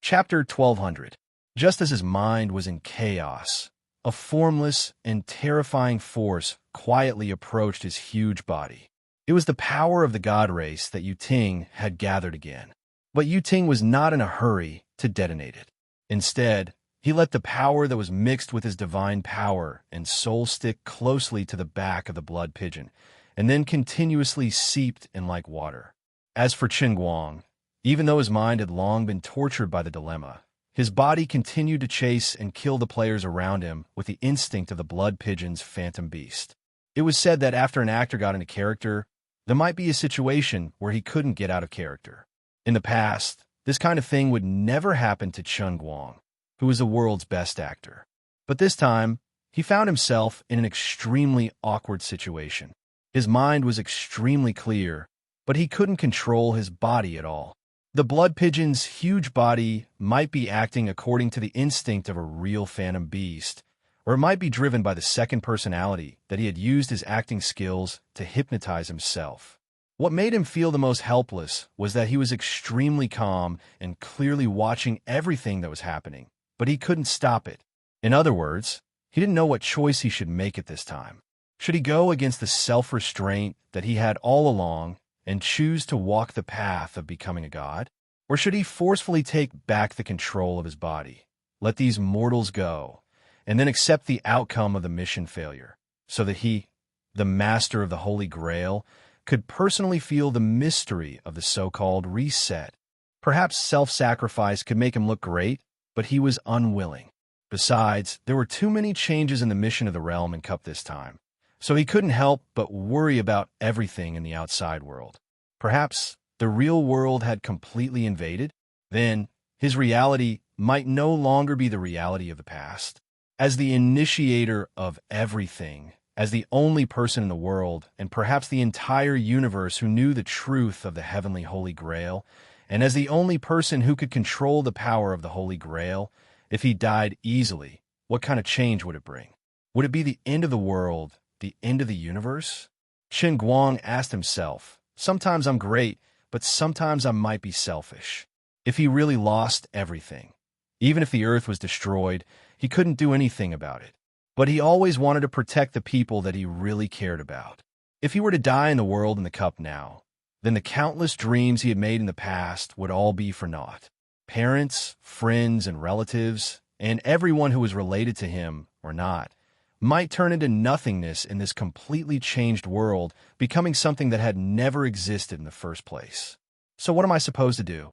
Chapter 1200. Just as his mind was in chaos, a formless and terrifying force quietly approached his huge body. It was the power of the god race that Yu Ting had gathered again. But Yu Ting was not in a hurry to detonate it. Instead, he let the power that was mixed with his divine power and soul stick closely to the back of the blood pigeon, and then continuously seeped in like water. As for Qin Guang, even though his mind had long been tortured by the dilemma, his body continued to chase and kill the players around him with the instinct of the blood pigeon's phantom beast. It was said that after an actor got into character, there might be a situation where he couldn't get out of character. In the past, this kind of thing would never happen to Qin Guang, who was the world's best actor. But this time, he found himself in an extremely awkward situation. His mind was extremely clear, but he couldn't control his body at all. The blood pigeon's huge body might be acting according to the instinct of a real phantom beast, or it might be driven by the second personality that he had used his acting skills to hypnotize himself. What made him feel the most helpless was that he was extremely calm and clearly watching everything that was happening, but he couldn't stop it. In other words, he didn't know what choice he should make at this time. Should he go against the self-restraint that he had all along and choose to walk the path of becoming a god? Or should he forcefully take back the control of his body, let these mortals go, and then accept the outcome of the mission failure, so that he, the master of the Holy Grail, could personally feel the mystery of the so-called reset? Perhaps self-sacrifice could make him look great, but he was unwilling. Besides, there were too many changes in the mission of the realm and cup this time, so he couldn't help but worry about everything in the outside world. Perhaps the real world had completely invaded? Then his reality might no longer be the reality of the past. As the initiator of everything, as the only person in the world, and perhaps the entire universe who knew the truth of the heavenly Holy Grail, and as the only person who could control the power of the Holy Grail, if he died easily, what kind of change would it bring? Would it be the end of the world, the end of the universe? Qin Guang asked himself, sometimes I'm great, but sometimes I might be selfish. If he really lost everything, even if the earth was destroyed, he couldn't do anything about it. But he always wanted to protect the people that he really cared about. If he were to die in the world in the cup now, then the countless dreams he had made in the past would all be for naught. Parents, friends, and relatives, and everyone who was related to him or not, might turn into nothingness in this completely changed world, becoming something that had never existed in the first place. So what am I supposed to do?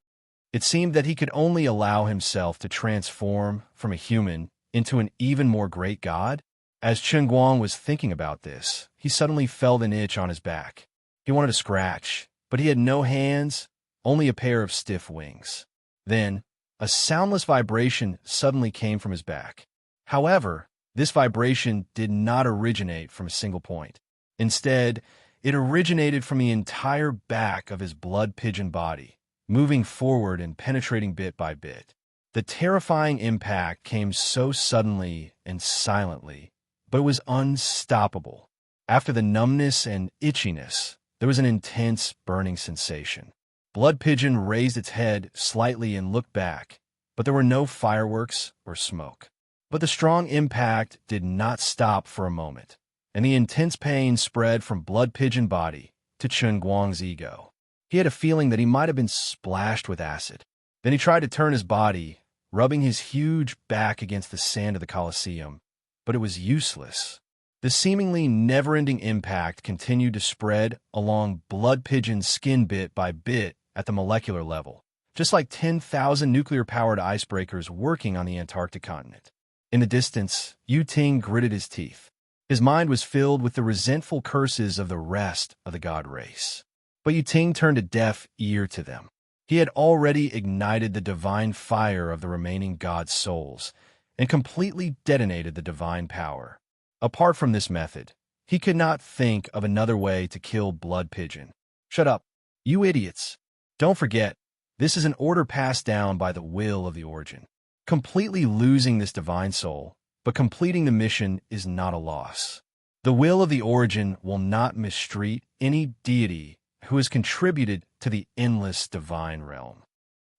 It seemed that he could only allow himself to transform from a human into an even more great god. As Qin Guang was thinking about this, he suddenly felt an itch on his back. He wanted to scratch, but he had no hands, only a pair of stiff wings. Then, a soundless vibration suddenly came from his back. However, this vibration did not originate from a single point. Instead, it originated from the entire back of his blood pigeon body, moving forward and penetrating bit by bit. The terrifying impact came so suddenly and silently, but it was unstoppable. After the numbness and itchiness, there was an intense burning sensation. Blood Pigeon raised its head slightly and looked back, but there were no fireworks or smoke. But the strong impact did not stop for a moment, and the intense pain spread from Blood Pigeon body to Qin Guang's ego. He had a feeling that he might have been splashed with acid. Then he tried to turn his body, rubbing his huge back against the sand of the Colosseum, but it was useless. The seemingly never-ending impact continued to spread along Blood Pigeon's skin bit by bit at the molecular level, just like 10,000 nuclear-powered icebreakers working on the Antarctic continent. In the distance, Yu Ting gritted his teeth. His mind was filled with the resentful curses of the rest of the god race. But Yu Ting turned a deaf ear to them. He had already ignited the divine fire of the remaining god souls and completely detonated the divine power. Apart from this method, he could not think of another way to kill Blood Pigeon. Shut up, you idiots. Don't forget, this is an order passed down by the will of the Origin. Completely losing this divine soul, but completing the mission is not a loss. The will of the Origin will not mistreat any deity who has contributed to the endless divine realm.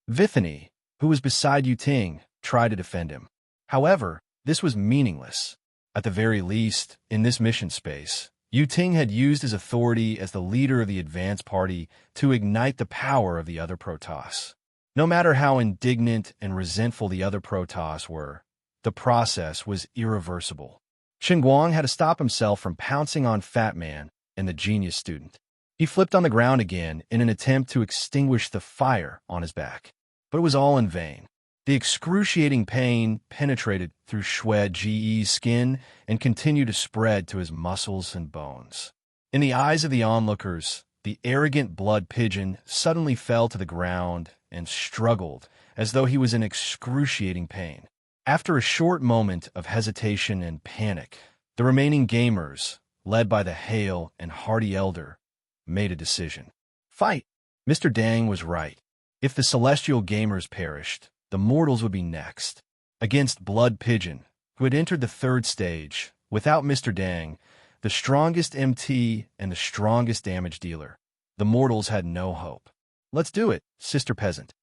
Vithany, who was beside Yu Ting, tried to defend him. However, this was meaningless. At the very least, in this mission space, Yu Ting had used his authority as the leader of the advance party to ignite the power of the other Protoss. No matter how indignant and resentful the other Protoss were, the process was irreversible. Qin Guang had to stop himself from pouncing on Fat Man and the genius student. He flipped on the ground again in an attempt to extinguish the fire on his back. But it was all in vain. The excruciating pain penetrated through Xue Ji's skin and continued to spread to his muscles and bones. In the eyes of the onlookers, the arrogant blood pigeon suddenly fell to the ground and struggled as though he was in excruciating pain. After a short moment of hesitation and panic, the remaining gamers, led by the hale and hearty elder, made a decision. Fight! Mr. Dang was right. If the celestial gamers perished, the mortals would be next. Against Blood Pigeon, who had entered the third stage, without Mr. Dang, the strongest MT and the strongest damage dealer, the mortals had no hope. Let's do it, Sister Peasant.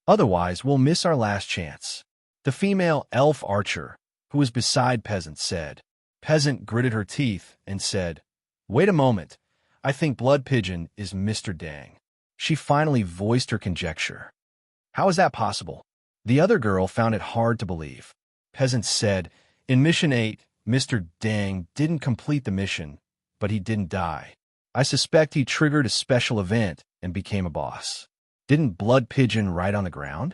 Otherwise, we'll miss our last chance. The female elf archer, who was beside Peasant, said. Peasant gritted her teeth and said, Wait a moment. I think Blood Pigeon is Mr. Dang. She finally voiced her conjecture. How is that possible? The other girl found it hard to believe. Peasant said, In Mission 8, Mr. Dang didn't complete the mission, but he didn't die. I suspect he triggered a special event and became a boss. Didn't Blood Pigeon ride on the ground?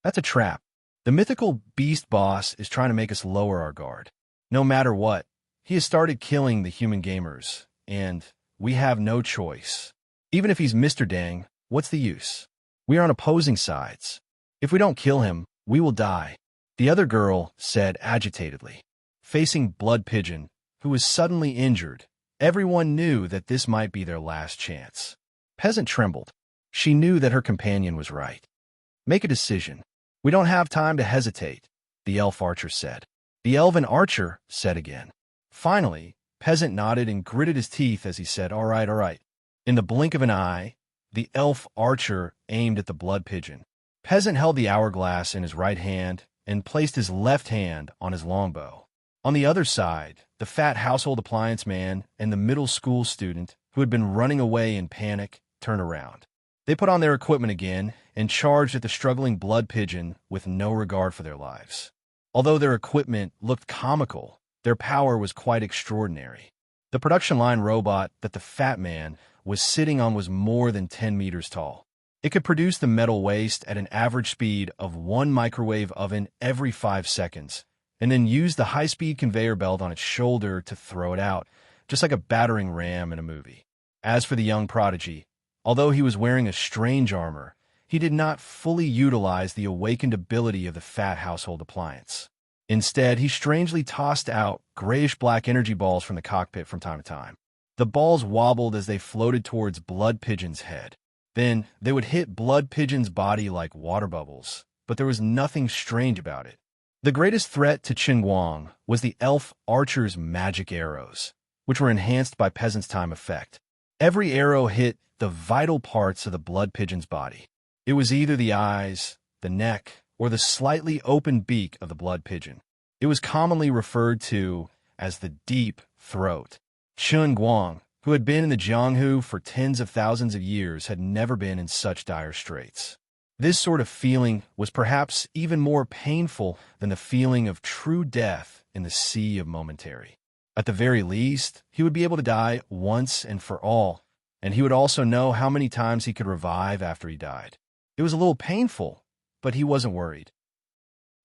That's a trap. The mythical beast boss is trying to make us lower our guard. No matter what, he has started killing the human gamers, and we have no choice. Even if he's Mr. Dang, what's the use? We are on opposing sides. If we don't kill him, we will die, the other girl said agitatedly. Facing Blood Pigeon, who was suddenly injured, everyone knew that this might be their last chance. Peasant trembled. She knew that her companion was right. Make a decision. We don't have time to hesitate, the elf archer said. The elven archer said again. Finally, Peasant nodded and gritted his teeth as he said, All right, all right. In the blink of an eye, the elf archer aimed at the Blood Pigeon. Peasant held the hourglass in his right hand and placed his left hand on his longbow. On the other side, the fat household appliance man and the middle school student, who had been running away in panic, turned around. They put on their equipment again and charged at the struggling Blood Pigeon with no regard for their lives. Although their equipment looked comical, their power was quite extraordinary. The production line robot that the fat man was sitting on was more than 10 meters tall. It could produce the metal waste at an average speed of 1 microwave oven every 5 seconds, and then use the high-speed conveyor belt on its shoulder to throw it out, just like a battering ram in a movie. As for the young prodigy, although he was wearing a strange armor, he did not fully utilize the awakened ability of the fat household appliance. Instead, he strangely tossed out grayish-black energy balls from the cockpit from time to time. The balls wobbled as they floated towards Blood Pigeon's head. Then, they would hit Blood Pigeon's body like water bubbles, but there was nothing strange about it. The greatest threat to Qin Guang was the elf archer's magic arrows, which were enhanced by Peasant's time effect. Every arrow hit the vital parts of the Blood Pigeon's body. It was either the eyes, the neck, or the slightly open beak of the Blood Pigeon. It was commonly referred to as the deep throat. Qin Guang, who had been in the Jianghu for tens of thousands of years, had never been in such dire straits. This sort of feeling was perhaps even more painful than the feeling of true death in the sea of momentary. At the very least, he would be able to die once and for all, and he would also know how many times he could revive after he died. It was a little painful, but he wasn't worried.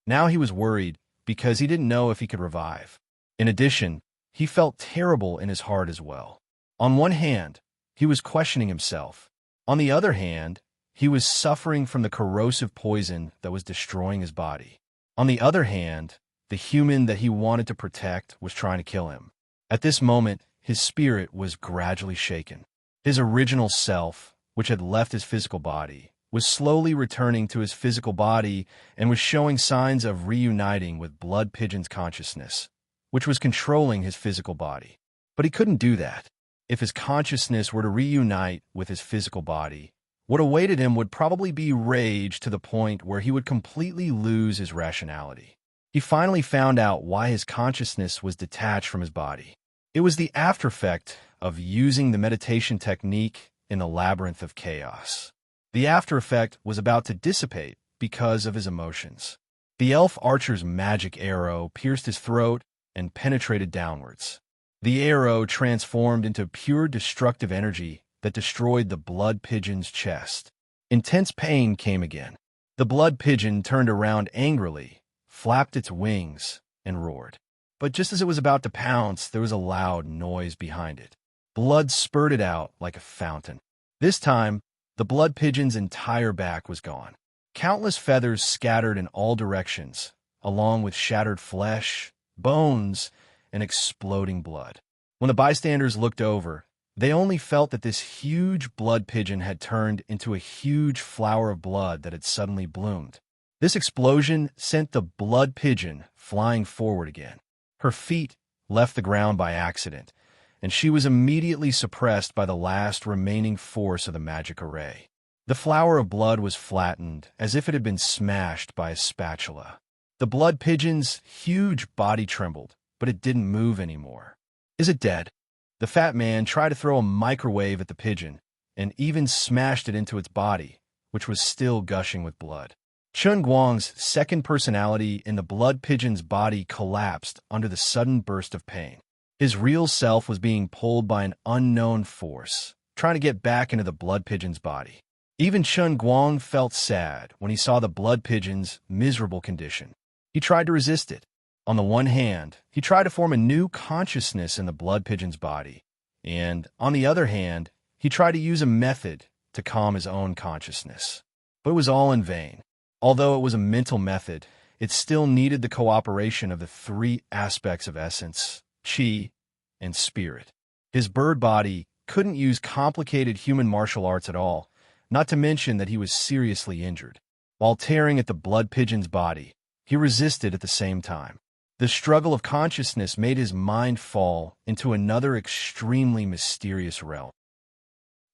Now he was worried because he didn't know if he could revive. In addition, he felt terrible in his heart as well. On one hand, he was questioning himself. On the other hand, he was suffering from the corrosive poison that was destroying his body. On the other hand, the human that he wanted to protect was trying to kill him. At this moment, his spirit was gradually shaken. His original self, which had left his physical body, was slowly returning to his physical body and was showing signs of reuniting with Blood Pigeon's consciousness, which was controlling his physical body. But he couldn't do that. If his consciousness were to reunite with his physical body, What awaited him would probably be rage to the point where he would completely lose his rationality. He finally found out why his consciousness was detached from his body. It was the aftereffect of using the meditation technique in the labyrinth of chaos. The aftereffect was about to dissipate because of his emotions. The elf archer's magic arrow pierced his throat and penetrated downwards. The arrow transformed into pure destructive energy that destroyed the blood pigeon's chest. Intense pain came again. The blood pigeon turned around angrily, flapped its wings, and roared. But just as it was about to pounce, there was a loud noise behind it. Blood spurted out like a fountain. This time, the blood pigeon's entire back was gone. Countless feathers scattered in all directions, along with shattered flesh, bones, and exploding blood. When the bystanders looked over, they only felt that this huge blood pigeon had turned into a huge flower of blood that had suddenly bloomed. This explosion sent the blood pigeon flying forward again. Her feet left the ground by accident, and she was immediately suppressed by the last remaining force of the magic array. The flower of blood was flattened as if it had been smashed by a spatula. The blood pigeon's huge body trembled, but it didn't move anymore. Is it dead? The fat man tried to throw a microwave at the pigeon and even smashed it into its body, which was still gushing with blood. Chun Guang's second personality in the blood pigeon's body collapsed under the sudden burst of pain. His real self was being pulled by an unknown force, trying to get back into the blood pigeon's body. Even Chun Guang felt sad when he saw the blood pigeon's miserable condition. He tried to resist it. On the one hand, he tried to form a new consciousness in the blood pigeon's body, and on the other hand, he tried to use a method to calm his own consciousness. But it was all in vain. Although it was a mental method, it still needed the cooperation of the three aspects of essence, chi, and spirit. His bird body couldn't use complicated human martial arts at all, not to mention that he was seriously injured. While tearing at the blood pigeon's body, he resisted at the same time. The struggle of consciousness made his mind fall into another extremely mysterious realm.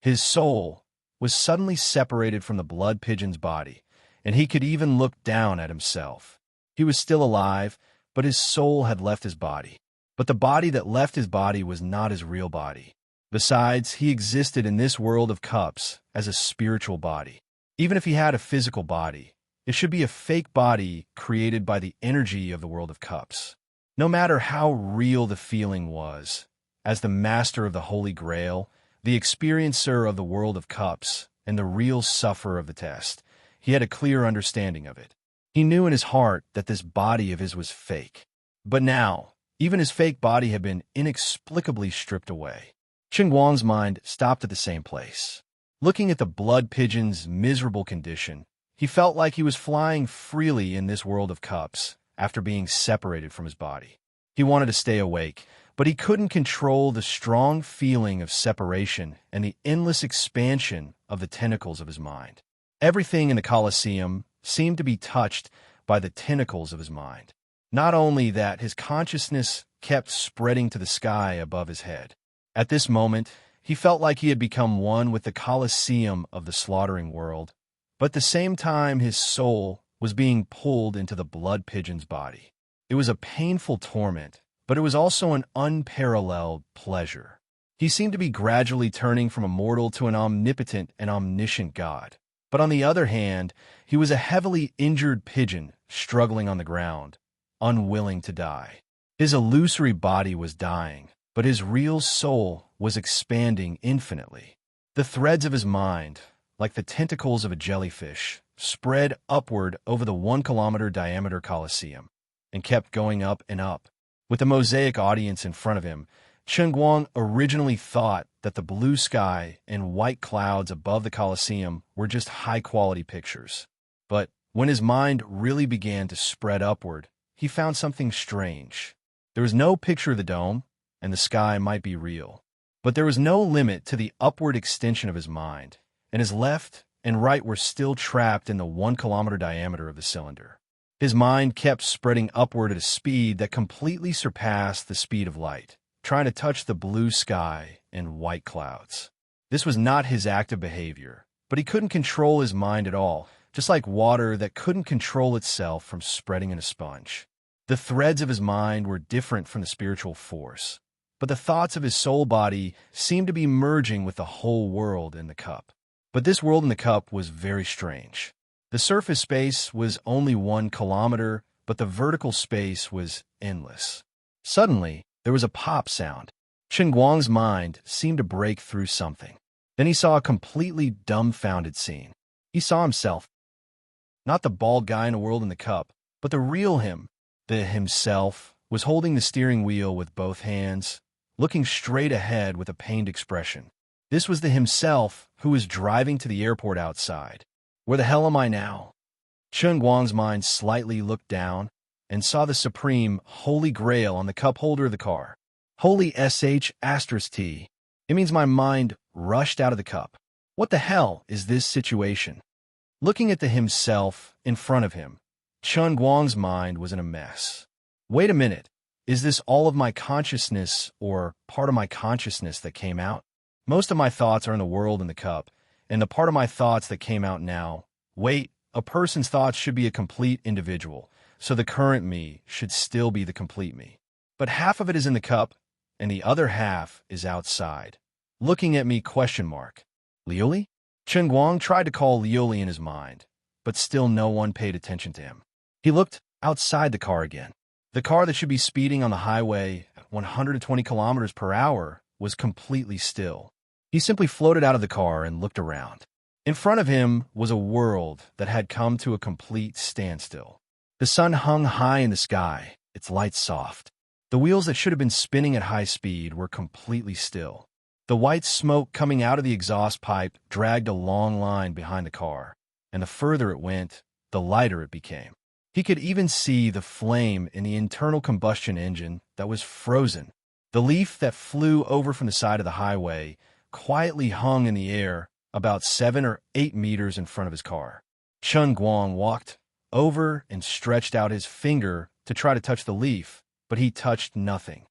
His soul was suddenly separated from the blood pigeon's body, and he could even look down at himself. He was still alive, but his soul had left his body. But the body that left his body was not his real body. Besides, he existed in this world of cups as a spiritual body. Even if he had a physical body, it should be a fake body created by the energy of the world of cups. No matter how real the feeling was, as the master of the Holy Grail, the experiencer of the world of cups, and the real sufferer of the test, he had a clear understanding of it. He knew in his heart that this body of his was fake. But now, even his fake body had been inexplicably stripped away. Chun Guang's mind stopped at the same place. Looking at the blood pigeon's miserable condition, he felt like he was flying freely in this world of cups after being separated from his body. He wanted to stay awake, but he couldn't control the strong feeling of separation and the endless expansion of the tentacles of his mind. Everything in the Colosseum seemed to be touched by the tentacles of his mind. Not only that, his consciousness kept spreading to the sky above his head. At this moment, he felt like he had become one with the Colosseum of the slaughtering world, but at the same time his soul was being pulled into the blood pigeon's body. It was a painful torment, but it was also an unparalleled pleasure. He seemed to be gradually turning from a mortal to an omnipotent and omniscient god. But on the other hand, he was a heavily injured pigeon struggling on the ground, unwilling to die. His illusory body was dying, but his real soul was expanding infinitely. The threads of his mind, like the tentacles of a jellyfish, spread upward over the 1-kilometer diameter Colosseum, and kept going up and up. With the mosaic audience in front of him, Chun Guang originally thought that the blue sky and white clouds above the Colosseum were just high-quality pictures. But when his mind really began to spread upward, he found something strange. There was no picture of the dome, and the sky might be real. But there was no limit to the upward extension of his mind, and his left and right were still trapped in the 1-kilometer diameter of the cylinder. His mind kept spreading upward at a speed that completely surpassed the speed of light, trying to touch the blue sky and white clouds. This was not his active behavior, but he couldn't control his mind at all, just like water that couldn't control itself from spreading in a sponge. The threads of his mind were different from the spiritual force, but the thoughts of his soul body seemed to be merging with the whole world in the cup. But this world in the cup was very strange. The surface space was only 1 kilometer, but the vertical space was endless. Suddenly, there was a pop sound. Chen Guang's mind seemed to break through something. Then he saw a completely dumbfounded scene. He saw himself. Not the bald guy in a world in the cup, but the real him. The himself was holding the steering wheel with both hands, looking straight ahead with a pained expression. This was the himself who was driving to the airport outside. Where the hell am I now? Chen Guang's mind slightly looked down and saw the supreme Holy Grail on the cup holder of the car. Holy sh*T. It means my mind rushed out of the cup. What the hell is this situation? Looking at the himself in front of him, Chen Guang's mind was in a mess. Wait a minute. Is this all of my consciousness or part of my consciousness that came out? Most of my thoughts are in the world in the cup, and the part of my thoughts that came out now. Wait, a person's thoughts should be a complete individual, so the current me should still be the complete me. But half of it is in the cup, and the other half is outside. Looking at me, ? Liuli? Chen Guang tried to call Liuli in his mind, but still no one paid attention to him. He looked outside the car again. The car that should be speeding on the highway at 120 kilometers per hour was completely still. He simply floated out of the car and looked around. In front of him was a world that had come to a complete standstill. The sun hung high in the sky, its light soft. The wheels that should have been spinning at high speed were completely still. The white smoke coming out of the exhaust pipe dragged a long line behind the car, and the further it went, the lighter it became. He could even see the flame in the internal combustion engine that was frozen. The leaf that flew over from the side of the highway quietly hung in the air about 7 or 8 meters in front of his car. Chen Guang walked over and stretched out his finger to try to touch the leaf, but he touched nothing.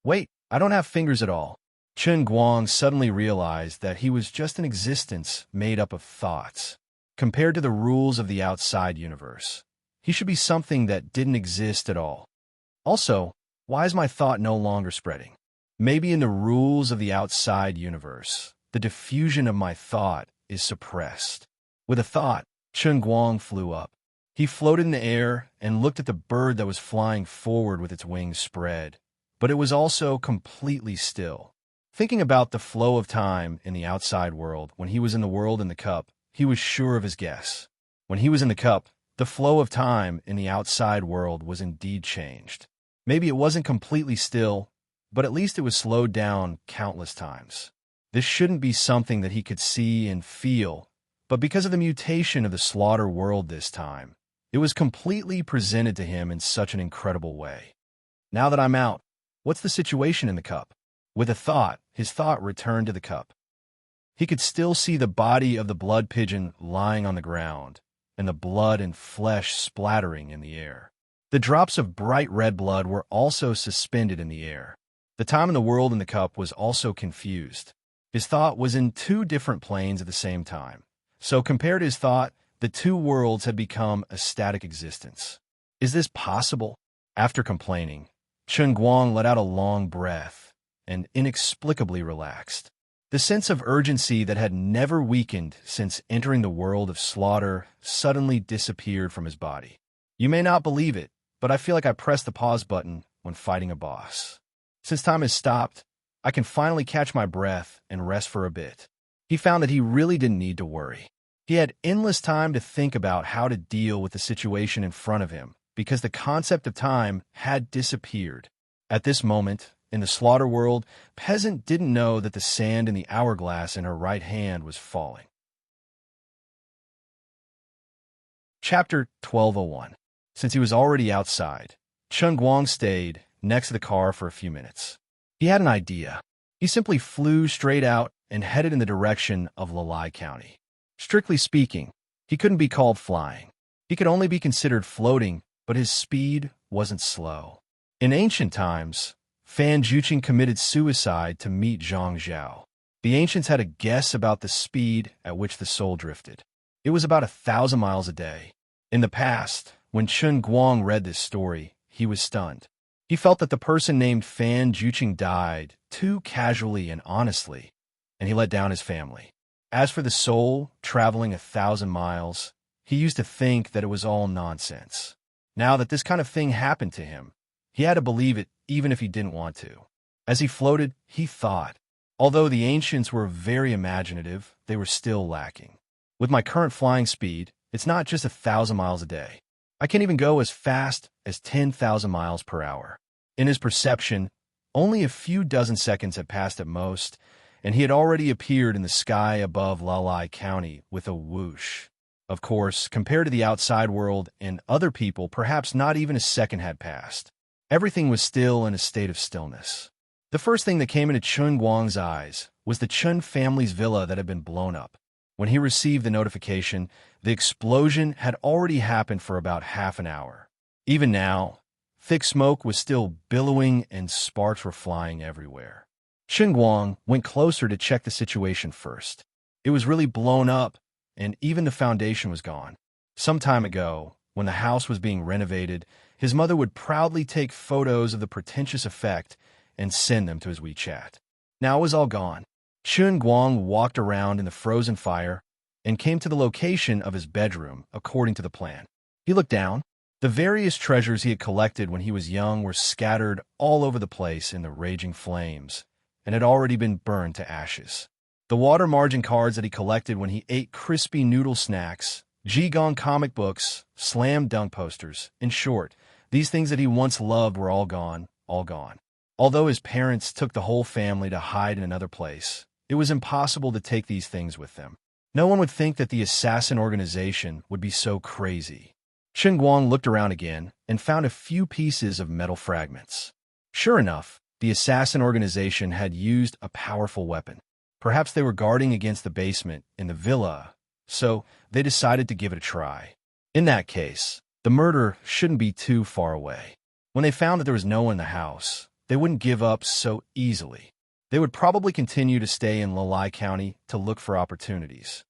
Wait, I don't have fingers at all. Chen Guang suddenly realized that he was just an existence made up of thoughts. Compared to the rules of the outside universe, he should be something that didn't exist at all. Also, why is my thought no longer spreading? Maybe in the rules of the outside universe, the diffusion of my thought is suppressed. With a thought, Chen Guang flew up. He floated in the air and looked at the bird that was flying forward with its wings spread, but it was also completely still. Thinking about the flow of time in the outside world when he was in the world in the cup, he was sure of his guess. When he was in the cup, the flow of time in the outside world was indeed changed. Maybe it wasn't completely still, but at least it was slowed down countless times. This shouldn't be something that he could see and feel, but because of the mutation of the slaughter world this time, it was completely presented to him in such an incredible way. Now that I'm out, what's the situation in the cup? With a thought, his thought returned to the cup. He could still see the body of the blood pigeon lying on the ground, and the blood and flesh splattering in the air. The drops of bright red blood were also suspended in the air. The time in the world in the cup was also confused. His thought was in 2 different planes at the same time. So compared to his thought, the 2 worlds had become a static existence. Is this possible? After complaining, Chen Guang let out a long breath and inexplicably relaxed. The sense of urgency that had never weakened since entering the world of slaughter suddenly disappeared from his body. You may not believe it, but I feel like I pressed the pause button when fighting a boss. Since time has stopped, I can finally catch my breath and rest for a bit. He found that he really didn't need to worry. He had endless time to think about how to deal with the situation in front of him because the concept of time had disappeared. At this moment, in the slaughter world, Peasant didn't know that the sand in the hourglass in her right hand was falling. Chapter 1201. Since he was already outside, Chen Guang stayed next to the car for a few minutes. He had an idea. He simply flew straight out and headed in the direction of Lalai County. Strictly speaking, he couldn't be called flying. He could only be considered floating, but his speed wasn't slow. In ancient times, Fan Juqing committed suicide to meet Zhang Zhao. The ancients had a guess about the speed at which the soul drifted. It was about 1,000 miles a day. In the past, when Chun Guang read this story, he was stunned. He felt that the person named Fan Juqing died too casually and honestly, and he let down his family. As for the soul traveling 1,000 miles, he used to think that it was all nonsense. Now that this kind of thing happened to him, he had to believe it even if he didn't want to. As he floated, he thought, although the ancients were very imaginative, they were still lacking. With my current flying speed, it's not just 1,000 miles a day. I can even go as fast as 10,000 miles per hour. In his perception, only a few dozen seconds had passed at most, and he had already appeared in the sky above Lalai County with a whoosh. Of course, compared to the outside world and other people, perhaps not even a second had passed. Everything was still in a state of stillness. The first thing that came into Chun Guang's eyes was the Chun family's villa that had been blown up. When he received the notification, the explosion had already happened for about half an hour. Even now, thick smoke was still billowing and sparks were flying everywhere. Chun Guang went closer to check the situation first. It was really blown up, and even the foundation was gone. Some time ago, when the house was being renovated, his mother would proudly take photos of the pretentious effect and send them to his WeChat. Now it was all gone. Chun Guang walked around in the frozen fire and came to the location of his bedroom according to the plan. He looked down. The various treasures he had collected when he was young were scattered all over the place in the raging flames and had already been burned to ashes. The water margin cards that he collected when he ate crispy noodle snacks, Jigong comic books, slam dunk posters, in short, these things that he once loved were all gone, all gone. Although his parents took the whole family to hide in another place, it was impossible to take these things with them. No one would think that the assassin organization would be so crazy. Chun Guang looked around again and found a few pieces of metal fragments. Sure enough, the assassin organization had used a powerful weapon. Perhaps they were guarding against the basement in the villa, so they decided to give it a try. In that case, the murder shouldn't be too far away. When they found that there was no one in the house, they wouldn't give up so easily. They would probably continue to stay in Lalai County to look for opportunities.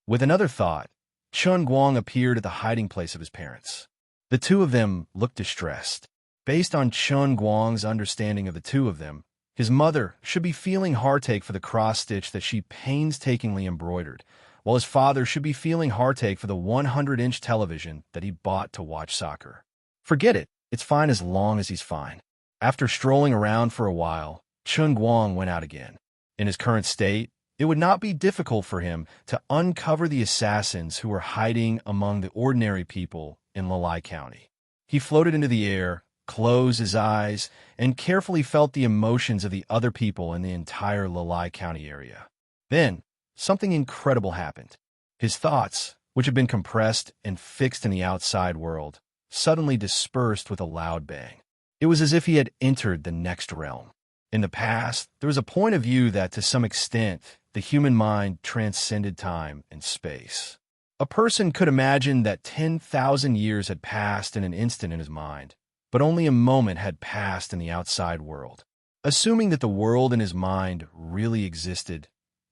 With another thought, Chun Guang appeared at the hiding place of his parents. The two of them looked distressed. Based on Chun Guang's understanding of the two of them, his mother should be feeling heartache for the cross-stitch that she painstakingly embroidered, while his father should be feeling heartache for the 100-inch television that he bought to watch soccer. Forget it, it's fine as long as he's fine. After strolling around for a while, Chun Guang went out again. In his current state, it would not be difficult for him to uncover the assassins who were hiding among the ordinary people in Lalai County. He floated into the air, closed his eyes, and carefully felt the emotions of the other people in the entire Lalai County area. Then, something incredible happened. His thoughts, which had been compressed and fixed in the outside world, suddenly dispersed with a loud bang. It was as if he had entered the next realm. In the past, there was a point of view that, to some extent, the human mind transcended time and space. A person could imagine that 10,000 years had passed in an instant in his mind, but only a moment had passed in the outside world. Assuming that the world in his mind really existed,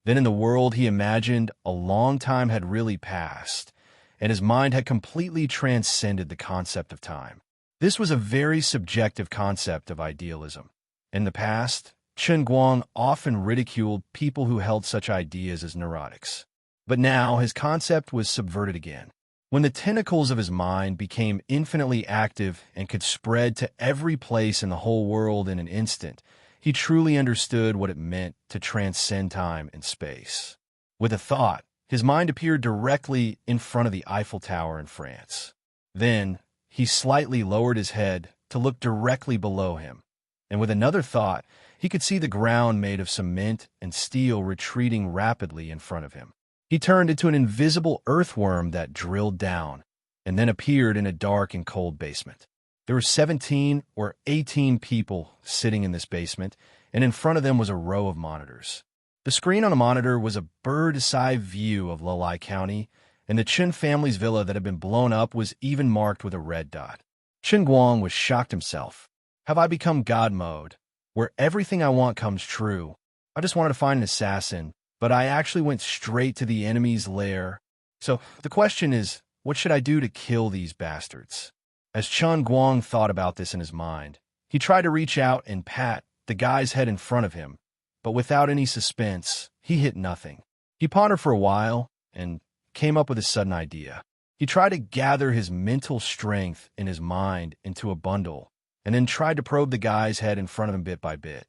then in the world he imagined a long time had really passed, and his mind had completely transcended the concept of time. This was a very subjective concept of idealism. In the past, Chun Guang often ridiculed people who held such ideas as neurotics. But now his concept was subverted again. When the tentacles of his mind became infinitely active and could spread to every place in the whole world in an instant, he truly understood what it meant to transcend time and space. With a thought, his mind appeared directly in front of the Eiffel Tower in France. Then, he slightly lowered his head to look directly below him, and with another thought, he could see the ground made of cement and steel retreating rapidly in front of him. He turned into an invisible earthworm that drilled down, and then appeared in a dark and cold basement. There were 17 or 18 people sitting in this basement, and in front of them was a row of monitors. The screen on a monitor was a bird's-eye view of Lalai County, and the Chun family's villa that had been blown up was even marked with a red dot. Chun Guang was shocked himself. Have I become God mode, where everything I want comes true, I just wanted to find an assassin, but I actually went straight to the enemy's lair. So the question is, what should I do to kill these bastards? As Chun Guang thought about this in his mind, he tried to reach out and pat the guy's head in front of him, but without any suspense, he hit nothing. He pondered for a while and came up with a sudden idea. He tried to gather his mental strength in his mind into a bundle, and then tried to probe the guy's head in front of him bit by bit.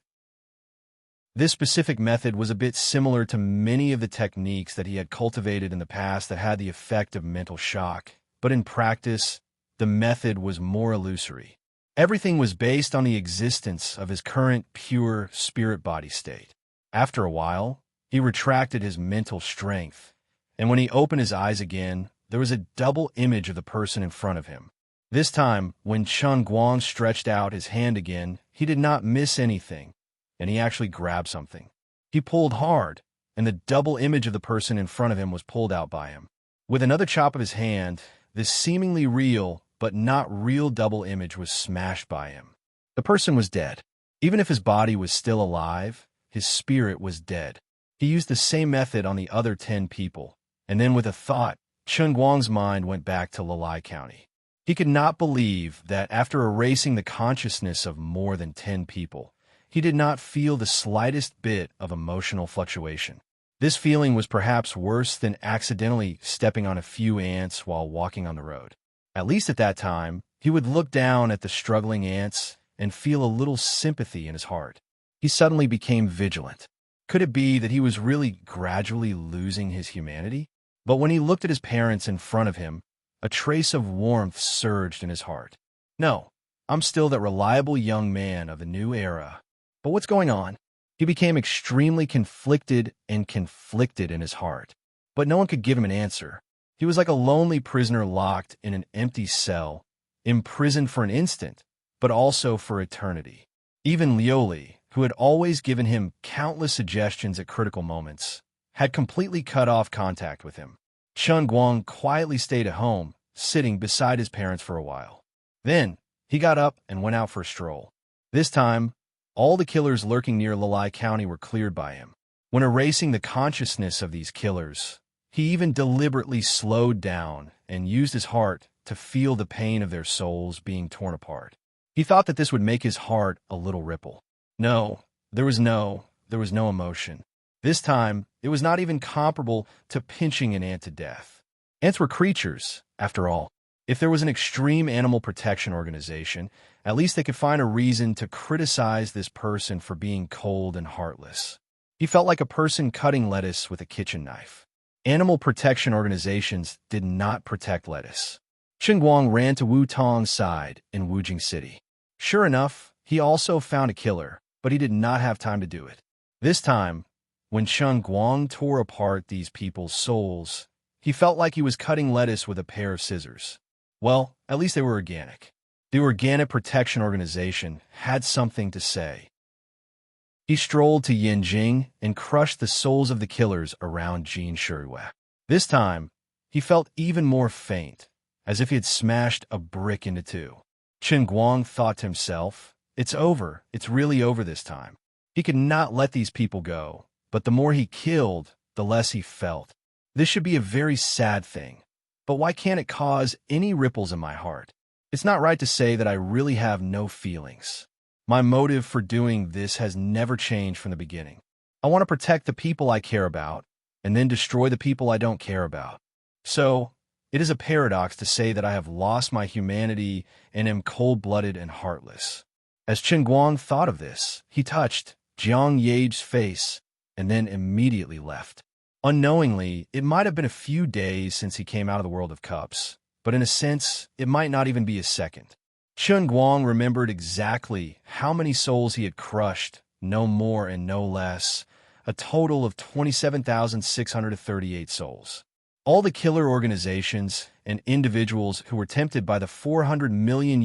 This specific method was a bit similar to many of the techniques that he had cultivated in the past that had the effect of mental shock, but in practice, the method was more illusory. Everything was based on the existence of his current pure spirit body state. After a while, he retracted his mental strength, and when he opened his eyes again, there was a double image of the person in front of him. This time, when Chun Guang stretched out his hand again, he did not miss anything, and he actually grabbed something. He pulled hard, and the double image of the person in front of him was pulled out by him. With another chop of his hand, this seemingly real but not real double image was smashed by him. The person was dead. Even if his body was still alive, his spirit was dead. He used the same method on the other 10 people, and then with a thought, Chun Guang's mind went back to Lalai County. He could not believe that after erasing the consciousness of more than 10 people, he did not feel the slightest bit of emotional fluctuation. This feeling was perhaps worse than accidentally stepping on a few ants while walking on the road. At least at that time, he would look down at the struggling ants and feel a little sympathy in his heart. He suddenly became vigilant. Could it be that he was really gradually losing his humanity? But when he looked at his parents in front of him, a trace of warmth surged in his heart. No, I'm still that reliable young man of the new era. But what's going on? He became extremely conflicted in his heart. But no one could give him an answer. He was like a lonely prisoner locked in an empty cell, imprisoned for an instant, but also for eternity. Even Lioli, who had always given him countless suggestions at critical moments, had completely cut off contact with him. Chun Guang quietly stayed at home, sitting beside his parents for a while. Then, he got up and went out for a stroll. This time, all the killers lurking near Lalai County were cleared by him. When erasing the consciousness of these killers, he even deliberately slowed down and used his heart to feel the pain of their souls being torn apart. He thought that this would make his heart a little ripple. No, there was no emotion. This time, it was not even comparable to pinching an ant to death. Ants were creatures, after all. If there was an extreme animal protection organization, at least they could find a reason to criticize this person for being cold and heartless. He felt like a person cutting lettuce with a kitchen knife. Animal protection organizations did not protect lettuce. Chun Guang ran to Wu Tong's side in Wujing City. Sure enough, he also found a killer, but he did not have time to do it. This time, when Chun Guang tore apart these people's souls, he felt like he was cutting lettuce with a pair of scissors. Well, at least they were organic. The Organic Protection Organization had something to say. He strolled to Yanjing and crushed the souls of the killers around Jin Shuiwei. This time, he felt even more faint, as if he had smashed a brick into two. Chun Guang thought to himself, it's over, it's really over this time. He could not let these people go, but the more he killed, the less he felt. This should be a very sad thing, but why can't it cause any ripples in my heart? It's not right to say that I really have no feelings. My motive for doing this has never changed from the beginning. I want to protect the people I care about, and then destroy the people I don't care about. So, it is a paradox to say that I have lost my humanity and am cold-blooded and heartless. As Chun Guang thought of this, he touched Jiang Ye's face and then immediately left. Unknowingly, it might have been a few days since he came out of the world of cups, but in a sense, it might not even be a second. Chun Guang remembered exactly how many souls he had crushed, no more and no less, a total of 27,638 souls. All the killer organizations and individuals who were tempted by the $400 million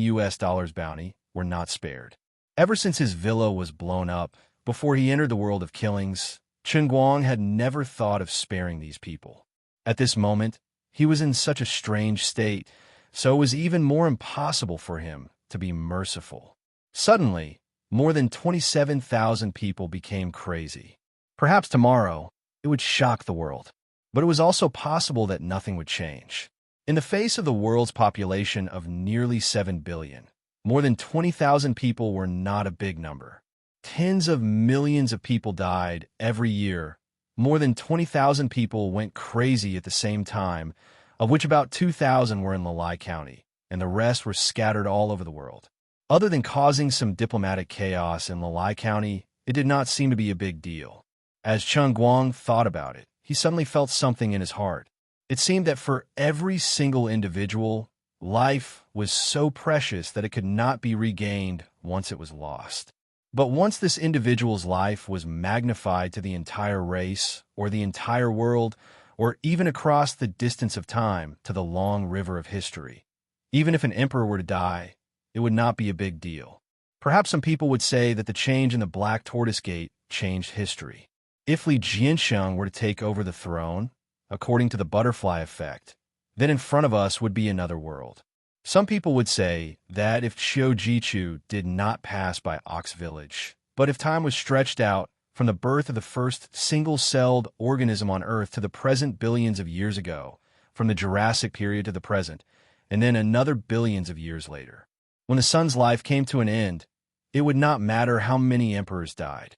bounty were not spared. Ever since his villa was blown up, before he entered the world of killings, Chun Guang had never thought of sparing these people. At this moment, he was in such a strange state, so it was even more impossible for him to be merciful. Suddenly, more than 27,000 people became crazy. Perhaps tomorrow, it would shock the world. But it was also possible that nothing would change. In the face of the world's population of nearly 7 billion, more than 20,000 people were not a big number. Tens of millions of people died every year. More than 20,000 people went crazy at the same time, of which about 2,000 were in Lalai County, and the rest were scattered all over the world. Other than causing some diplomatic chaos in Lalai County, it did not seem to be a big deal. As Chen Guang thought about it, he suddenly felt something in his heart. It seemed that for every single individual, life was so precious that it could not be regained once it was lost. But once this individual's life was magnified to the entire race, or the entire world, or even across the distance of time to the long river of history, even if an emperor were to die, it would not be a big deal. Perhaps some people would say that the change in the Black Tortoise Gate changed history. If Li Jiansheng were to take over the throne, according to the butterfly effect, then in front of us would be another world. Some people would say that if Qiu Jichu did not pass by Ox Village, but if time was stretched out from the birth of the first single-celled organism on Earth to the present billions of years ago, from the Jurassic period to the present, and then another billions of years later, when the sun's life came to an end, it would not matter how many emperors died.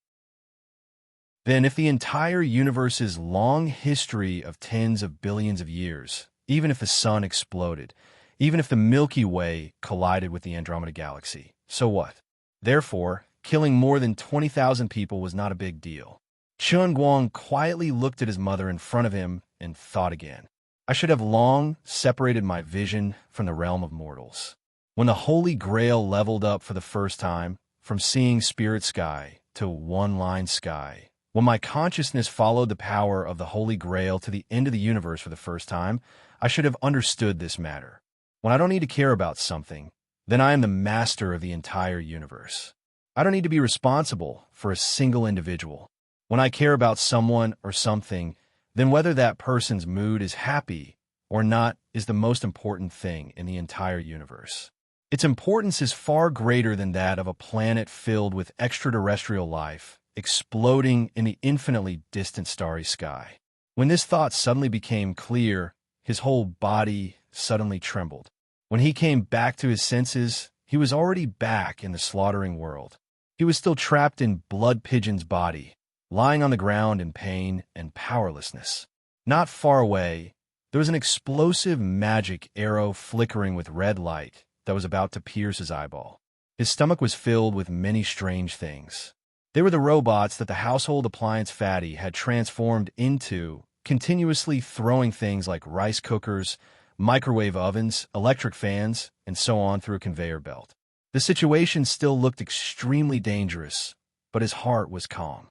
Then if the entire universe's long history of tens of billions of years, even if the sun exploded, even if the Milky Way collided with the Andromeda Galaxy, so what? Therefore, killing more than 20,000 people was not a big deal. Chen Guang quietly looked at his mother in front of him and thought again. I should have long separated my vision from the realm of mortals. When the Holy Grail leveled up for the first time, from seeing spirit sky to one-line sky, when my consciousness followed the power of the Holy Grail to the end of the universe for the first time, I should have understood this matter. When I don't need to care about something, then I am the master of the entire universe. I don't need to be responsible for a single individual. When I care about someone or something, then whether that person's mood is happy or not is the most important thing in the entire universe. Its importance is far greater than that of a planet filled with extraterrestrial life, exploding in the infinitely distant starry sky. When this thought suddenly became clear, his whole body suddenly trembled. When he came back to his senses, he was already back in the slaughtering world. He was still trapped in Blood Pigeon's body, lying on the ground in pain and powerlessness. Not far away, there was an explosive magic arrow flickering with red light that was about to pierce his eyeball. His stomach was filled with many strange things. They were the robots that the household appliance fatty had transformed into, continuously throwing things like rice cookers, microwave ovens, electric fans, and so on through a conveyor belt. The situation still looked extremely dangerous, but his heart was calm.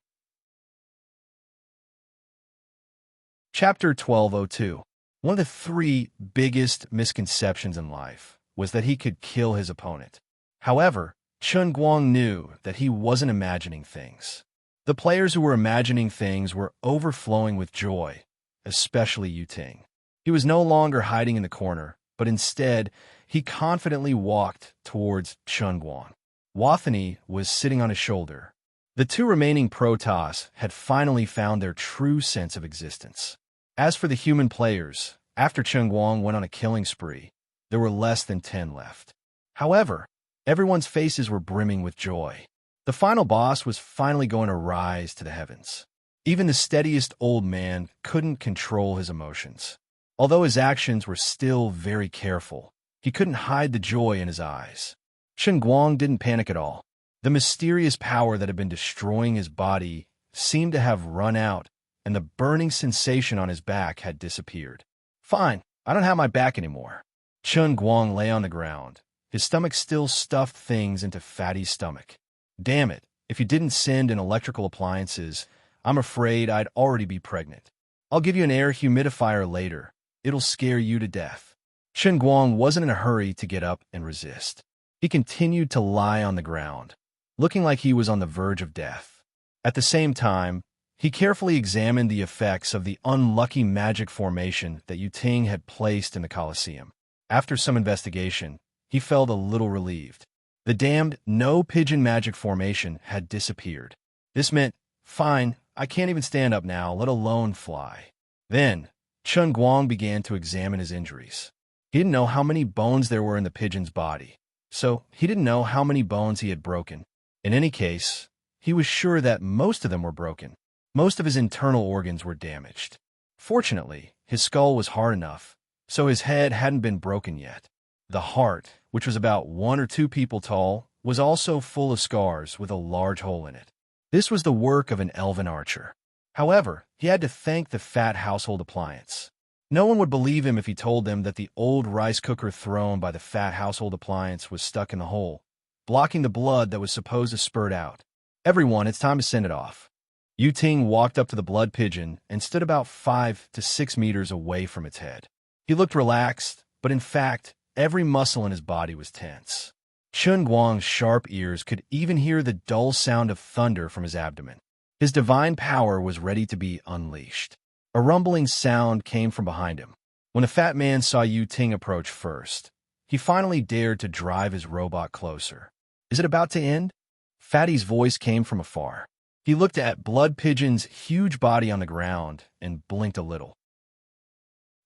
Chapter 1202. One of the three biggest misconceptions in life was that he could kill his opponent. However, Chen Guang knew that he wasn't imagining things. The players who were imagining things were overflowing with joy, especially Yu Ting. He was no longer hiding in the corner, but instead, he confidently walked towards Chen Guang. Wathani was sitting on his shoulder. The two remaining Protoss had finally found their true sense of existence. As for the human players, after Chen Guang went on a killing spree, there were less than 10 left. However, everyone's faces were brimming with joy. The final boss was finally going to rise to the heavens. Even the steadiest old man couldn't control his emotions. Although his actions were still very careful, he couldn't hide the joy in his eyes. Chen Guang didn't panic at all. The mysterious power that had been destroying his body seemed to have run out, and the burning sensation on his back had disappeared. Fine, I don't have my back anymore. Chen Guang lay on the ground. His stomach still stuffed things into Fatty's stomach. Damn it, if you didn't send in electrical appliances, I'm afraid I'd already be pregnant. I'll give you an air humidifier later. It'll scare you to death. Chen Guang wasn't in a hurry to get up and resist. He continued to lie on the ground, looking like he was on the verge of death. At the same time, he carefully examined the effects of the unlucky magic formation that Yu Ting had placed in the Colosseum. After some investigation, he felt a little relieved. The damned no-pigeon magic formation had disappeared. This meant, fine, I can't even stand up now, let alone fly. Then, Chun Guang began to examine his injuries. He didn't know how many bones there were in the pigeon's body, so he didn't know how many bones he had broken. In any case, he was sure that most of them were broken. Most of his internal organs were damaged. Fortunately, his skull was hard enough, so his head hadn't been broken yet. The heart, which was about 1 or 2 people tall, was also full of scars with a large hole in it. This was the work of an elven archer. However, he had to thank the fat household appliance. No one would believe him if he told them that the old rice cooker thrown by the fat household appliance was stuck in the hole, blocking the blood that was supposed to spurt out. Everyone, it's time to send it off. Yu Ting walked up to the blood pigeon and stood about 5 to 6 meters away from its head. He looked relaxed, but in fact, every muscle in his body was tense. Chun Guang's sharp ears could even hear the dull sound of thunder from his abdomen. His divine power was ready to be unleashed. A rumbling sound came from behind him. When the fat man saw Yu Ting approach first, he finally dared to drive his robot closer. Is it about to end? Fatty's voice came from afar. He looked at Blood Pigeon's huge body on the ground and blinked a little.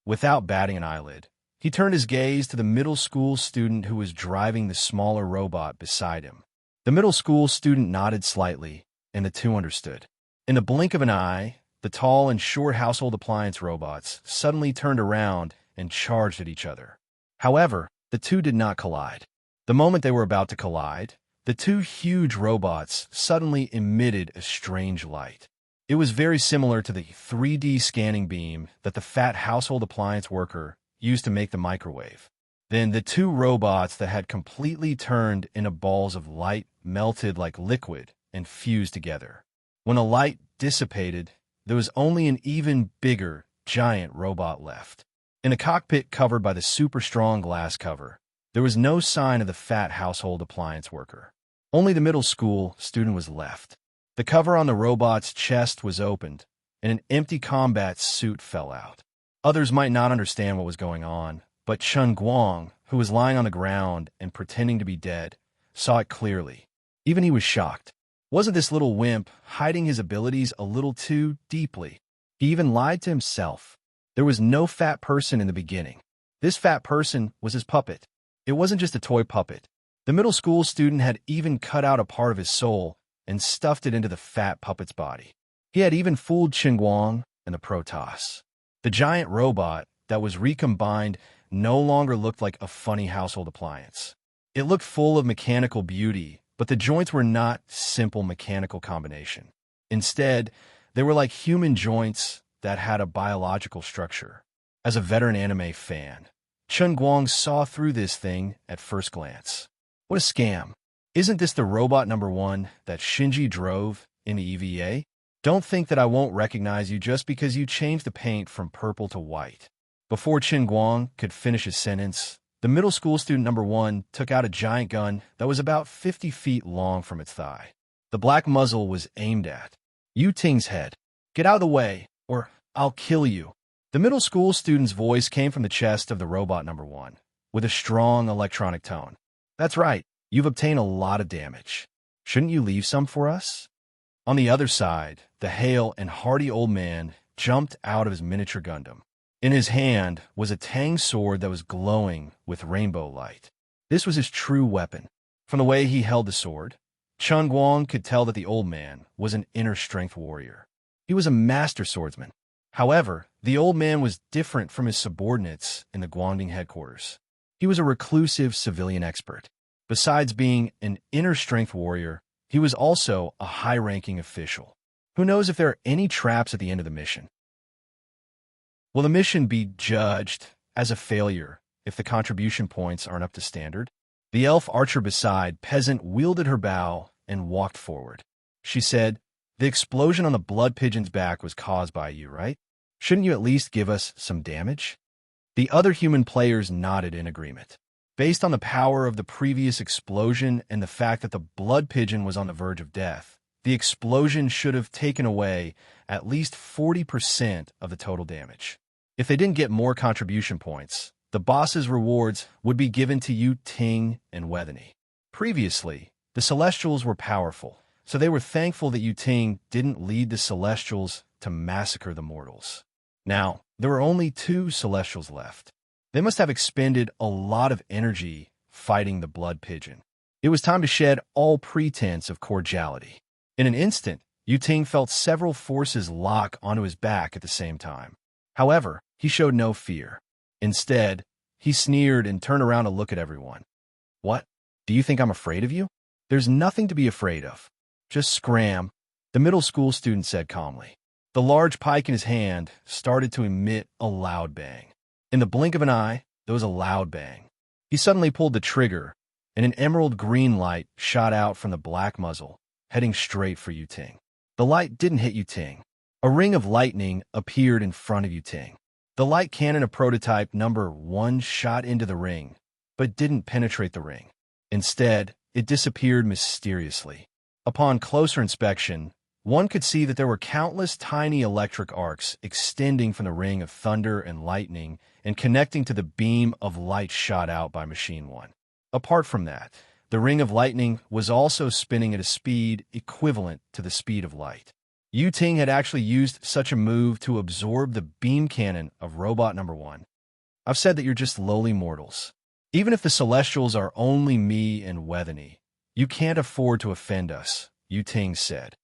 Without batting an eyelid, he turned his gaze to the middle school student who was driving the smaller robot beside him. The middle school student nodded slightly, and the two understood. In the blink of an eye, the tall and short household appliance robots suddenly turned around and charged at each other. However, the two did not collide. The moment they were about to collide, the two huge robots suddenly emitted a strange light. It was very similar to the 3D scanning beam that the fat household appliance worker used to make the microwave. Then the two robots that had completely turned into balls of light melted like liquid and fused together. When the light dissipated, there was only an even bigger, giant robot left. In a cockpit covered by the super strong glass cover, there was no sign of the fat household appliance worker. Only the middle school student was left. The cover on the robot's chest was opened, and an empty combat suit fell out. Others might not understand what was going on, but Chun Guang, who was lying on the ground and pretending to be dead, saw it clearly. Even he was shocked. Wasn't this little wimp hiding his abilities a little too deeply? He even lied to himself. There was no fat person in the beginning. This fat person was his puppet. It wasn't just a toy puppet. The middle school student had even cut out a part of his soul and stuffed it into the fat puppet's body. He had even fooled Chun Guang and the Protoss. The giant robot that was recombined no longer looked like a funny household appliance. It looked full of mechanical beauty, but the joints were not simple mechanical combination. Instead, they were like human joints that had a biological structure. As a veteran anime fan, Chun Guang saw through this thing at first glance. What a scam. Isn't this the robot number 1 that Shinji drove in the EVA? Don't think that I won't recognize you just because you changed the paint from purple to white. Before Chun Guang could finish his sentence, the middle school student number 1 took out a giant gun that was about 50 feet long from its thigh. The black muzzle was aimed at Yu Ting's head. Get out of the way, or I'll kill you. The middle school student's voice came from the chest of the robot number 1, with a strong electronic tone. That's right, you've obtained a lot of damage. Shouldn't you leave some for us? On the other side, the hale and hearty old man jumped out of his miniature Gundam. In his hand was a tang sword that was glowing with rainbow light. This was his true weapon. From the way he held the sword, Chun Guang could tell that the old man was an inner strength warrior. He was a master swordsman. However, the old man was different from his subordinates in the Guangdong headquarters. He was a reclusive civilian expert. Besides being an inner strength warrior, he was also a high-ranking official. Who knows if there are any traps at the end of the mission? Will the mission be judged as a failure if the contribution points aren't up to standard? The elf archer beside Peasant wielded her bow and walked forward. She said, "The explosion on the blood pigeon's back was caused by you, right? Shouldn't you at least give us some damage?" The other human players nodded in agreement. Based on the power of the previous explosion and the fact that the blood pigeon was on the verge of death, the explosion should have taken away at least 40% of the total damage. If they didn't get more contribution points, the boss's rewards would be given to Yu Ting and Wethany. Previously, the Celestials were powerful, so they were thankful that Yuting didn't lead the Celestials to massacre the mortals. Now, there were only 2 Celestials left. They must have expended a lot of energy fighting the blood pigeon. It was time to shed all pretense of cordiality. In an instant, Yuting felt several forces lock onto his back at the same time. However, he showed no fear. Instead, he sneered and turned around to look at everyone. "What? Do you think I'm afraid of you? There's nothing to be afraid of. Just scram," the middle school student said calmly. The large pike in his hand started to emit a loud bang. In the blink of an eye, there was a loud bang. He suddenly pulled the trigger, and an emerald green light shot out from the black muzzle, heading straight for Yuting. The light didn't hit Yuting. A ring of lightning appeared in front of Yuting. The light cannon of prototype number 1 shot into the ring, but didn't penetrate the ring. Instead, it disappeared mysteriously. Upon closer inspection, one could see that there were countless tiny electric arcs extending from the ring of thunder and lightning and connecting to the beam of light shot out by Machine 1. Apart from that, the ring of lightning was also spinning at a speed equivalent to the speed of light. Yuting had actually used such a move to absorb the beam cannon of robot number 1. "I've said that you're just lowly mortals. Even if the Celestials are only me and Wethany, you can't afford to offend us," Yuting said.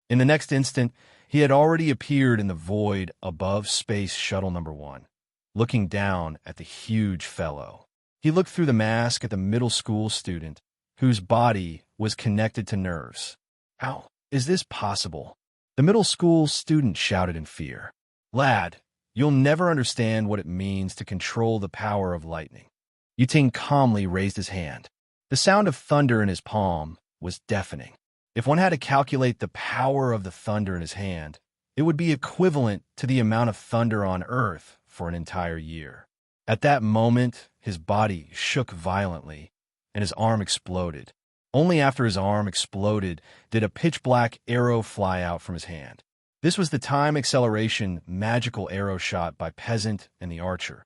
In the next instant, he had already appeared in the void above Space Shuttle number 1, looking down at the huge fellow. He looked through the mask at the middle school student, whose body was connected to nerves. "How is this possible?" The middle school student shouted in fear. "Lad, you'll never understand what it means to control the power of lightning." Yuting calmly raised his hand. The sound of thunder in his palm was deafening. If one had to calculate the power of the thunder in his hand, it would be equivalent to the amount of thunder on Earth for an entire year. At that moment, his body shook violently, and his arm exploded. Only after his arm exploded did a pitch-black arrow fly out from his hand. This was the time acceleration magical arrow shot by Peasant and the Archer.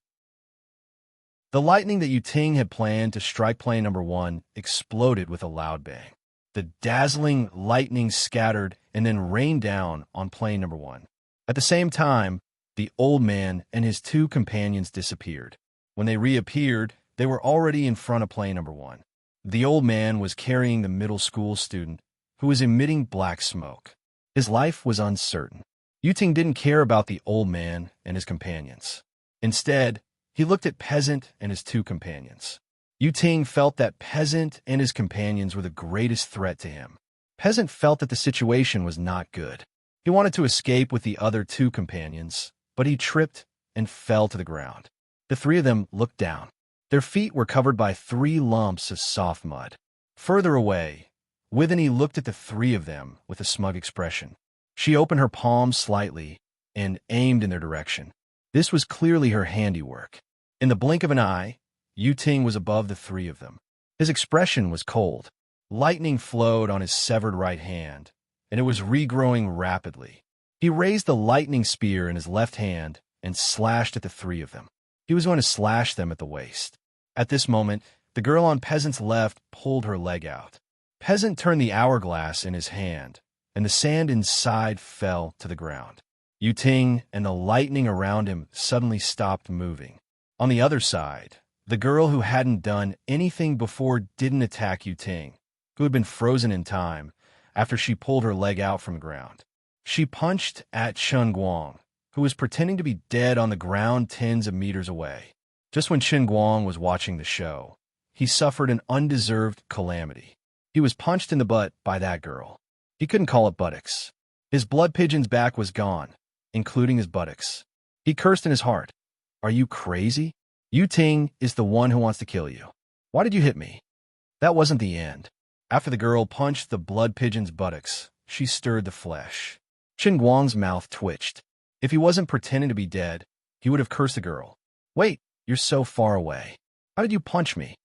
The lightning that Yuting had planned to strike plane number 1 exploded with a loud bang. The dazzling lightning scattered and then rained down on plane number 1. At the same time, the old man and his 2 companions disappeared. When they reappeared, they were already in front of plane number 1. The old man was carrying the middle school student, who was emitting black smoke. His life was uncertain. Yuting didn't care about the old man and his companions. Instead, he looked at Peasant and his 2 companions. Yuting felt that Peasant and his companions were the greatest threat to him. Peasant felt that the situation was not good. He wanted to escape with the other 2 companions, but he tripped and fell to the ground. The 3 of them looked down. Their feet were covered by 3 lumps of soft mud. Further away, Withany looked at the 3 of them with a smug expression. She opened her palms slightly and aimed in their direction. This was clearly her handiwork. In the blink of an eye, Yuting was above the 3 of them. His expression was cold. Lightning flowed on his severed right hand, and it was regrowing rapidly. He raised the lightning spear in his left hand and slashed at the 3 of them. He was going to slash them at the waist. At this moment, the girl on Peasant's left pulled her leg out. Peasant turned the hourglass in his hand, and the sand inside fell to the ground. Yuting and the lightning around him suddenly stopped moving. On the other side, the girl who hadn't done anything before didn't attack Yuting, who had been frozen in time after she pulled her leg out from the ground. She punched at Chen Guang, who was pretending to be dead on the ground tens of meters away. Just when Chen Guang was watching the show, he suffered an undeserved calamity. He was punched in the butt by that girl. He couldn't call it buttocks. His blood pigeon's back was gone, including his buttocks. He cursed in his heart. "Are you crazy? Yuting is the one who wants to kill you. Why did you hit me?" That wasn't the end. After the girl punched the blood pigeon's buttocks, she stirred the flesh. Chen Guang's mouth twitched. If he wasn't pretending to be dead, he would have cursed the girl. "Wait, you're so far away. How did you punch me?"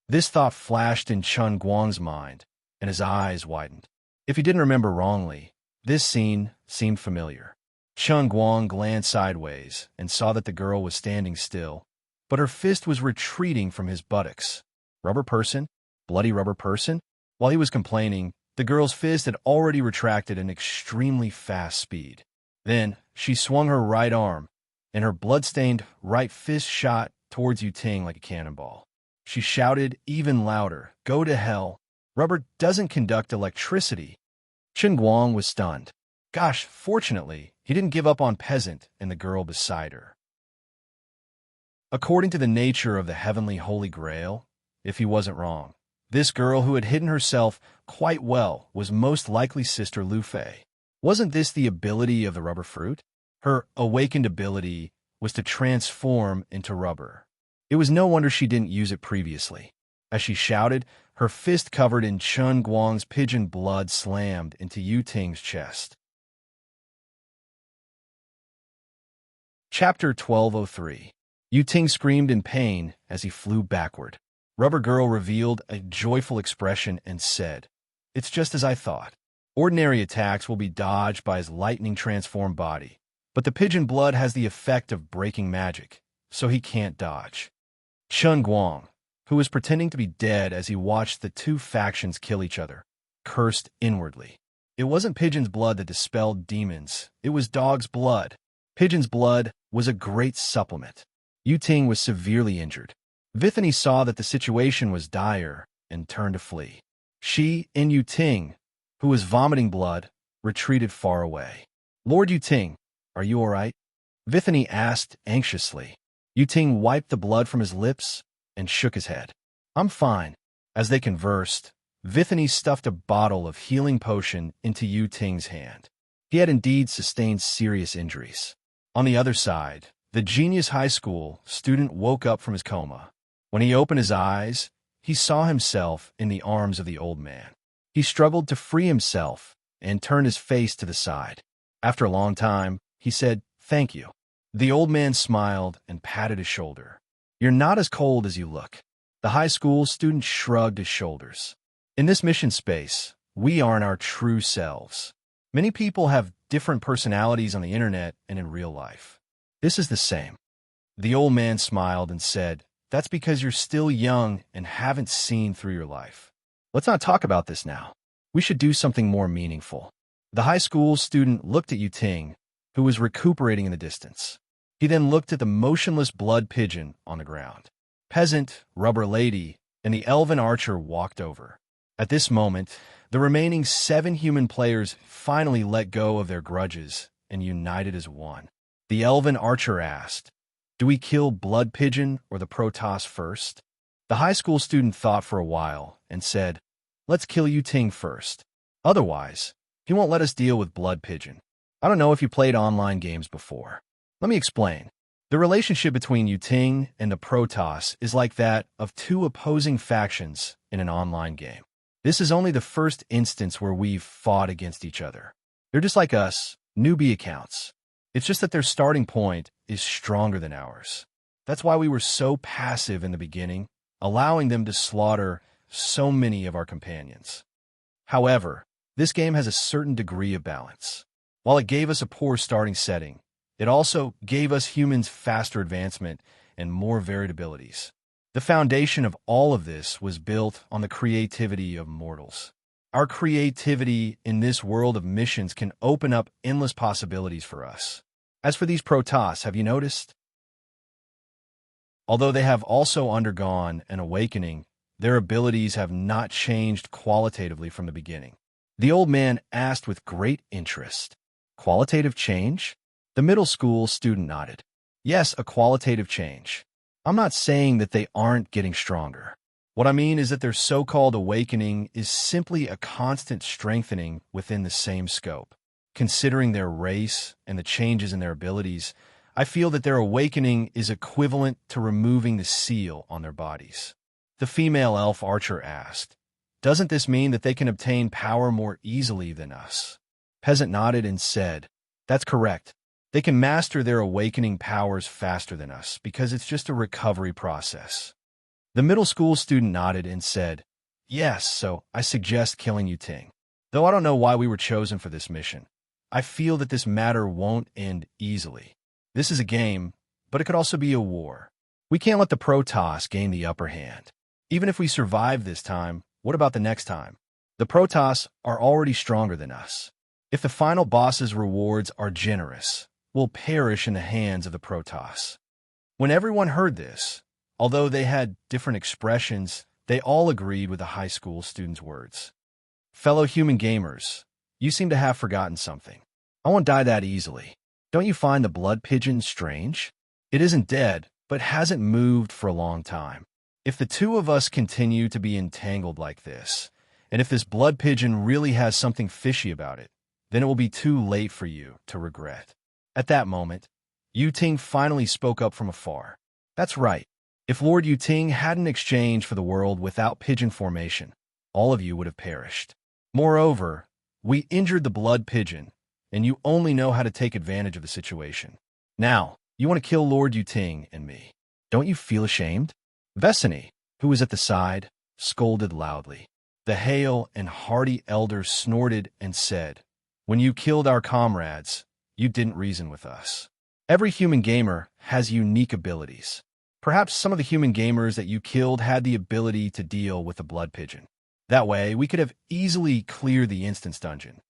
This thought flashed in Chen Guang's mind, and his eyes widened. If he didn't remember wrongly, this scene seemed familiar. Chen Guang glanced sideways and saw that the girl was standing still, but her fist was retreating from his buttocks. Rubber person? Bloody rubber person? While he was complaining, The girl's fist had already retracted at an extremely fast speed. Then, she swung her right arm, and her blood-stained right fist shot towards Yu Ting like a cannonball. She shouted even louder, "Go to hell! Rubber doesn't conduct electricity." Chen Guang was stunned. Gosh, fortunately, he didn't give up on Peasant and the girl beside her. According to the nature of the heavenly Holy Grail, if he wasn't wrong, this girl who had hidden herself quite well was most likely Sister Lu Fei. Wasn't this the ability of the rubber fruit? Her awakened ability was to transform into rubber. It was no wonder she didn't use it previously. As she shouted, her fist covered in Chen Guang's pigeon blood slammed into Yu Ting's chest. Chapter 1203. Yu Ting screamed in pain as he flew backward. Rubber Girl revealed a joyful expression and said, "It's just as I thought. Ordinary attacks will be dodged by his lightning-transformed body, but the pigeon blood has the effect of breaking magic, so he can't dodge." Chen Guang, who was pretending to be dead as he watched the two factions kill each other, cursed inwardly. It wasn't pigeon's blood that dispelled demons, it was dog's blood. Pigeon's blood was a great supplement. Yu Ting was severely injured. Vithany saw that the situation was dire and turned to flee. She and Yu Ting, who was vomiting blood, retreated far away. "Lord Yu Ting, are you all right?" Vithany asked anxiously. Yu Ting wiped the blood from his lips and shook his head. "I'm fine." As they conversed, Vithany stuffed a bottle of healing potion into Yu Ting's hand. He had indeed sustained serious injuries. On the other side, the Genius High School student woke up from his coma. When he opened his eyes, he saw himself in the arms of the old man. He struggled to free himself and turned his face to the side. After a long time, he said, "Thank you." The old man smiled and patted his shoulder. "You're not as cold as you look." The high school student shrugged his shoulders. "In this mission space, we aren't our true selves. Many people have different personalities on the internet and in real life. This is the same." The old man smiled and said, "That's because you're still young and haven't seen through your life. Let's not talk about this now. We should do something more meaningful." The high school student looked at Yu Ting, who was recuperating in the distance. He then looked at the motionless blood pigeon on the ground. Peasant, Rubber Lady, and the elven archer walked over. At this moment, the remaining 7 human players finally let go of their grudges and united as one. The elven archer asked, "Do we kill Blood Pigeon or the Protoss first?" The high school student thought for a while and said, "Let's kill Yu Ting first. Otherwise, he won't let us deal with Blood Pigeon." I don't know if you played online games before. Let me explain. The relationship between Yu Ting and the Protoss is like that of 2 opposing factions in an online game. This is only the first instance where we've fought against each other. They're just like us, newbie accounts. It's just that their starting point is stronger than ours. That's why we were so passive in the beginning, allowing them to slaughter so many of our companions. However, this game has a certain degree of balance. While it gave us a poor starting setting, it also gave us humans faster advancement and more varied abilities. The foundation of all of this was built on the creativity of mortals. Our creativity in this world of missions can open up endless possibilities for us. As for these Protoss, have you noticed? Although they have also undergone an awakening, their abilities have not changed qualitatively from the beginning. The old man asked with great interest. "Qualitative change?" The middle school student nodded. "Yes, a qualitative change. I'm not saying that they aren't getting stronger. What I mean is that their so-called awakening is simply a constant strengthening within the same scope. Considering their race and the changes in their abilities, I feel that their awakening is equivalent to removing the seal on their bodies." The female elf archer asked, "Doesn't this mean that they can obtain power more easily than us?" Peasant nodded and said, "That's correct. They can master their awakening powers faster than us because it's just a recovery process." The middle school student nodded and said, "Yes, so I suggest killing Yu Ting. Though I don't know why we were chosen for this mission. I feel that this matter won't end easily. This is a game, but it could also be a war. We can't let the Protoss gain the upper hand. Even if we survive this time, what about the next time? The Protoss are already stronger than us. If the final boss's rewards are generous, we'll perish in the hands of the Protoss." When everyone heard this, although they had different expressions, they all agreed with the high school student's words. "Fellow human gamers, you seem to have forgotten something. I won't die that easily. Don't you find the blood pigeon strange? It isn't dead, but hasn't moved for a long time. If the two of us continue to be entangled like this, and if this blood pigeon really has something fishy about it, then it will be too late for you to regret." At that moment, Yu-Ting finally spoke up from afar. "That's right. If Lord Yu-Ting hadn't exchanged for the world without pigeon formation, all of you would have perished. Moreover, we injured the blood pigeon, and you only know how to take advantage of the situation. Now, you want to kill Lord Yu-Ting and me. Don't you feel ashamed?" Vesini, who was at the side, scolded loudly. The hale and hearty elder snorted and said, "When you killed our comrades, you didn't reason with us. Every human gamer has unique abilities. Perhaps some of the human gamers that you killed had the ability to deal with the blood pigeon. That way, we could have easily cleared the instance dungeon.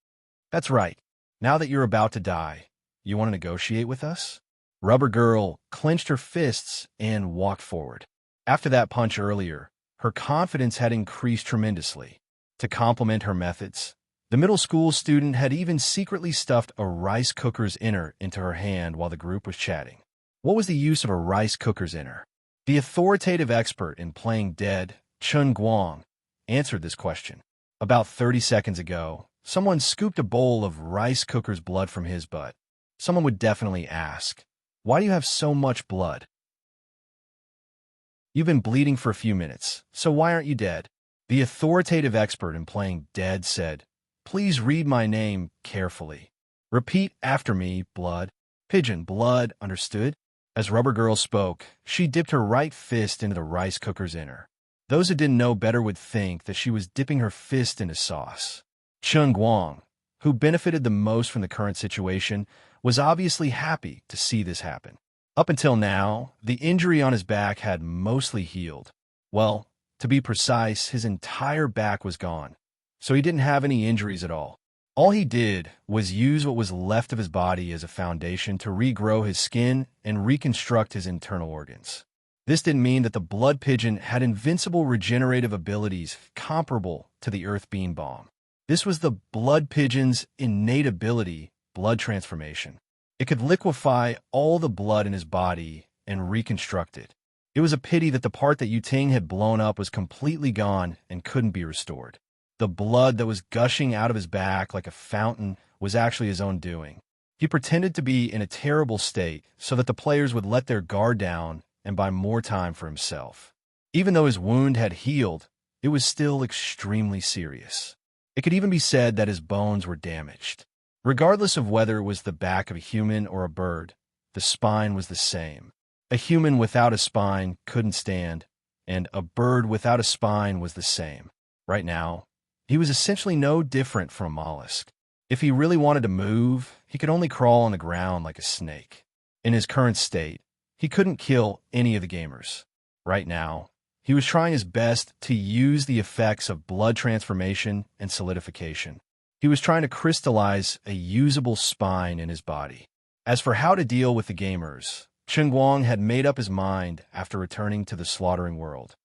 That's right. Now that you're about to die, you want to negotiate with us?" Rubber Girl clenched her fists and walked forward. After that punch earlier, her confidence had increased tremendously. To complement her methods, the middle school student had even secretly stuffed a rice cooker's inner into her hand while the group was chatting. What was the use of a rice cooker's inner? The authoritative expert in playing dead, Chun Guang, answered this question. About 30 seconds ago, someone scooped a bowl of rice cooker's blood from his butt. Someone would definitely ask, "Why do you have so much blood?" "You've been bleeding for a few minutes, so why aren't you dead?" The authoritative expert in playing dead said, "Please read my name carefully. Repeat after me, blood. Pigeon, blood, understood?" As Rubber Girl spoke, she dipped her right fist into the rice cooker's inner. Those who didn't know better would think that she was dipping her fist into sauce. Chun Guang, who benefited the most from the current situation, was obviously happy to see this happen. Up until now, the injury on his back had mostly healed. Well, to be precise, his entire back was gone, so he didn't have any injuries at all. All he did was use what was left of his body as a foundation to regrow his skin and reconstruct his internal organs. This didn't mean that the blood pigeon had invincible regenerative abilities comparable to the Earth Beam Bomb. This was the blood pigeon's innate ability, blood transformation. It could liquefy all the blood in his body and reconstruct it. It was a pity that the part that Yu-Ting had blown up was completely gone and couldn't be restored. The blood that was gushing out of his back like a fountain was actually his own doing. He pretended to be in a terrible state so that the players would let their guard down and buy more time for himself. Even though his wound had healed, it was still extremely serious. It could even be said that his bones were damaged. Regardless of whether it was the back of a human or a bird, the spine was the same. A human without a spine couldn't stand, and a bird without a spine was the same. Right now, he was essentially no different from a mollusk. If he really wanted to move, he could only crawl on the ground like a snake. In his current state, he couldn't kill any of the gamers. Right now, he was trying his best to use the effects of blood transformation and solidification. He was trying to crystallize a usable spine in his body. As for how to deal with the gamers, Chun Guang had made up his mind after returning to the slaughtering world.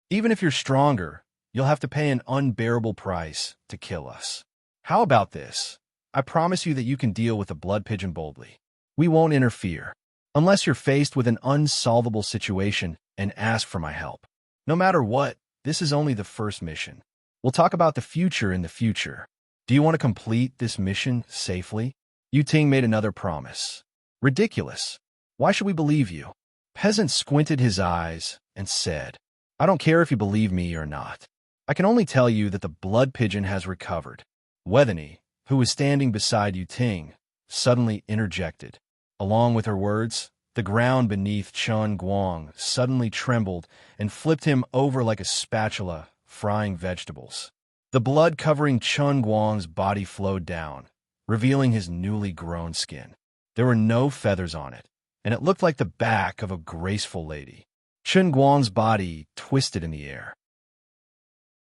Even if you're stronger, you'll have to pay an unbearable price to kill us. How about this? I promise you that you can deal with the blood pigeon boldly. We won't interfere, unless you're faced with an unsolvable situation and ask for my help. No matter what, this is only the first mission. We'll talk about the future in the future. Do you want to complete this mission safely? Yu-Ting made another promise. Ridiculous. Why should we believe you? Peasant squinted his eyes and said, I don't care if you believe me or not. I can only tell you that the blood pigeon has recovered. Wethany, who was standing beside Yu-Ting, suddenly interjected. Along with her words, the ground beneath Chun Guang suddenly trembled and flipped him over like a spatula frying vegetables. The blood covering Chun Guang's body flowed down, revealing his newly grown skin. There were no feathers on it, and it looked like the back of a graceful lady. Chun Guang's body twisted in the air.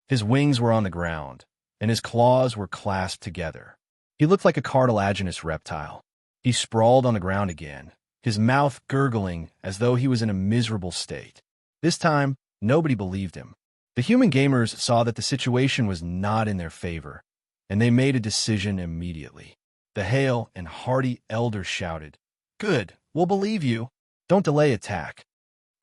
His wings were on the ground, and his claws were clasped together. He looked like a cartilaginous reptile. He sprawled on the ground again, his mouth gurgling as though he was in a miserable state. This time, nobody believed him. The human gamers saw that the situation was not in their favor, and they made a decision immediately. The hale and hearty elder shouted, "Good, we'll believe you. Don't delay attack."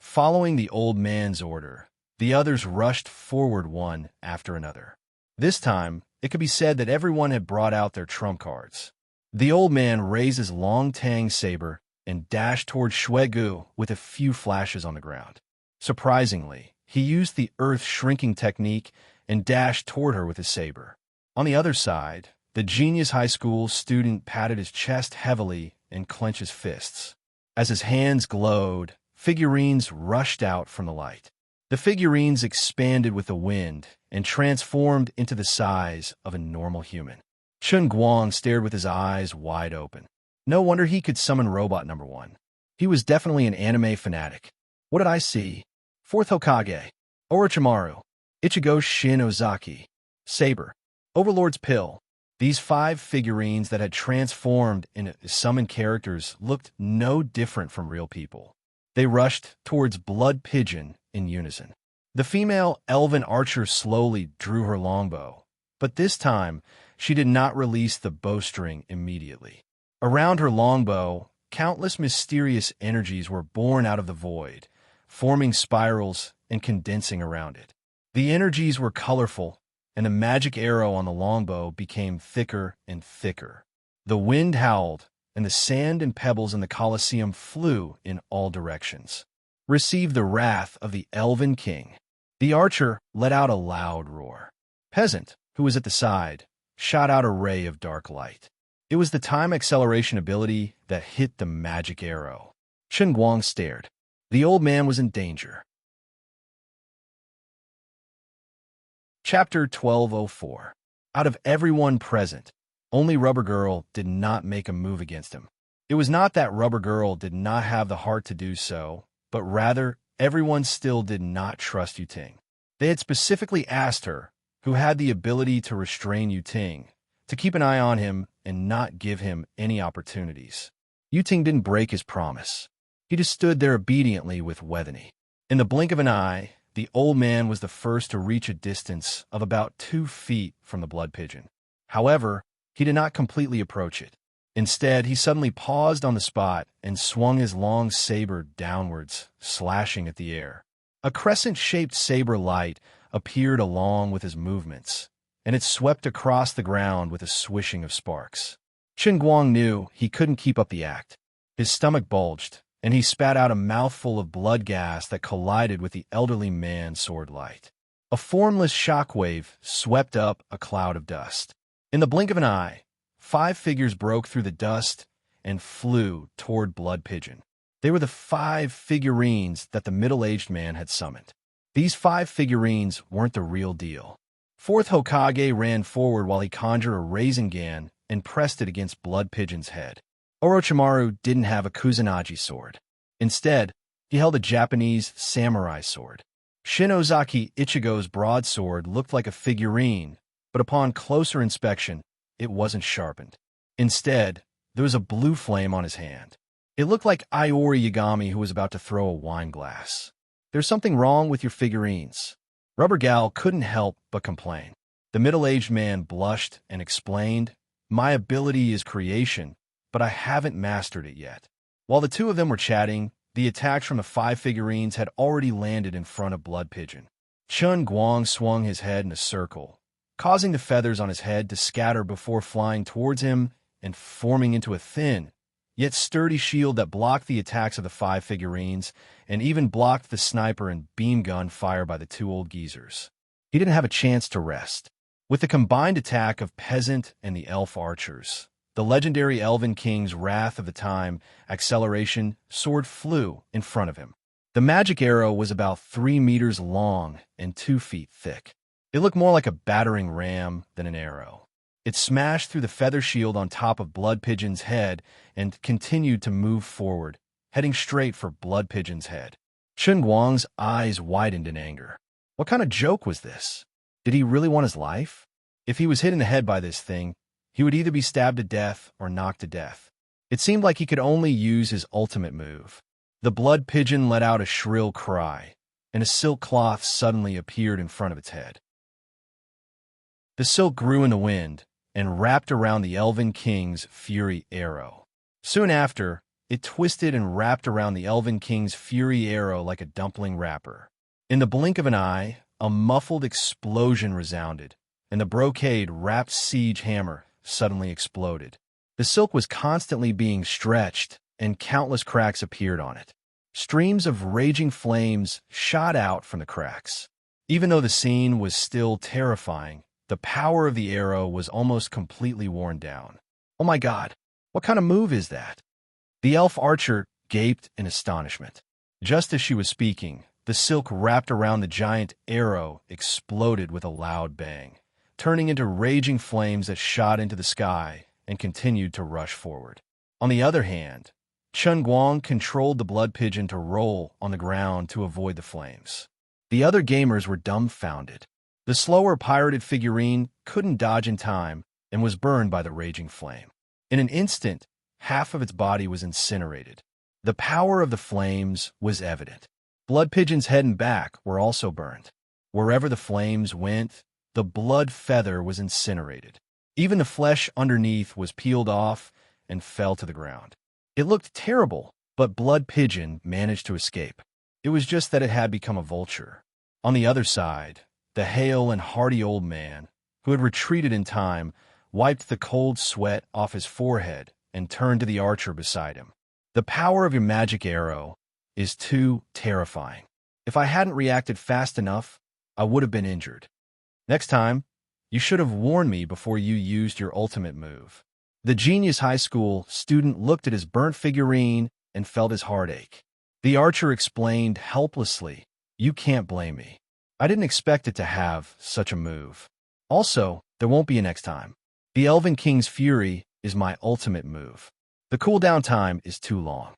Following the old man's order, the others rushed forward one after another. This time, it could be said that everyone had brought out their trump cards. The old man raised his long tang saber and dashed toward Shuegu with a few flashes on the ground. Surprisingly, he used the earth-shrinking technique and dashed toward her with his saber. On the other side, the genius high school student patted his chest heavily and clenched his fists. As his hands glowed, figurines rushed out from the light. The figurines expanded with the wind and transformed into the size of a normal human. Chun Guang stared with his eyes wide open. No wonder he could summon Robot Number 1. He was definitely an anime fanatic. What did I see? Fourth Hokage, Orochimaru, Ichigo Shin Ozaki, Saber, Overlord's Pill. These 5 figurines that had transformed into summoned characters looked no different from real people. They rushed towards Blood Pigeon in unison. The female elven archer slowly drew her longbow, but this time she did not release the bowstring immediately. Around her longbow, countless mysterious energies were born out of the void, forming spirals and condensing around it. The energies were colorful, and the magic arrow on the longbow became thicker and thicker. The wind howled, and the sand and pebbles in the Colosseum flew in all directions. Receive the wrath of the Elven King. The archer let out a loud roar. Peasant, who was at the side, shot out a ray of dark light. It was the time acceleration ability that hit the magic arrow. Chun Guang stared. The old man was in danger. Chapter 1204. Out of everyone present, only Rubber Girl did not make a move against him. It was not that Rubber Girl did not have the heart to do so, but rather, everyone still did not trust Yuting. They had specifically asked her, who had the ability to restrain Yuting, to keep an eye on him and not give him any opportunities. Yuting didn't break his promise. He just stood there obediently with Wethany. In the blink of an eye, the old man was the first to reach a distance of about 2 feet from the blood pigeon. However, he did not completely approach it. Instead, he suddenly paused on the spot and swung his long saber downwards, slashing at the air. A crescent-shaped saber light appeared along with his movements, and it swept across the ground with a swishing of sparks. Chun Guang knew he couldn't keep up the act. His stomach bulged, and he spat out a mouthful of blood gas that collided with the elderly man's sword light. A formless shockwave swept up a cloud of dust. In the blink of an eye, 5 figures broke through the dust and flew toward Blood Pigeon. They were the 5 figurines that the middle-aged man had summoned. These 5 figurines weren't the real deal. Fourth Hokage ran forward while he conjured a Rasengan and pressed it against Blood Pigeon's head. Orochimaru didn't have a Kusanagi sword. Instead, he held a Japanese samurai sword. Shin Ozaki Ichigo's broadsword looked like a figurine, but upon closer inspection, it wasn't sharpened. Instead, there was a blue flame on his hand. It looked like Iori Yagami who was about to throw a wine glass. "There's something wrong with your figurines." Rubber Gal couldn't help but complain. The middle-aged man blushed and explained, "My ability is creation, but I haven't mastered it yet." While the two of them were chatting, the attacks from the 5 figurines had already landed in front of Blood Pigeon. Chun Guang swung his head in a circle, causing the feathers on his head to scatter before flying towards him and forming into a thin, yet sturdy shield that blocked the attacks of the 5 figurines and even blocked the sniper and beam gun fire by the 2 old geezers. He didn't have a chance to rest. With the combined attack of Peasant and the Elf archers, the legendary Elven King's Wrath of the Time acceleration sword flew in front of him. The magic arrow was about 3 meters long and 2 feet thick. It looked more like a battering ram than an arrow. It smashed through the feather shield on top of Blood Pigeon's head and continued to move forward, heading straight for Blood Pigeon's head. Chun Guang's eyes widened in anger. What kind of joke was this? Did he really want his life? If he was hit in the head by this thing, he would either be stabbed to death or knocked to death. It seemed like he could only use his ultimate move. The blood pigeon let out a shrill cry, and a silk cloth suddenly appeared in front of its head. The silk grew in the wind and wrapped around the Elven King's Fury arrow. Soon after, it twisted and wrapped around the Elven King's Fury arrow like a dumpling wrapper. In the blink of an eye, a muffled explosion resounded, and the brocade-wrapped siege hammer suddenly exploded. The silk was constantly being stretched, and countless cracks appeared on it. Streams of raging flames shot out from the cracks. Even though the scene was still terrifying, the power of the arrow was almost completely worn down. Oh my God, what kind of move is that? The elf archer gaped in astonishment. Just as she was speaking, the silk wrapped around the giant arrow exploded with a loud bang, turning into raging flames that shot into the sky and continued to rush forward. On the other hand, Chun Guang controlled the blood pigeon to roll on the ground to avoid the flames. The other gamers were dumbfounded. The slower pirated figurine couldn't dodge in time and was burned by the raging flame. In an instant, half of its body was incinerated. The power of the flames was evident. Blood Pigeon's head and back were also burned. Wherever the flames went, the blood feather was incinerated. Even the flesh underneath was peeled off and fell to the ground. It looked terrible, but Blood Pigeon managed to escape. It was just that it had become a vulture. On the other side, the hale and hearty old man, who had retreated in time, wiped the cold sweat off his forehead and turned to the archer beside him. The power of your magic arrow is too terrifying. If I hadn't reacted fast enough, I would have been injured. Next time, you should have warned me before you used your ultimate move. The genius high school student looked at his burnt figurine and felt his heart ache. The archer explained helplessly, "You can't blame me. I didn't expect it to have such a move. Also, there won't be a next time. The Elven King's Fury is my ultimate move. The cooldown time is too long."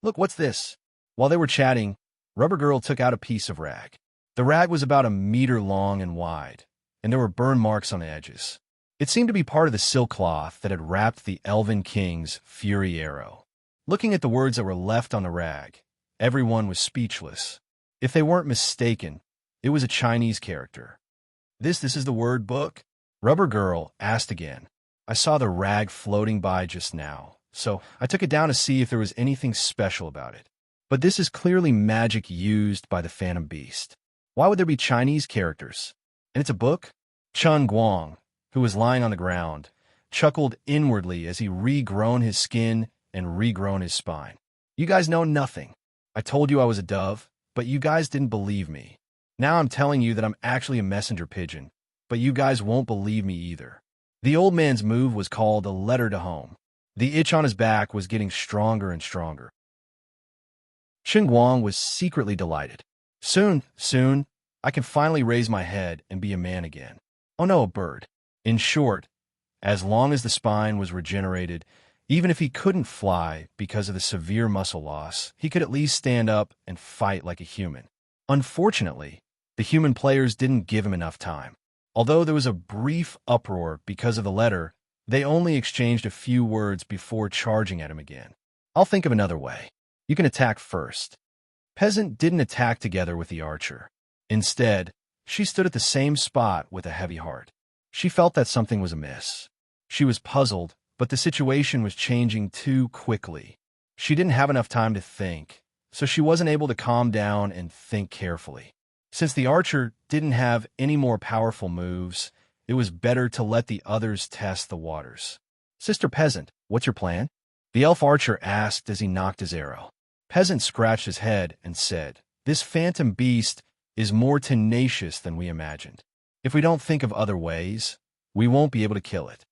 "Look, what's this?" While they were chatting, Rubber Girl took out a piece of rag. The rag was about a meter long and wide, and there were burn marks on the edges. It seemed to be part of the silk cloth that had wrapped the Elven King's Fury arrow. Looking at the words that were left on the rag, everyone was speechless. If they weren't mistaken, it was a Chinese character. This is the word book?" Rubber Girl asked again. "I saw the rag floating by just now, so I took it down to see if there was anything special about it. But this is clearly magic used by the Phantom Beast. Why would there be Chinese characters? And it's a book?" Chun Guang, who was lying on the ground, chuckled inwardly as he regrown his skin and regrown his spine. "You guys know nothing. I told you I was a dove, but you guys didn't believe me. Now I'm telling you that I'm actually a messenger pigeon, but you guys won't believe me either." The old man's move was called a letter to home. The itch on his back was getting stronger and stronger. Chun Guang was secretly delighted. Soon, I can finally raise my head and be a man again. Oh no, a bird. In short, as long as the spine was regenerated, even if he couldn't fly because of the severe muscle loss, he could at least stand up and fight like a human. Unfortunately, the human players didn't give him enough time. Although there was a brief uproar because of the letter, they only exchanged a few words before charging at him again. "I'll think of another way. You can attack first." Peasant didn't attack together with the archer. Instead, she stood at the same spot with a heavy heart. She felt that something was amiss. She was puzzled, but the situation was changing too quickly. She didn't have enough time to think, so she wasn't able to calm down and think carefully. Since the archer didn't have any more powerful moves, it was better to let the others test the waters. "Sister Peasant, what's your plan?" the elf archer asked as he knocked his arrow. Peasant scratched his head and said, "This phantom beast is more tenacious than we imagined. If we don't think of other ways, we won't be able to kill it."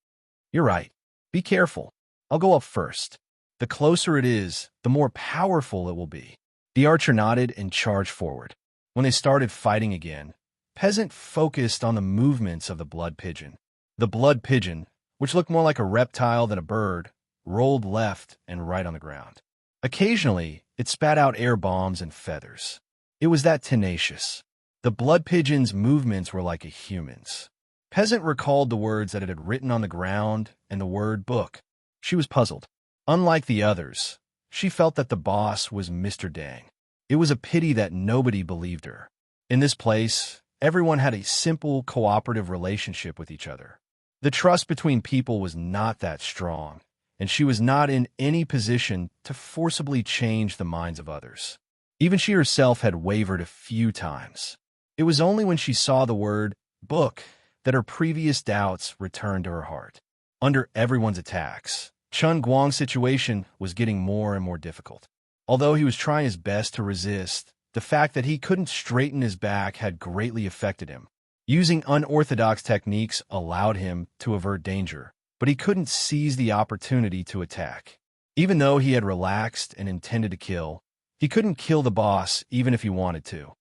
"You're right. Be careful. I'll go up first. The closer it is, the more powerful it will be." The archer nodded and charged forward. When they started fighting again, Peasant focused on the movements of the blood pigeon. The blood pigeon, which looked more like a reptile than a bird, rolled left and right on the ground. Occasionally, it spat out air bombs and feathers. It was that tenacious. The blood pigeon's movements were like a human's. Peasant recalled the words that it had written on the ground and the word book. She was puzzled. Unlike the others, she felt that the boss was Mr. Dang. It was a pity that nobody believed her. In this place, everyone had a simple, cooperative relationship with each other. The trust between people was not that strong, and she was not in any position to forcibly change the minds of others. Even she herself had wavered a few times. It was only when she saw the word book that her previous doubts returned to her heart. Under everyone's attacks, Chun Guang's situation was getting more and more difficult. Although he was trying his best to resist, the fact that he couldn't straighten his back had greatly affected him. Using unorthodox techniques allowed him to avert danger, but he couldn't seize the opportunity to attack. Even though he had relaxed and intended to kill, he couldn't kill the boss even if he wanted to.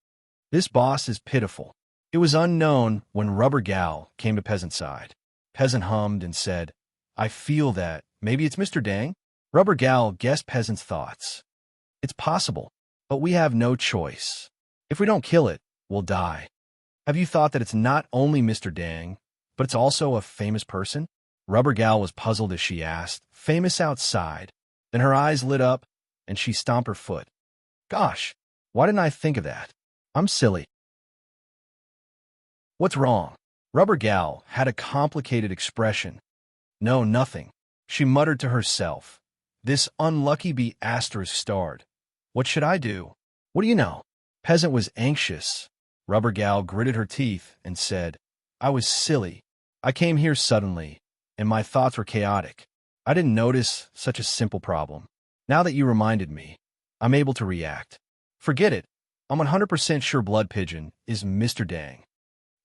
This boss is pitiful. It was unknown when Rubber Gal came to Peasant's side. Peasant hummed and said, "I feel that maybe it's Mr. Dang?" Rubber Gal guessed Peasant's thoughts. "It's possible, but we have no choice. If we don't kill it, we'll die. Have you thought that it's not only Mr. Dang, but it's also a famous person?" Rubber Gal was puzzled as she asked, "Famous outside?" Then her eyes lit up, and she stomped her foot. "Gosh, why didn't I think of that? I'm silly." "What's wrong?" Rubber Gal had a complicated expression. "No, nothing," she muttered to herself. "This unlucky be asterisk starred. What should I do? What do you know?" Peasant was anxious. Rubber Gal gritted her teeth and said, "I was silly. I came here suddenly, and my thoughts were chaotic. I didn't notice such a simple problem. Now that you reminded me, I'm able to react. Forget it. I'm 100% sure Blood Pigeon is Mr. Dang."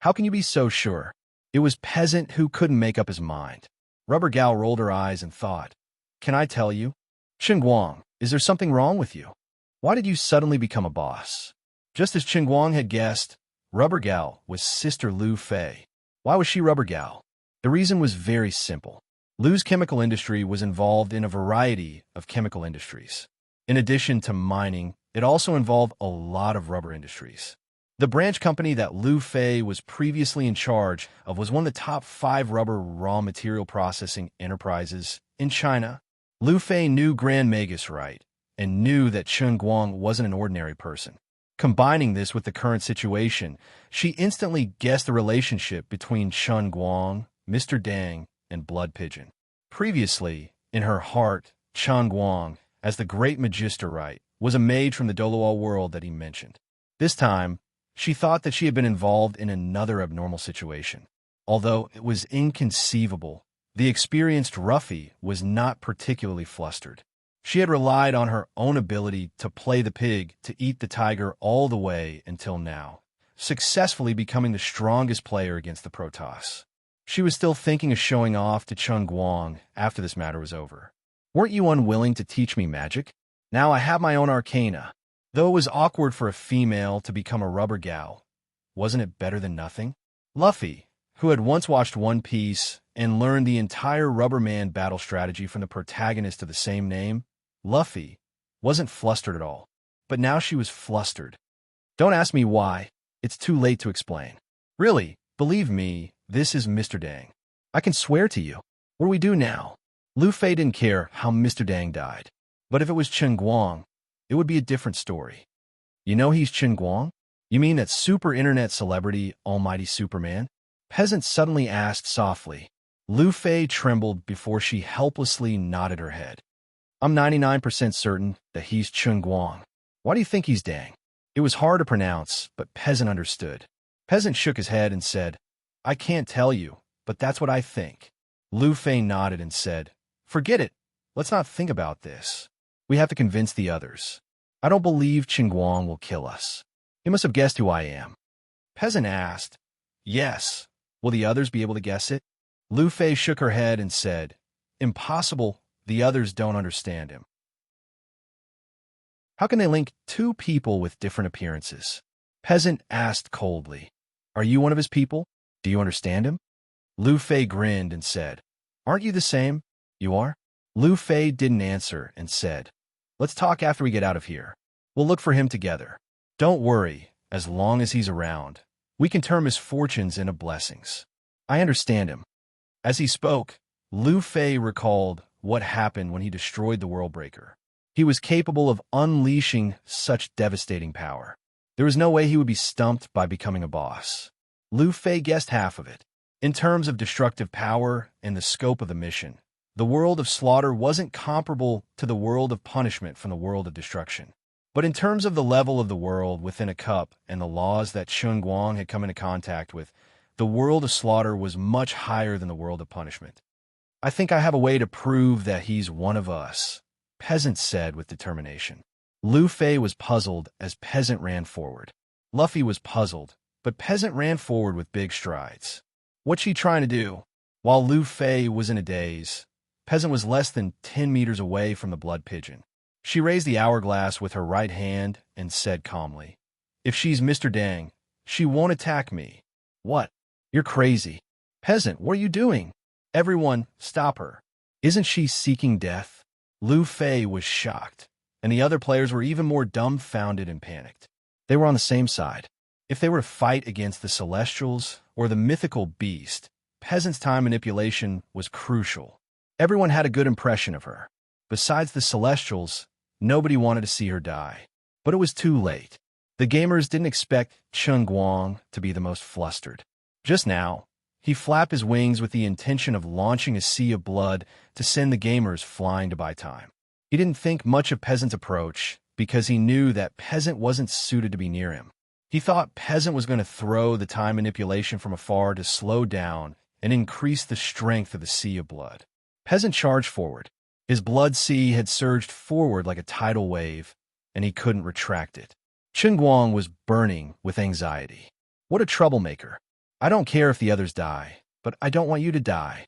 "How can you be so sure?" It was Peasant who couldn't make up his mind. Rubber Gal rolled her eyes and thought, "Can I tell you? Chun Guang, is there something wrong with you? Why did you suddenly become a boss?" Just as Chun Guang had guessed, Rubber Gal was Sister Lu Fei. Why was she Rubber Gal? The reason was very simple. Lu's chemical industry was involved in a variety of chemical industries. In addition to mining, it also involved a lot of rubber industries. The branch company that Lu Fei was previously in charge of was one of the top 5 rubber raw material processing enterprises in China. Lu Fei knew Grand Magus right, and knew that Chun Guang wasn't an ordinary person. Combining this with the current situation, she instantly guessed the relationship between Chun Guang, Mr. Dang, and Blood Pigeon. Previously, in her heart, Chun Guang, as the great Magisterite, was a mage from the Doluo world that he mentioned. This time, she thought that she had been involved in another abnormal situation. Although it was inconceivable, the experienced Ruffy was not particularly flustered. She had relied on her own ability to play the pig to eat the tiger all the way until now, successfully becoming the strongest player against the Protoss. She was still thinking of showing off to Chun Guang after this matter was over. "Weren't you unwilling to teach me magic? Now I have my own arcana." Though it was awkward for a female to become a Rubber Gal, wasn't it better than nothing? Luffy, who had once watched One Piece and learned the entire Rubber Man battle strategy from the protagonist of the same name, Luffy wasn't flustered at all. But now she was flustered. "Don't ask me why. It's too late to explain. Really, believe me, this is Mr. Dang. I can swear to you. What do we do now?" Lu Fei didn't care how Mr. Dang died. But if it was Chun Guang, it would be a different story. "You know he's Chun Guang? You mean that super internet celebrity, Almighty Superman?" Peasant suddenly asked softly. Lu Fei trembled before she helplessly nodded her head. "I'm 99% certain that he's Chun Guang. Why do you think he's Dang?" It was hard to pronounce, but Peasant understood. Peasant shook his head and said, "I can't tell you, but that's what I think." Lu Fei nodded and said, "Forget it. Let's not think about this. We have to convince the others. I don't believe Chun Guang will kill us. He must have guessed who I am." Peasant asked, "Yes. Will the others be able to guess it?" Lu Fei shook her head and said, "Impossible. The others don't understand him." "How can they link 2 people with different appearances?" Peasant asked coldly. "Are you one of his people? Do you understand him?" Lu Fei grinned and said, "Aren't you the same? You are?" Lu Fei didn't answer and said, "Let's talk after we get out of here. We'll look for him together. Don't worry, as long as he's around, we can turn misfortunes into blessings." I understand him. As he spoke, Lu Fei recalled what happened when he destroyed the Worldbreaker. He was capable of unleashing such devastating power. There was no way he would be stumped by becoming a boss. Lu Fei guessed half of it. In terms of destructive power and the scope of the mission, the world of slaughter wasn't comparable to the world of punishment from the world of destruction. But in terms of the level of the world within a cup and the laws that Chun Guang had come into contact with, the world of slaughter was much higher than the world of punishment. I think I have a way to prove that he's one of us, Peasant said with determination. Lu Fei was puzzled as Peasant ran forward. Luffy was puzzled, but Peasant ran forward with big strides. What's she trying to do? While Lu Fei was in a daze, Peasant was less than 10 meters away from the blood pigeon. She raised the hourglass with her right hand and said calmly, "If she's Mr. Dang, she won't attack me." "What? You're crazy. Peasant, what are you doing? Everyone, stop her. Isn't she seeking death?" Lu Fei was shocked, and the other players were even more dumbfounded and panicked. They were on the same side. If they were to fight against the Celestials or the mythical beast, Peasant's time manipulation was crucial. Everyone had a good impression of her. Besides the Celestials, nobody wanted to see her die. But it was too late. The gamers didn't expect Chun Guang to be the most flustered. Just now, he flapped his wings with the intention of launching a sea of blood to send the gamers flying to buy time. He didn't think much of Peasant's approach because he knew that Peasant wasn't suited to be near him. He thought Peasant was going to throw the time manipulation from afar to slow down and increase the strength of the sea of blood. Peasant charged forward. His blood sea had surged forward like a tidal wave, and he couldn't retract it. Chun Guang was burning with anxiety. What a troublemaker. I don't care if the others die, but I don't want you to die.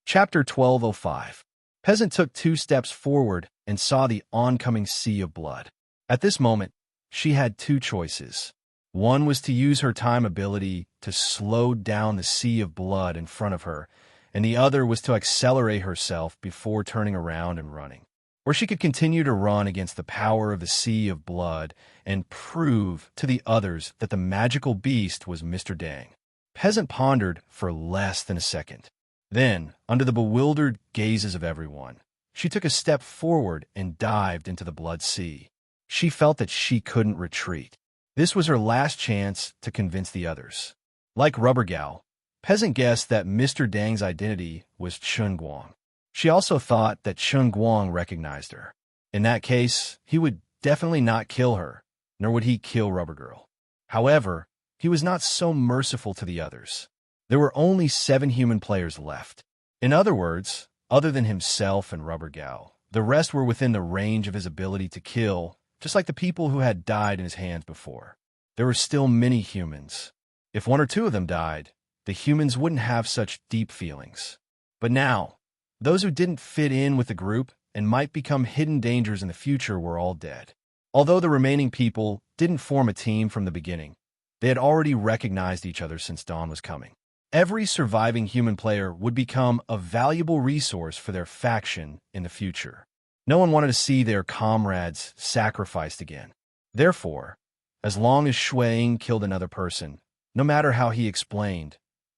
Chapter 1205. Peasant took 2 steps forward and saw the oncoming sea of blood. At this moment, she had 2 choices. One was to use her time ability to slow down the sea of blood in front of her, and the other was to accelerate herself before turning around and running. Or she could continue to run against the power of the sea of blood and prove to the others that the magical beast was Mr. Dang. Peasant pondered for less than a second. Then, under the bewildered gazes of everyone, she took a step forward and dived into the blood sea. She felt that she couldn't retreat. This was her last chance to convince the others. Like Rubber Gal, Peasant guessed that Mr. Dang's identity was Chun Guang. She also thought that Chun Guang recognized her. In that case, he would definitely not kill her, nor would he kill Rubber Girl. However, he was not so merciful to the others. There were only 7 human players left. In other words, other than himself and Rubber Gal, the rest were within the range of his ability to kill, just like the people who had died in his hands before. There were still many humans. If 1 or 2 of them died, the humans wouldn't have such deep feelings. But now, those who didn't fit in with the group and might become hidden dangers in the future were all dead. Although the remaining people didn't form a team from the beginning, they had already recognized each other since dawn was coming. Every surviving human player would become a valuable resource for their faction in the future. No one wanted to see their comrades sacrificed again. Therefore, as long as Shuang killed another person, no matter how he explained,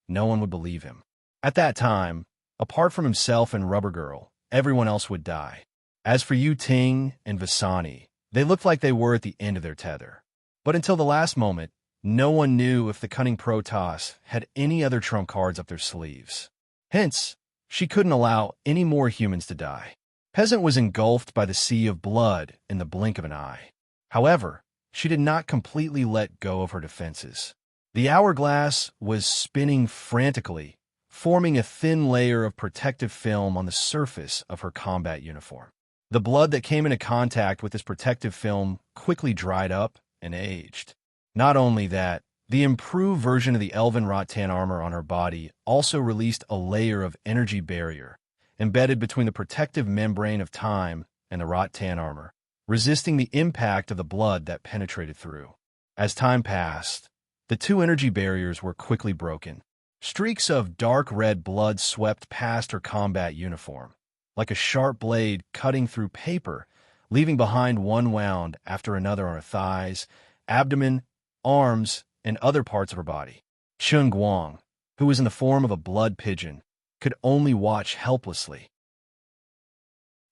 no one would believe him. At that time, apart from himself and Rubber Girl, everyone else would die. As for Yu Ting and Vasani, they looked like they were at the end of their tether. But until the last moment, no one knew if the cunning Protoss had any other trump cards up their sleeves. Hence, she couldn't allow any more humans to die. Peasant was engulfed by the sea of blood in the blink of an eye. However, she did not completely let go of her defenses. The hourglass was spinning frantically, forming a thin layer of protective film on the surface of her combat uniform. The blood that came into contact with this protective film quickly dried up and aged. Not only that, the improved version of the Elven Rattan armor on her body also released a layer of energy barrier, embedded between the protective membrane of time and the Rattan armor, resisting the impact of the blood that penetrated through. As time passed, the 2 energy barriers were quickly broken. Streaks of dark red blood swept past her combat uniform, like a sharp blade cutting through paper, leaving behind one wound after another on her thighs, abdomen, arms, and other parts of her body. Chun Guang, who was in the form of a blood pigeon, could only watch helplessly.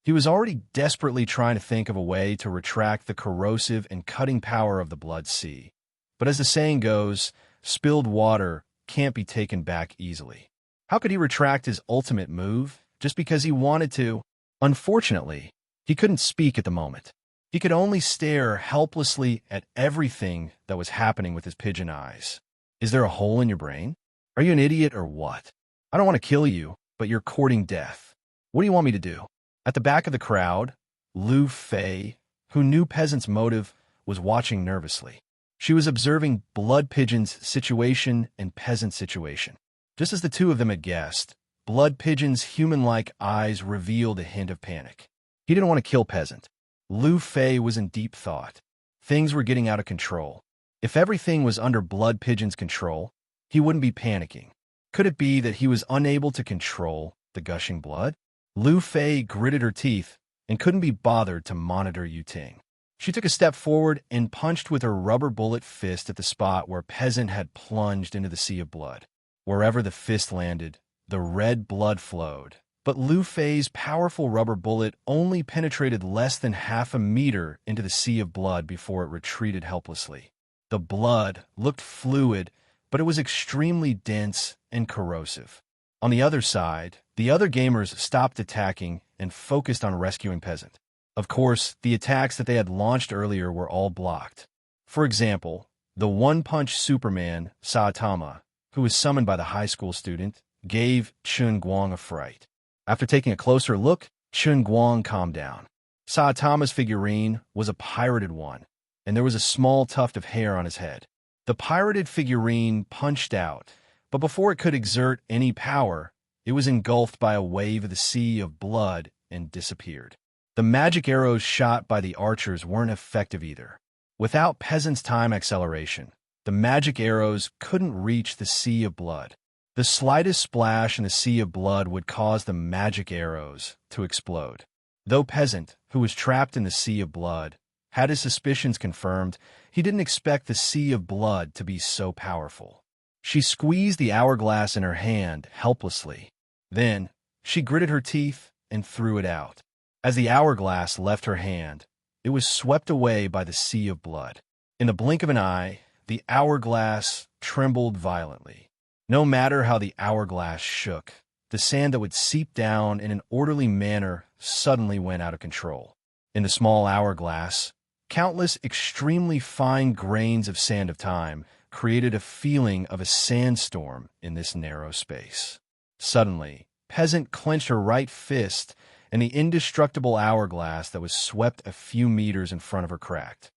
He was already desperately trying to think of a way to retract the corrosive and cutting power of the blood sea. But as the saying goes, spilled water can't be taken back easily. How could he retract his ultimate move just because he wanted to? Unfortunately, he couldn't speak at the moment. He could only stare helplessly at everything that was happening with his pigeon eyes. Is there a hole in your brain? Are you an idiot or what? I don't want to kill you, but you're courting death. What do you want me to do? At the back of the crowd, Lu Fei, who knew Peasant's motive, was watching nervously. She was observing Blood Pigeon's situation and Peasant's situation. Just as the two of them had guessed, Blood Pigeon's human-like eyes revealed a hint of panic. He didn't want to kill Peasant. Lu Fei was in deep thought. Things were getting out of control. If everything was under Blood Pigeon's control, he wouldn't be panicking. Could it be that he was unable to control the gushing blood? Lu Fei gritted her teeth and couldn't be bothered to monitor Yu Ting. She took a step forward and punched with her rubber bullet fist at the spot where Peasant had plunged into the sea of blood. Wherever the fist landed, the red blood flowed. But Lu Fei's powerful rubber bullet only penetrated less than half a meter into the sea of blood before it retreated helplessly. The blood looked fluid, but it was extremely dense and corrosive. On the other side, the other gamers stopped attacking and focused on rescuing Peasant. Of course, the attacks that they had launched earlier were all blocked. For example, the one-punch Superman, Saitama, who was summoned by the high school student, gave Chun Guang a fright. After taking a closer look, Chun Guang calmed down. Saitama's figurine was a pirated one, and there was a small tuft of hair on his head. The pirated figurine punched out, but before it could exert any power, it was engulfed by a wave of the sea of blood and disappeared. The magic arrows shot by the archers weren't effective either. Without Peasant's time acceleration, the magic arrows couldn't reach the sea of blood. The slightest splash in the sea of blood would cause the magic arrows to explode. Though Peasant, who was trapped in the sea of blood, had his suspicions confirmed, he didn't expect the sea of blood to be so powerful. She squeezed the hourglass in her hand helplessly. Then, she gritted her teeth and threw it out. As the hourglass left her hand, it was swept away by the sea of blood. In the blink of an eye, the hourglass trembled violently. No matter how the hourglass shook, the sand that would seep down in an orderly manner suddenly went out of control. In the small hourglass, countless extremely fine grains of sand of time created a feeling of a sandstorm in this narrow space. Suddenly, Peasant clenched her right fist, and the indestructible hourglass that was swept a few meters in front of her cracked.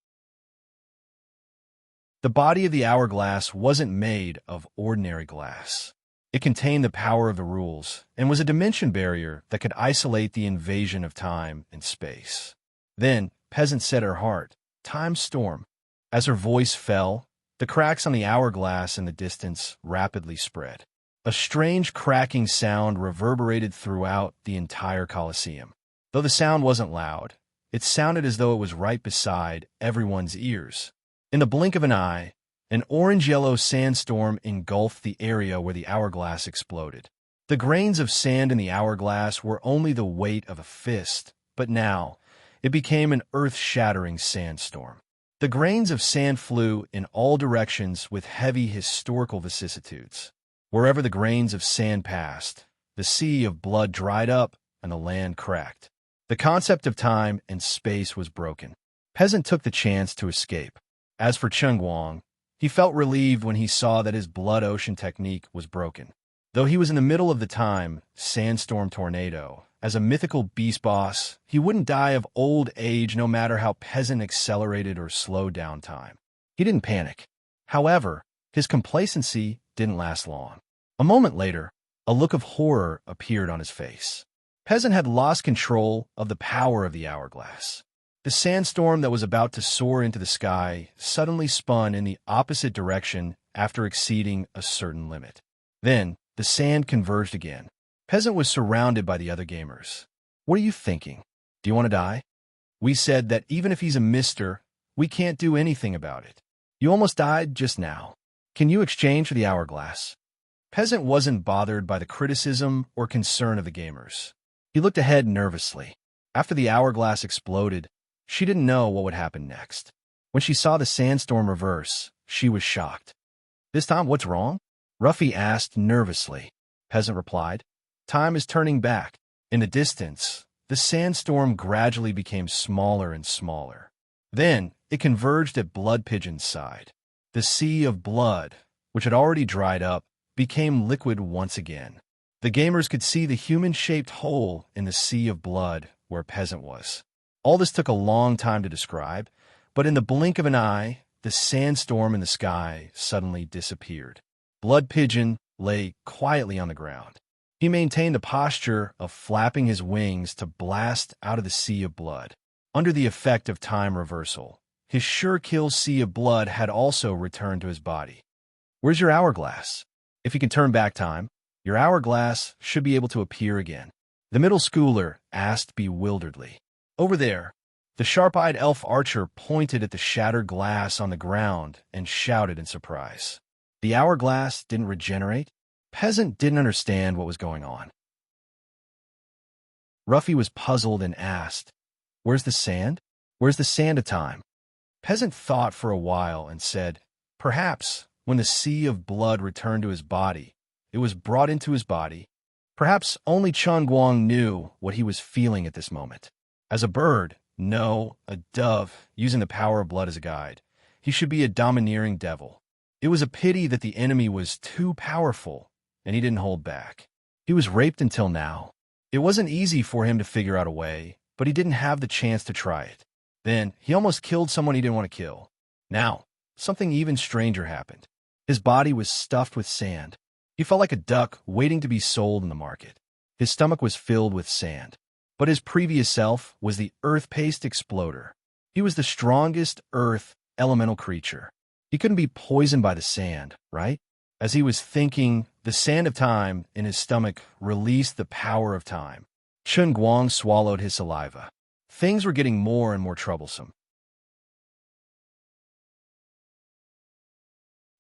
The body of the hourglass wasn't made of ordinary glass. It contained the power of the rules and was a dimension barrier that could isolate the invasion of time and space. Then, Peasant set her heart, "Time storm." As her voice fell, the cracks on the hourglass in the distance rapidly spread. A strange cracking sound reverberated throughout the entire Colosseum. Though the sound wasn't loud, it sounded as though it was right beside everyone's ears. In the blink of an eye, an orange-yellow sandstorm engulfed the area where the hourglass exploded. The grains of sand in the hourglass were only the weight of a fist, but now it became an earth-shattering sandstorm. The grains of sand flew in all directions with heavy historical vicissitudes. Wherever the grains of sand passed, the sea of blood dried up and the land cracked. The concept of time and space was broken. Peasant took the chance to escape. As for Chun Guang, he felt relieved when he saw that his blood ocean technique was broken. Though he was in the middle of the time sandstorm tornado, as a mythical beast boss, he wouldn't die of old age no matter how Peasant accelerated or slowed down time. He didn't panic. However, his complacency didn't last long. A moment later, a look of horror appeared on his face. Peasant had lost control of the power of the hourglass. The sandstorm that was about to soar into the sky suddenly spun in the opposite direction after exceeding a certain limit. Then, the sand converged again. Peasant was surrounded by the other gamers. "What are you thinking? Do you want to die? We said that even if he's a mister, we can't do anything about it. You almost died just now. Can you exchange for the hourglass? Peasant wasn't bothered by the criticism or concern of the gamers. He looked ahead nervously. After the hourglass exploded, she didn't know what would happen next. When she saw the sandstorm reverse, she was shocked. This time, what's wrong? Ruffy asked nervously. Peasant replied, time is turning back. In the distance, the sandstorm gradually became smaller and smaller. Then, it converged at Blood Pigeon's side. The sea of blood, which had already dried up, became liquid once again. The gamers could see the human-shaped hole in the sea of blood where Peasant was. All this took a long time to describe, but in the blink of an eye, the sandstorm in the sky suddenly disappeared. Blood Pigeon lay quietly on the ground. He maintained the posture of flapping his wings to blast out of the sea of blood. Under the effect of time reversal, his sure-kill sea of blood had also returned to his body. Where's your hourglass? If you can turn back time, your hourglass should be able to appear again. The middle schooler asked bewilderedly. Over there, the sharp-eyed elf archer pointed at the shattered glass on the ground and shouted in surprise. The hourglass didn't regenerate? Peasant didn't understand what was going on. Ruffy was puzzled and asked, where's the sand? Where's the sand of time? Peasant thought for a while and said, perhaps when the sea of blood returned to his body, it was brought into his body. Perhaps only Chun Guang knew what he was feeling at this moment. As a bird, no, a dove, using the power of blood as a guide, he should be a domineering devil. It was a pity that the enemy was too powerful, and he didn't hold back. He was raped until now. It wasn't easy for him to figure out a way, but he didn't have the chance to try it. Then, he almost killed someone he didn't want to kill. Now, something even stranger happened. His body was stuffed with sand. He felt like a duck waiting to be sold in the market. His stomach was filled with sand. But his previous self was the earth-paste exploder. He was the strongest earth elemental creature. He couldn't be poisoned by the sand, right? As he was thinking, the sand of time in his stomach released the power of time. Chun Guang swallowed his saliva. Things were getting more and more troublesome.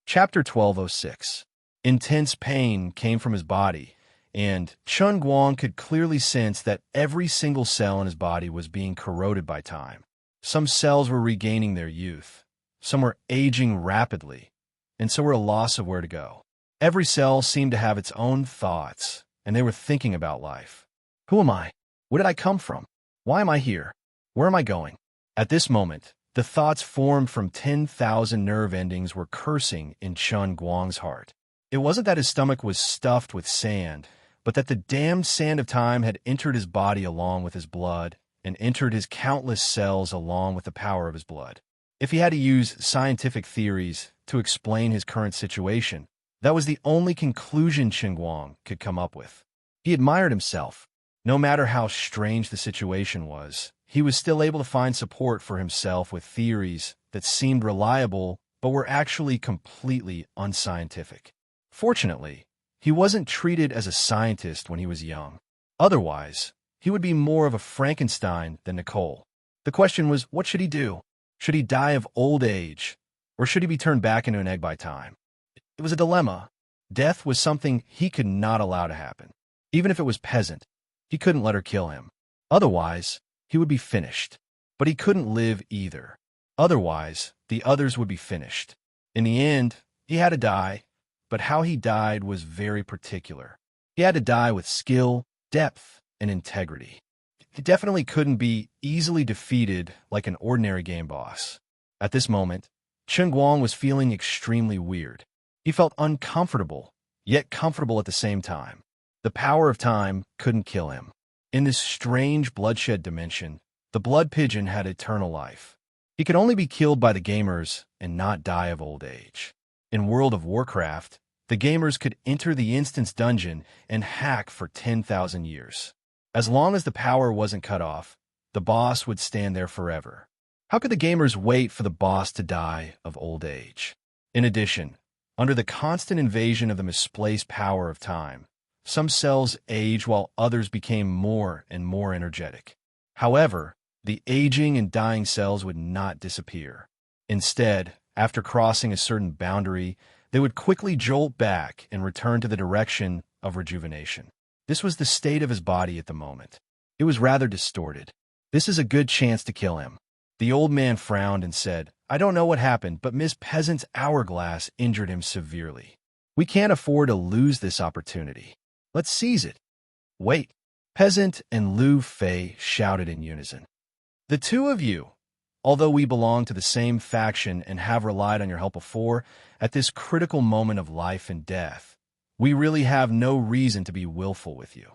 Chapter 1206. Intense pain came from his body, and Chun Guang could clearly sense that every single cell in his body was being corroded by time. Some cells were regaining their youth. Some were aging rapidly, and so were a loss of where to go. Every cell seemed to have its own thoughts, and they were thinking about life. Who am I? Where did I come from? Why am I here? Where am I going? At this moment, the thoughts formed from 10,000 nerve endings were cursing in Chun Guang's heart. It wasn't that his stomach was stuffed with sand, but that the damned sand of time had entered his body along with his blood and entered his countless cells along with the power of his blood. If he had to use scientific theories to explain his current situation, that was the only conclusion Chun Guang could come up with. He admired himself. No matter how strange the situation was, he was still able to find support for himself with theories that seemed reliable but were actually completely unscientific. Fortunately, he wasn't treated as a scientist when he was young. Otherwise, he would be more of a Frankenstein than Nicole. The question was, what should he do? Should he die of old age, or should he be turned back into an egg by time? It was a dilemma. Death was something he could not allow to happen. Even if it was Peasant, he couldn't let her kill him. Otherwise, he would be finished. But he couldn't live either. Otherwise, the others would be finished. In the end, he had to die, but how he died was very particular. He had to die with skill, depth, and integrity. He definitely couldn't be easily defeated like an ordinary game boss. At this moment, Chun Guang was feeling extremely weird. He felt uncomfortable, yet comfortable at the same time. The power of time couldn't kill him. In this strange bloodshed dimension, the blood pigeon had eternal life. He could only be killed by the gamers and not die of old age. In World of Warcraft, the gamers could enter the instance dungeon and hack for 10,000 years. As long as the power wasn't cut off, the boss would stand there forever. How could the gamers wait for the boss to die of old age? In addition, under the constant invasion of the misplaced power of time, some cells aged while others became more and more energetic. However, the aging and dying cells would not disappear. Instead, After crossing a certain boundary, they would quickly jolt back and return to the direction of rejuvenation. This was the state of his body at the moment. It was rather distorted. This is a good chance to kill him. The old man frowned and said, I don't know what happened, but Miss Peasant's hourglass injured him severely. We can't afford to lose this opportunity. Let's seize it. Wait. Peasant and Lu Fei shouted in unison. The two of you, although we belong to the same faction and have relied on your help before, at this critical moment of life and death, we really have no reason to be willful with you.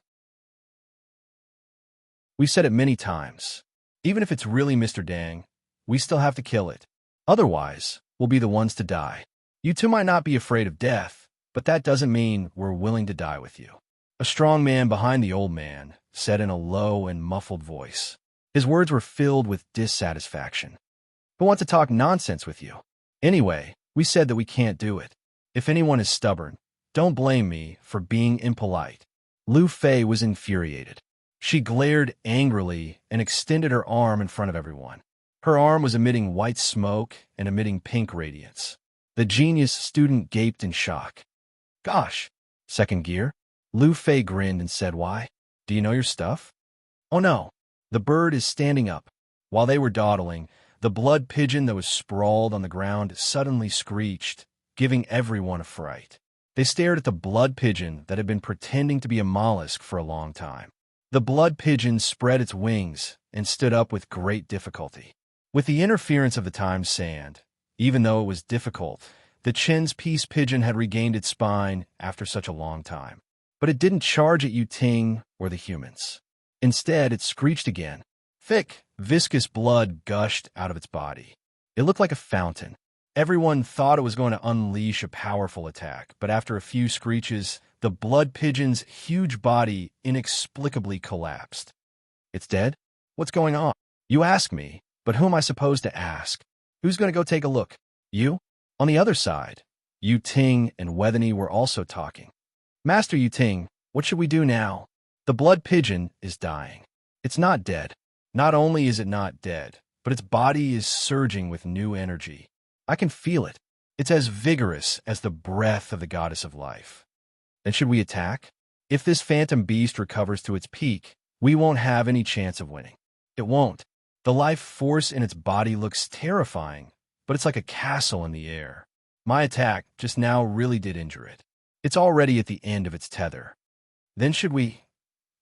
We've said it many times. Even if it's really Mr. Dang, we still have to kill it. Otherwise, we'll be the ones to die. You two might not be afraid of death, but that doesn't mean we're willing to die with you. A strong man behind the old man said in a low and muffled voice. His words were filled with dissatisfaction. I want to talk nonsense with you. Anyway, we said that we can't do it. If anyone is stubborn, don't blame me for being impolite. Lu Fei was infuriated. She glared angrily and extended her arm in front of everyone. Her arm was emitting white smoke and emitting pink radiance. The genius student gaped in shock. Gosh, second gear? Lu Fei grinned and said, Why? Do you know your stuff? Oh no, the bird is standing up. While they were dawdling, the blood pigeon that was sprawled on the ground suddenly screeched, giving everyone a fright. They stared at the blood pigeon that had been pretending to be a mollusk for a long time. The blood pigeon spread its wings and stood up with great difficulty. With the interference of the time sand, even though it was difficult, the Chen's peace pigeon had regained its spine after such a long time. But it didn't charge at Yu Ting or the humans. Instead, it screeched again. Thick, viscous blood gushed out of its body. It looked like a fountain. Everyone thought it was going to unleash a powerful attack, but after a few screeches, the blood pigeon's huge body inexplicably collapsed. It's dead? What's going on? You ask me, but who am I supposed to ask? Who's going to go take a look? You? On the other side, Yu Ting and Wethany were also talking. Master Yu Ting, what should we do now? The blood pigeon is dying. It's not dead. Not only is it not dead, but its body is surging with new energy. I can feel it. It's as vigorous as the breath of the goddess of life. Then should we attack? If this phantom beast recovers to its peak, we won't have any chance of winning. It won't. The life force in its body looks terrifying, but it's like a castle in the air. My attack just now really did injure it. It's already at the end of its tether. Then should we?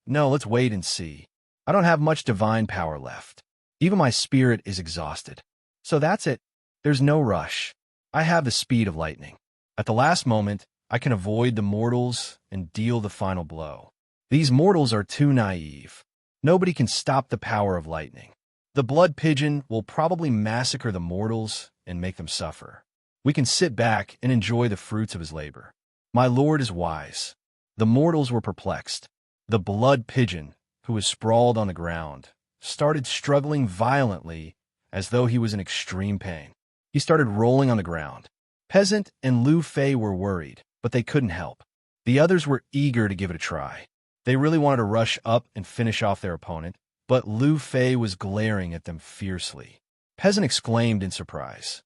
No, let's wait and see. I don't have much divine power left. Even my spirit is exhausted. So that's it. There's no rush. I have the speed of lightning. At the last moment, I can avoid the mortals and deal the final blow. These mortals are too naive. Nobody can stop the power of lightning. The blood pigeon will probably massacre the mortals and make them suffer. We can sit back and enjoy the fruits of his labor. My lord is wise. The mortals were perplexed. The blood pigeon, who was sprawled on the ground, started struggling violently as though he was in extreme pain. He started rolling on the ground. Peasant and Lu Fei were worried, but they couldn't help. The others were eager to give it a try. They really wanted to rush up and finish off their opponent, but Lu Fei was glaring at them fiercely. Peasant exclaimed in surprise.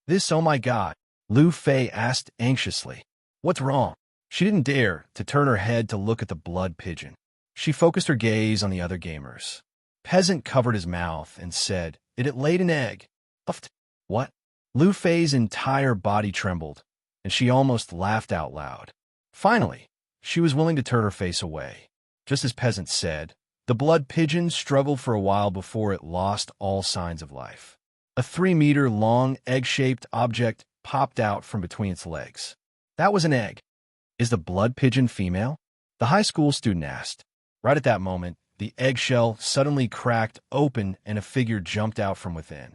This, oh my God, Lu Fei asked anxiously. What's wrong? She didn't dare to turn her head to look at the blood pigeon. She focused her gaze on the other gamers. Peasant covered his mouth and said, It laid an egg. What? Lu Fei's entire body trembled, and she almost laughed out loud. Finally, she was willing to turn her face away. Just as Peasant said, the blood pigeon struggled for a while before it lost all signs of life. A 3-meter-long egg-shaped object popped out from between its legs. That was an egg. Is the blood pigeon female? The high school student asked. Right at that moment, the eggshell suddenly cracked open and a figure jumped out from within.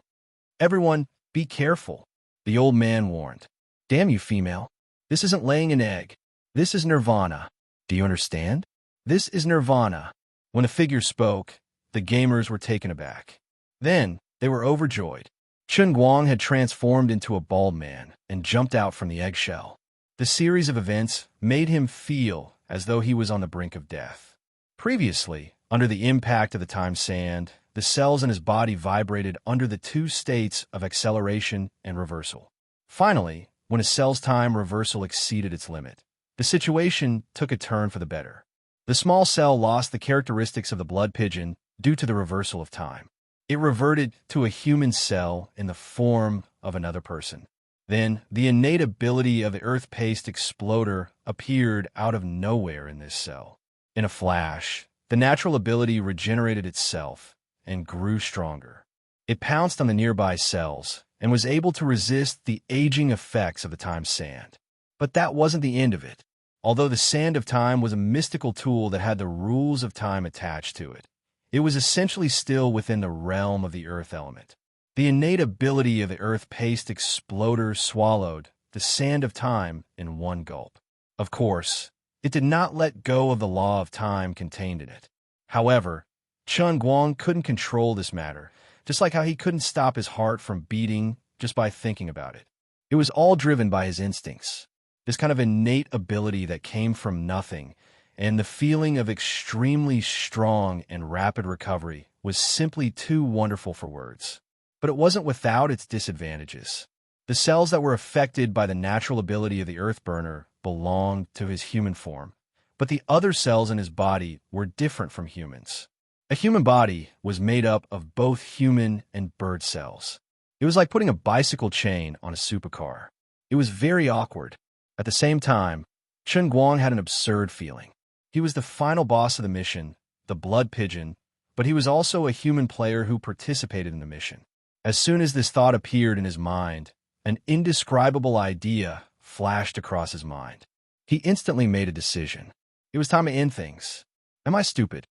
Everyone, be careful, the old man warned. Damn you, female. This isn't laying an egg. This is nirvana. Do you understand? This is nirvana. When the figure spoke, the gamers were taken aback. Then, they were overjoyed. Chun Guang had transformed into a bald man and jumped out from the eggshell. The series of events made him feel as though he was on the brink of death. Previously, under the impact of the time sand, the cells in his body vibrated under the two states of acceleration and reversal. Finally, when his cell's time reversal exceeded its limit, the situation took a turn for the better. The small cell lost the characteristics of the blood pigeon due to the reversal of time. It reverted to a human cell in the form of another person. Then, the innate ability of the earth-paced exploder appeared out of nowhere in this cell. In a flash, the natural ability regenerated itself and grew stronger. It pounced on the nearby cells and was able to resist the aging effects of the time sand. But that wasn't the end of it. Although the sand of time was a mystical tool that had the rules of time attached to it, it was essentially still within the realm of the earth element. The innate ability of the earth-paced exploder swallowed the sand of time in one gulp. Of course, it did not let go of the law of time contained in it. However, Chun Guang couldn't control this matter, just like how he couldn't stop his heart from beating just by thinking about it. It was all driven by his instincts, this kind of innate ability that came from nothing, and the feeling of extremely strong and rapid recovery was simply too wonderful for words. But it wasn't without its disadvantages. The cells that were affected by the natural ability of the Earthburner belonged to his human form, but the other cells in his body were different from humans. A human body was made up of both human and bird cells. It was like putting a bicycle chain on a supercar. It was very awkward. At the same time, Chun Guang had an absurd feeling. He was the final boss of the mission, the blood pigeon, but he was also a human player who participated in the mission. As soon as this thought appeared in his mind, an indescribable idea flashed across his mind. He instantly made a decision. It was time to end things. Am I stupid?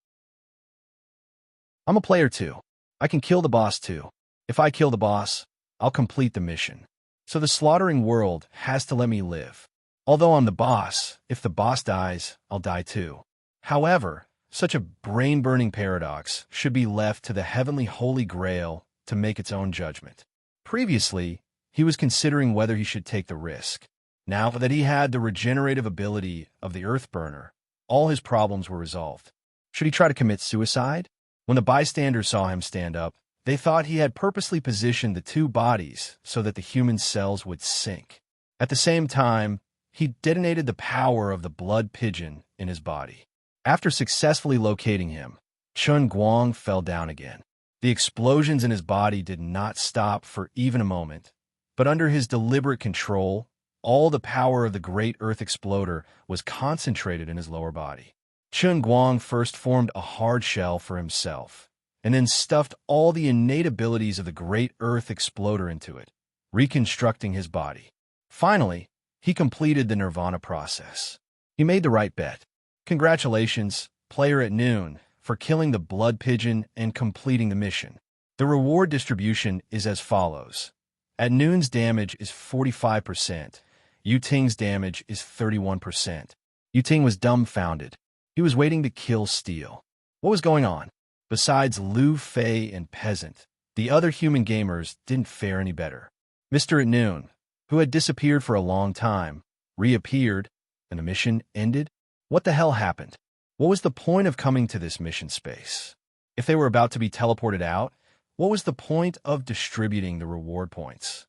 I'm a player too. I can kill the boss too. If I kill the boss, I'll complete the mission. So the slaughtering world has to let me live. Although I'm the boss, if the boss dies, I'll die too. However, such a brain-burning paradox should be left to the heavenly Holy Grail to make its own judgment. Previously, he was considering whether he should take the risk. Now that he had the regenerative ability of the Earthburner, all his problems were resolved. Should he try to commit suicide? When the bystanders saw him stand up, they thought he had purposely positioned the two bodies so that the human cells would sink. At the same time, he detonated the power of the blood pigeon in his body. After successfully locating him, Chun Guang fell down again. The explosions in his body did not stop for even a moment, but under his deliberate control, all the power of the great earth exploder was concentrated in his lower body. Chun Guang first formed a hard shell for himself, and then stuffed all the innate abilities of the great earth exploder into it, reconstructing his body. Finally, he completed the nirvana process. He made the right bet. Congratulations, player at noon, for killing the blood pigeon and completing the mission. The reward distribution is as follows. At noon's damage is 45%. Yu-Ting's damage is 31%. Yu-Ting was dumbfounded. He was waiting to kill Steel. What was going on? Besides Lu Fei and Peasant, the other human gamers didn't fare any better. Mr. At Noon, who had disappeared for a long time, reappeared, and the mission ended? What the hell happened? What was the point of coming to this mission space? If they were about to be teleported out, what was the point of distributing the reward points?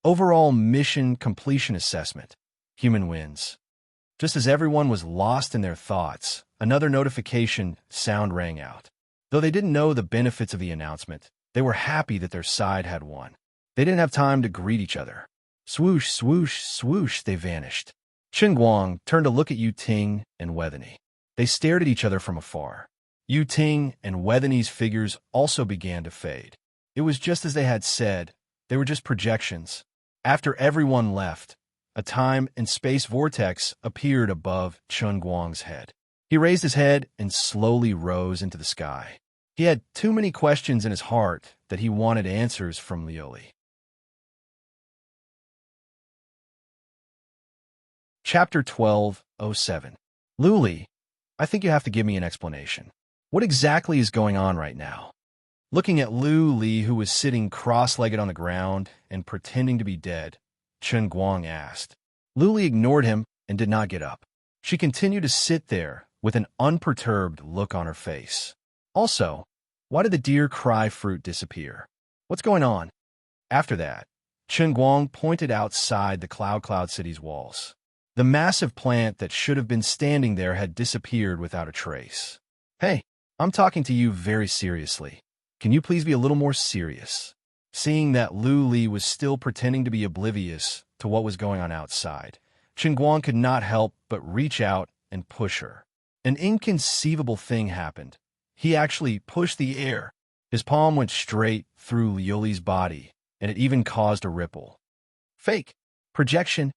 Overall mission completion assessment. Human wins. Just as everyone was lost in their thoughts, another notification sound rang out. Though they didn't know the benefits of the announcement, they were happy that their side had won. They didn't have time to greet each other. Swoosh, swoosh, swoosh, they vanished. Chun Guang turned to look at Yu-Ting and Wethany. They stared at each other from afar. Yu-Ting and Wethany's figures also began to fade. It was just as they had said. They were just projections. After everyone left, a time and space vortex appeared above Chun Guang's head. He raised his head and slowly rose into the sky. He had too many questions in his heart that he wanted answers from Lioli. Chapter 12:07. Luli, I think you have to give me an explanation. What exactly is going on right now? Looking at Lu Li, who was sitting cross-legged on the ground and pretending to be dead, Chun Guang asked. Lu Li ignored him and did not get up. She continued to sit there with an unperturbed look on her face. Also, Why did the deer cry fruit disappear? What's going on? After that, Chen Guang pointed outside the Cloud City's walls. The massive plant that should have been standing there had disappeared without a trace. Hey, I'm talking to you very seriously. Can you please be a little more serious? Seeing that Lu Li was still pretending to be oblivious to what was going on outside, Chen Guang could not help but reach out and push her. An inconceivable thing happened. He actually pushed the air. His palm went straight through Liu Li's body, and it even caused a ripple. Fake. Projection.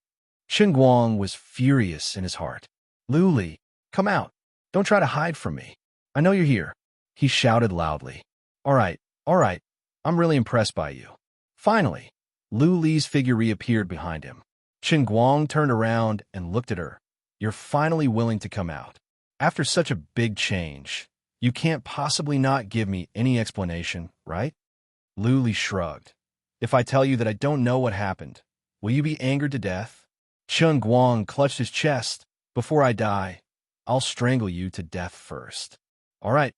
Chen Guang was furious in his heart. Lu Li, come out. Don't try to hide from me. I know you're here. He shouted loudly. All right. I'm really impressed by you. Finally, Lu Li's figure reappeared behind him. Chen Guang turned around and looked at her. You're finally willing to come out. After such a big change, you can't possibly not give me any explanation, right? Lu Li shrugged. If I tell you that I don't know what happened, will you be angered to death? Chen Guang clutched his chest. Before I die, I'll strangle you to death first. All right.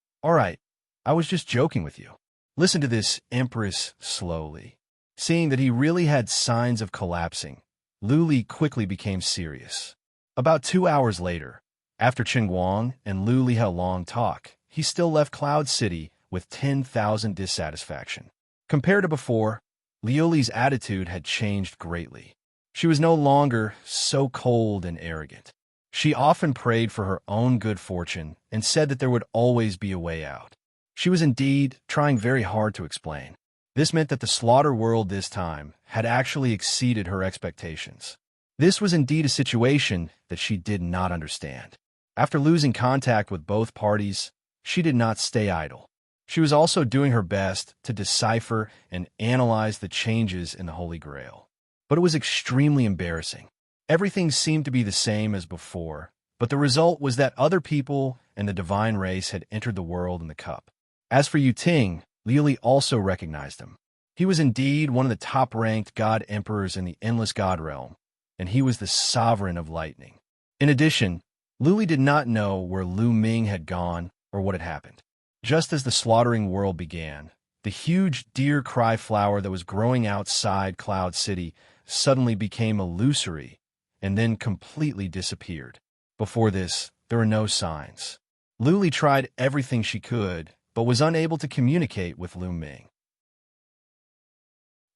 I was just joking with you. Listen to this, Empress, slowly. Seeing that he really had signs of collapsing, Lu Li quickly became serious. About 2 hours later, after Chen Guang and Lu Li had a long talk, he still left Cloud City with 10,000 dissatisfaction. Compared to before, Liu Li's attitude had changed greatly. She was no longer so cold and arrogant. She often prayed for her own good fortune and said that there would always be a way out. She was indeed trying very hard to explain. This meant that the slaughter world this time had actually exceeded her expectations. This was indeed a situation that she did not understand. After losing contact with both parties, she did not stay idle. She was also doing her best to decipher and analyze the changes in the Holy Grail. But it was extremely embarrassing. Everything seemed to be the same as before, but the result was that other people and the divine race had entered the world in the cup. As for Yu Ting, Liu Li also recognized him. He was indeed one of the top-ranked god emperors in the endless god realm, and he was the sovereign of lightning. In addition, Lu Li did not know where Lu Ming had gone or what had happened. Just as the slaughtering world began, the huge deer cry flower that was growing outside Cloud City suddenly became illusory and then completely disappeared. Before this, there were no signs. Lu Li tried everything she could, but was unable to communicate with Lu Ming.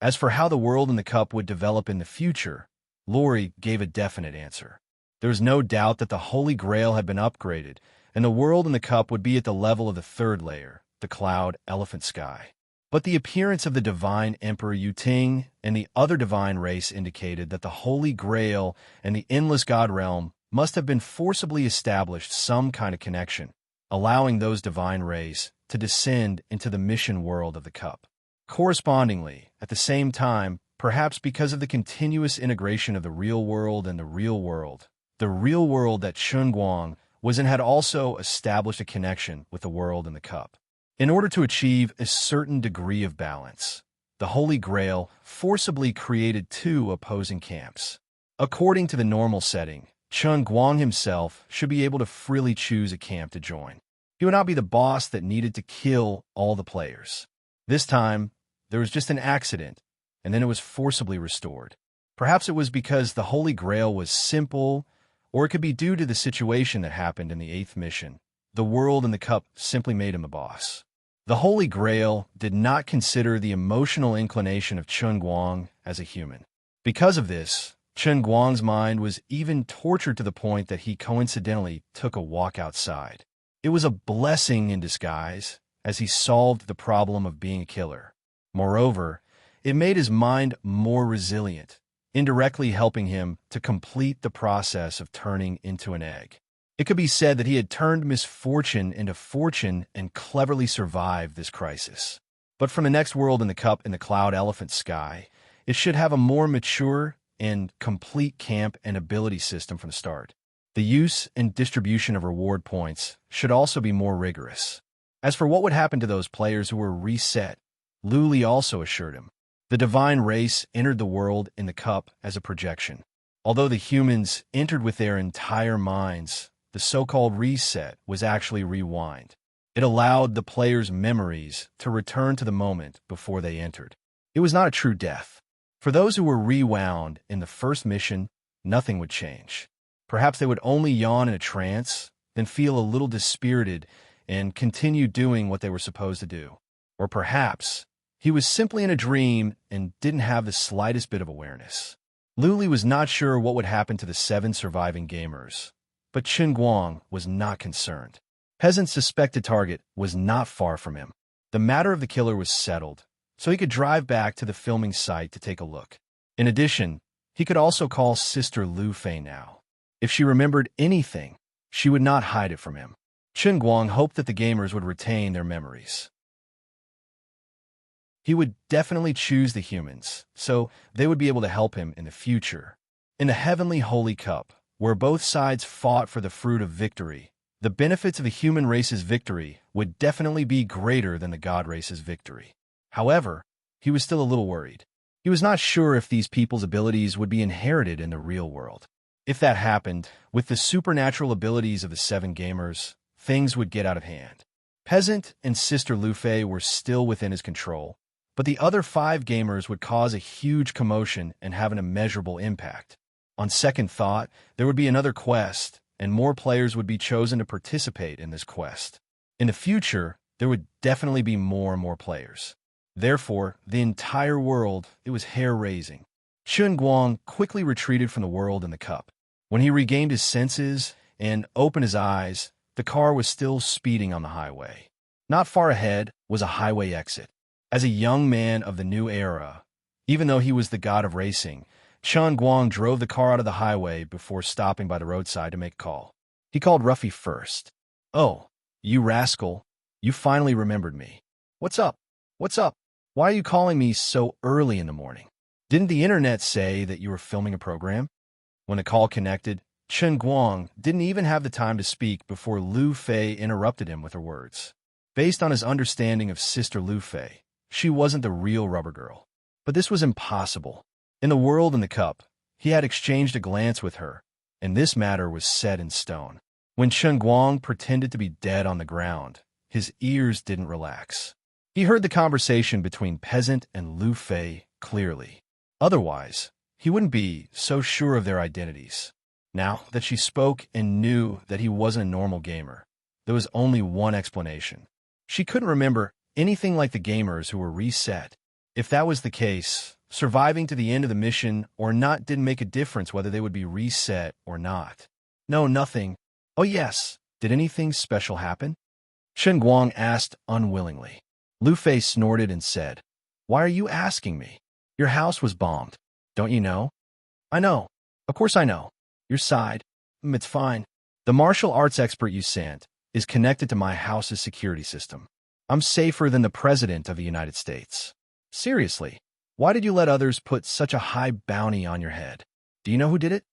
As for how the world in the cup would develop in the future, Lori gave a definite answer. There was no doubt that the Holy Grail had been upgraded, and the world in the cup would be at the level of the third layer, the cloud elephant sky. But the appearance of the divine Emperor Yu Ting and the other divine race indicated that the Holy Grail and the endless god realm must have been forcibly established some kind of connection, allowing those divine race to descend into the mission world of the cup. Correspondingly, at the same time, perhaps because of the continuous integration of the real world and the real world that Chen Guang was in had also established a connection with the world in the cup. In order to achieve a certain degree of balance, the Holy Grail forcibly created two opposing camps. According to the normal setting, Chen Guang himself should be able to freely choose a camp to join. He would not be the boss that needed to kill all the players. This time, there was just an accident, and then it was forcibly restored. Perhaps it was because the Holy Grail was simple, or it could be due to the situation that happened in the 8th mission. The world in the cup simply made him the boss. The Holy Grail did not consider the emotional inclination of Chen Guang as a human. Because of this, Chen Guang's mind was even tortured to the point that he coincidentally took a walk outside. It was a blessing in disguise, as he solved the problem of being a killer. Moreover, it made his mind more resilient, indirectly helping him to complete the process of turning into an egg. It could be said that he had turned misfortune into fortune and cleverly survived this crisis. But from the next world in the cup in the cloud elephant sky, it should have a more mature and complete camp and ability system from the start. The use and distribution of reward points should also be more rigorous. As for what would happen to those players who were reset, Lu Li also assured him. The divine race entered the world in the cup as a projection. Although the humans entered with their entire minds, the so-called reset was actually rewind. It allowed the player's memories to return to the moment before they entered. It was not a true death. For those who were rewound in the first mission, nothing would change. Perhaps they would only yawn in a trance, then feel a little dispirited and continue doing what they were supposed to do. Or perhaps he was simply in a dream and didn't have the slightest bit of awareness. Luli was not sure what would happen to the 7 surviving gamers, but Chen Guang was not concerned. Peasant's suspected target was not far from him. The matter of the killer was settled, so he could drive back to the filming site to take a look. In addition, he could also call Sister Lu Fei now. If she remembered anything, she would not hide it from him. Chen Guang hoped that the gamers would retain their memories. He would definitely choose the humans, so they would be able to help him in the future. In the Heavenly Holy Cup, where both sides fought for the fruit of victory, the benefits of the human race's victory would definitely be greater than the God race's victory. However, he was still a little worried. He was not sure if these people's abilities would be inherited in the real world. If that happened, with the supernatural abilities of the 7 gamers, things would get out of hand. Peasant and Sister Lu Fei were still within his control, but the other 5 gamers would cause a huge commotion and have an immeasurable impact. On second thought, there would be another quest, and more players would be chosen to participate in this quest. In the future, there would definitely be more and more players. Therefore, the entire world, it was hair-raising. Chen Guang quickly retreated from the world in the cup. When he regained his senses and opened his eyes, the car was still speeding on the highway. Not far ahead was a highway exit. As a young man of the new era, even though he was the god of racing, Chen Guang drove the car out of the highway before stopping by the roadside to make a call. He called Ruffy first. "Oh, you rascal, you finally remembered me. What's up? What's up? Why are you calling me so early in the morning? Didn't the internet say that you were filming a program?" When the call connected, Chen Guang didn't even have the time to speak before Lu Fei interrupted him with her words. Based on his understanding of Sister Lu Fei, she wasn't the real rubber girl. But this was impossible. In the world in the cup, he had exchanged a glance with her, and this matter was set in stone. When Chen Guang pretended to be dead on the ground, his ears didn't relax. He heard the conversation between Peasant and Lu Fei clearly. Otherwise, he wouldn't be so sure of their identities. Now that she spoke and knew that he wasn't a normal gamer, there was only one explanation. She couldn't remember anything like the gamers who were reset. If that was the case, surviving to the end of the mission or not didn't make a difference whether they would be reset or not. No, nothing. Oh yes, did anything special happen? Chen Guang asked unwillingly. Lu Fei snorted and said, "Why are you asking me? Your house was bombed. Don't you know?" "I know. Of course I know." Your side. It's fine. The martial arts expert you sent is connected to my house's security system. I'm safer than the President of the United States. Seriously, why did you let others put such a high bounty on your head? Do you know who did it?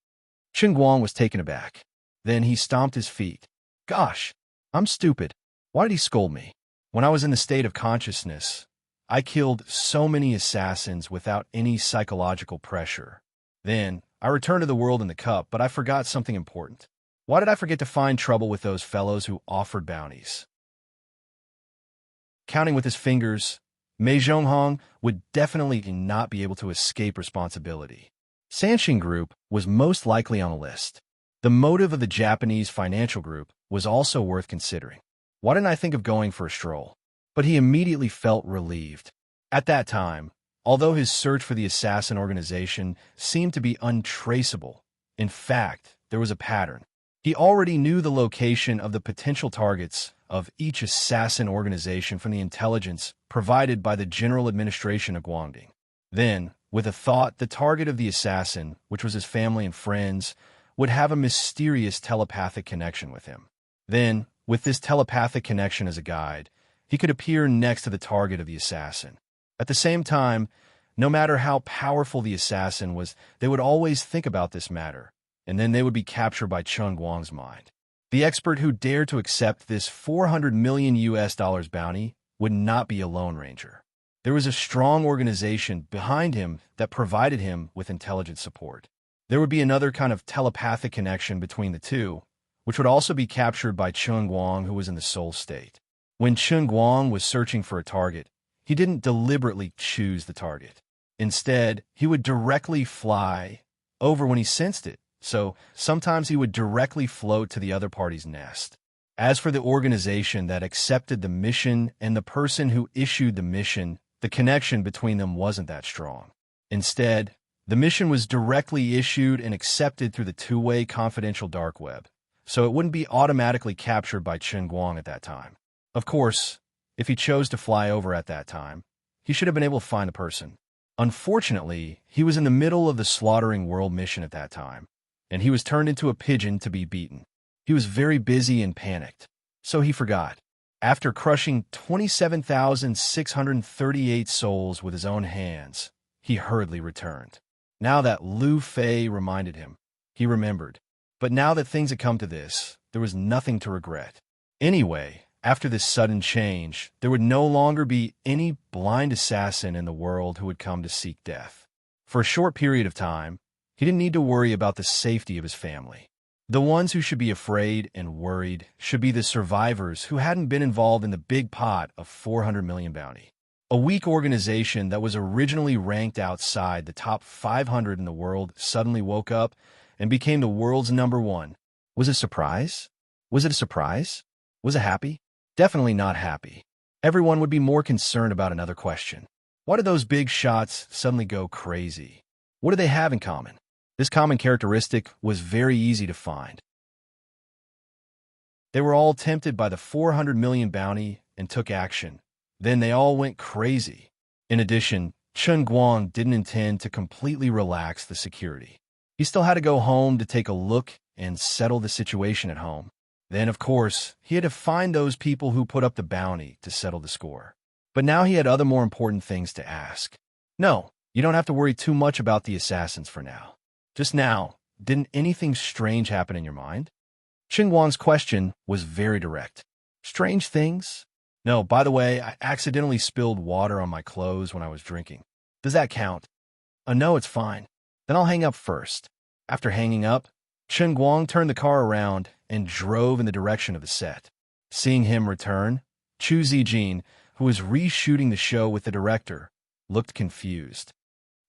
Chen Guang was taken aback. Then he stomped his feet. Gosh, I'm stupid. Why did he scold me? When I was in the state of consciousness, I killed so many assassins without any psychological pressure. Then, I returned to the world in the cup, but I forgot something important. Why did I forget to find trouble with those fellows who offered bounties? Counting with his fingers, Mei Zhonghong would definitely not be able to escape responsibility. Sanxing Group was most likely on the list. The motive of the Japanese financial group was also worth considering. Why didn't I think of going for a stroll? But he immediately felt relieved. At that time, although his search for the assassin organization seemed to be untraceable, in fact, there was a pattern. He already knew the location of the potential targets of each assassin organization from the intelligence provided by the General Administration of Guangdong. Then, with a thought, the target of the assassin, which was his family and friends, would have a mysterious telepathic connection with him. Then, with this telepathic connection as a guide, he could appear next to the target of the assassin. At the same time, no matter how powerful the assassin was, they would always think about this matter, and then they would be captured by Chen Guang's mind. The expert who dared to accept this $400 million bounty would not be a Lone Ranger. There was a strong organization behind him that provided him with intelligence support. There would be another kind of telepathic connection between the two, which would also be captured by Chen Guang, who was in the soul state. When Chen Guang was searching for a target, he didn't deliberately choose the target. Instead, he would directly fly over when he sensed it, so sometimes he would directly float to the other party's nest. As for the organization that accepted the mission and the person who issued the mission, the connection between them wasn't that strong. Instead, the mission was directly issued and accepted through the two-way confidential dark web, so it wouldn't be automatically captured by Chen Guang at that time. Of course, if he chose to fly over at that time, he should have been able to find the person. Unfortunately, he was in the middle of the slaughtering world mission at that time, and he was turned into a pigeon to be beaten. He was very busy and panicked, so he forgot. After crushing 27,638 souls with his own hands, he hurriedly returned. Now that Lu Fei reminded him, he remembered. But now that things had come to this, there was nothing to regret. Anyway, after this sudden change, there would no longer be any blind assassin in the world who would come to seek death. For a short period of time, he didn't need to worry about the safety of his family. The ones who should be afraid and worried should be the survivors who hadn't been involved in the big pot of 400 million bounty. A weak organization that was originally ranked outside the top 500 in the world suddenly woke up and became the world's #1. Was it a surprise? Was it a surprise? Was it happy? Definitely not happy. Everyone would be more concerned about another question. Why did those big shots suddenly go crazy? What do they have in common? This common characteristic was very easy to find. They were all tempted by the 400 million bounty and took action. Then they all went crazy. In addition, Chen Guang didn't intend to completely relax the security. He still had to go home to take a look and settle the situation at home. Then, of course, he had to find those people who put up the bounty to settle the score. But now he had other more important things to ask. No, you don't have to worry too much about the assassins for now. Just now, didn't anything strange happen in your mind? Chen Guang's question was very direct. Strange things? No, by the way, I accidentally spilled water on my clothes when I was drinking. Does that count? No, it's fine. Then I'll hang up first. After hanging up, Chen Guang turned the car around and drove in the direction of the set. Seeing him return, Chu Zijin, who was reshooting the show with the director, looked confused.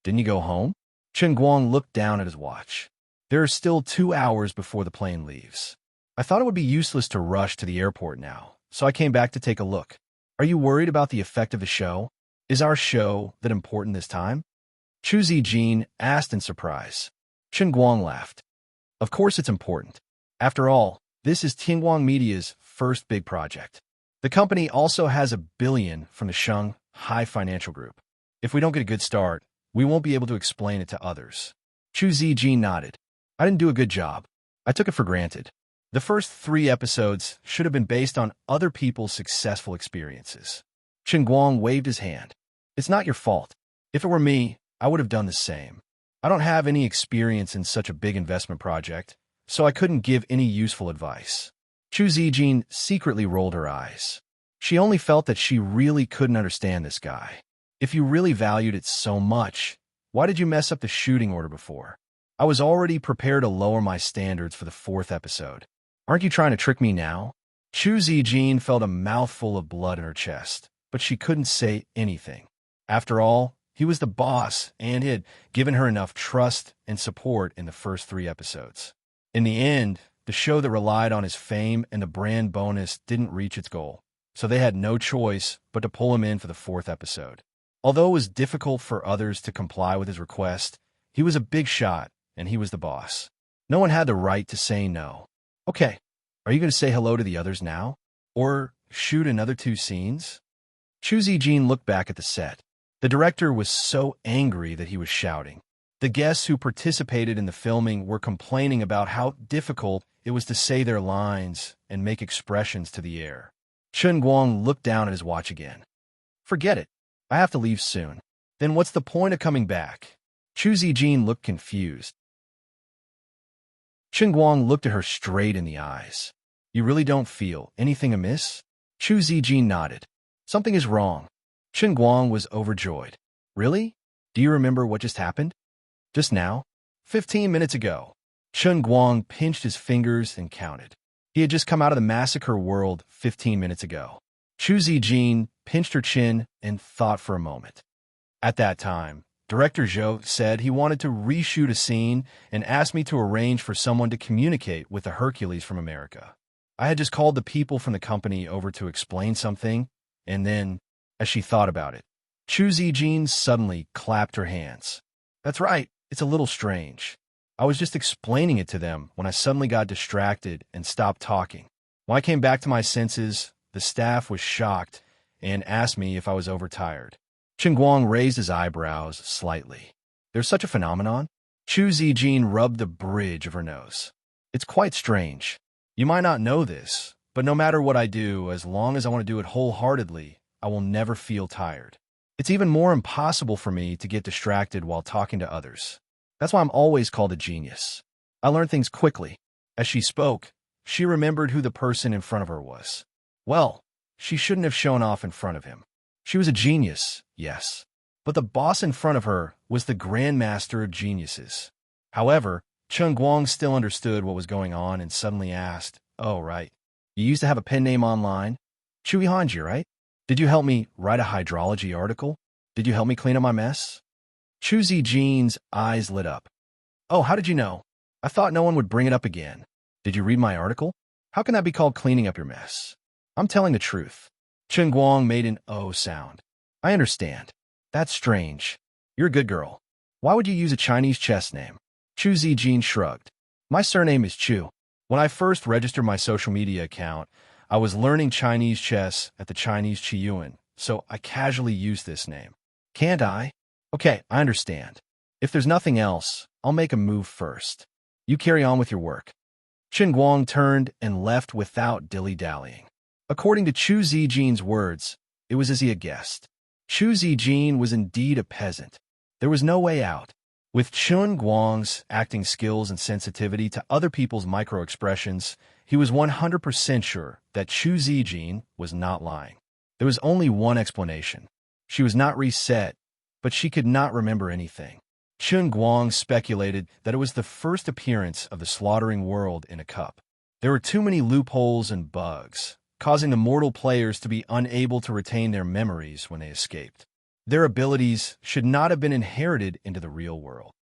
Didn't you go home? Chen Guang looked down at his watch. There are still 2 hours before the plane leaves. I thought it would be useless to rush to the airport now, so I came back to take a look. Are you worried about the effect of the show? Is our show that important this time? Chu Zijin asked in surprise. Chen Guang laughed. Of course it's important. After all, this is Tianguang Media's first big project. The company also has $1 billion from the Shanghai Financial Group. If we don't get a good start, we won't be able to explain it to others. Chu Zijin nodded. I didn't do a good job. I took it for granted. The first 3 episodes should have been based on other people's successful experiences. Chen Guang waved his hand. It's not your fault. If it were me, I would have done the same. I don't have any experience in such a big investment project, so I couldn't give any useful advice. Chu Zijin secretly rolled her eyes. She only felt that she really couldn't understand this guy. If you really valued it so much, why did you mess up the shooting order before? I was already prepared to lower my standards for the 4th episode. Aren't you trying to trick me now? Chu Zijin felt a mouthful of blood in her chest, but she couldn't say anything. After all, he was the boss and had given her enough trust and support in the first 3 episodes. In the end, the show that relied on his fame and the brand bonus didn't reach its goal, so they had no choice but to pull him in for the 4th episode. Although it was difficult for others to comply with his request, he was a big shot and he was the boss. No one had the right to say no. Okay, are you going to say hello to the others now? Or shoot another 2 scenes? Chu Zijin looked back at the set. The director was so angry that he was shouting. The guests who participated in the filming were complaining about how difficult it was to say their lines and make expressions to the air. Chen Guang looked down at his watch again. Forget it. I have to leave soon. Then what's the point of coming back? Chu Zijin looked confused. Chen Guang looked at her straight in the eyes. You really don't feel anything amiss? Chu Zijin nodded. Something is wrong. Chen Guang was overjoyed. Really? Do you remember what just happened? Just now? 15 minutes ago. Chen Guang pinched his fingers and counted. He had just come out of the massacre world 15 minutes ago. Chu Zijin pinched her chin and thought for a moment. At that time, Director Zhou said he wanted to reshoot a scene and asked me to arrange for someone to communicate with the Hercules from America. I had just called the people from the company over to explain something, and then, as she thought about it, Chu Zijin suddenly clapped her hands. That's right, it's a little strange. I was just explaining it to them when I suddenly got distracted and stopped talking. When I came back to my senses, the staff was shocked and asked me if I was overtired. Chen Guang raised his eyebrows slightly. There's such a phenomenon? Chu Zijin rubbed the bridge of her nose. It's quite strange. You might not know this, but no matter what I do, as long as I want to do it wholeheartedly, I will never feel tired. It's even more impossible for me to get distracted while talking to others. That's why I'm always called a genius. I learn things quickly. As she spoke, she remembered who the person in front of her was. Well, she shouldn't have shown off in front of him. She was a genius, yes. But the boss in front of her was the grandmaster of geniuses. However, Chen Guang still understood what was going on and suddenly asked, "Oh, right. You used to have a pen name online? Chui Hanji, right? Did you help me write a hydrology article? Did you help me clean up my mess?" Chu Zijin's eyes lit up. "Oh, how did you know? I thought no one would bring it up again. Did you read my article? How can that be called cleaning up your mess?" "I'm telling the truth." Chen Guang made an "oh" sound. "I understand. That's strange. You're a good girl. Why would you use a Chinese chess name?" Chu Zijin shrugged. "My surname is Chu. When I first registered my social media account, I was learning Chinese chess at the Chinese Qiyuan, so I casually used this name. Can't I? Okay, I understand. If there's nothing else, I'll make a move first. You carry on with your work." Chen Guang turned and left without dilly-dallying. According to Chu Zijin's words, it was as he had guessed. Chu Zijin was indeed a peasant. There was no way out. With Chen Guang's acting skills and sensitivity to other people's micro-expressions, he was 100% sure that Chu Zijin was not lying. There was only one explanation. She was not reset, but she could not remember anything. Chen Guang speculated that it was the first appearance of the slaughtering world in a cup. There were too many loopholes and bugs, causing the mortal players to be unable to retain their memories when they escaped. Their abilities should not have been inherited into the real world.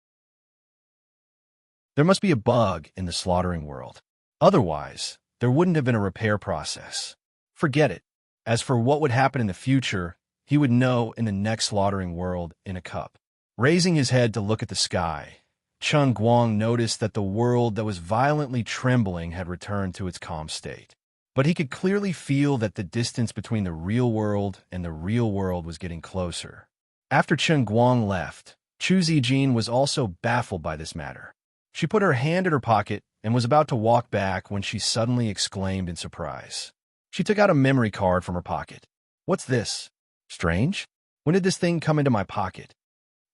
There must be a bug in the slaughtering world. Otherwise, there wouldn't have been a repair process. Forget it. As for what would happen in the future, he would know in the next slaughtering world in a cup. Raising his head to look at the sky, Chen Guang noticed that the world that was violently trembling had returned to its calm state. But he could clearly feel that the distance between the real world and the real world was getting closer. After Chen Guang left, Chu Zijin was also baffled by this matter. She put her hand in her pocket and was about to walk back when she suddenly exclaimed in surprise. She took out a memory card from her pocket. "What's this? Strange? When did this thing come into my pocket?"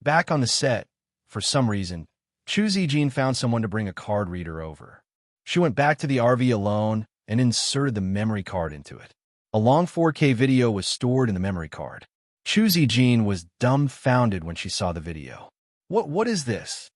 Back on the set, for some reason, Chu Zijin found someone to bring a card reader over. She went back to the RV alone and inserted the memory card into it. A long 4K video was stored in the memory card. Chu Zijin was dumbfounded when she saw the video. What is this?"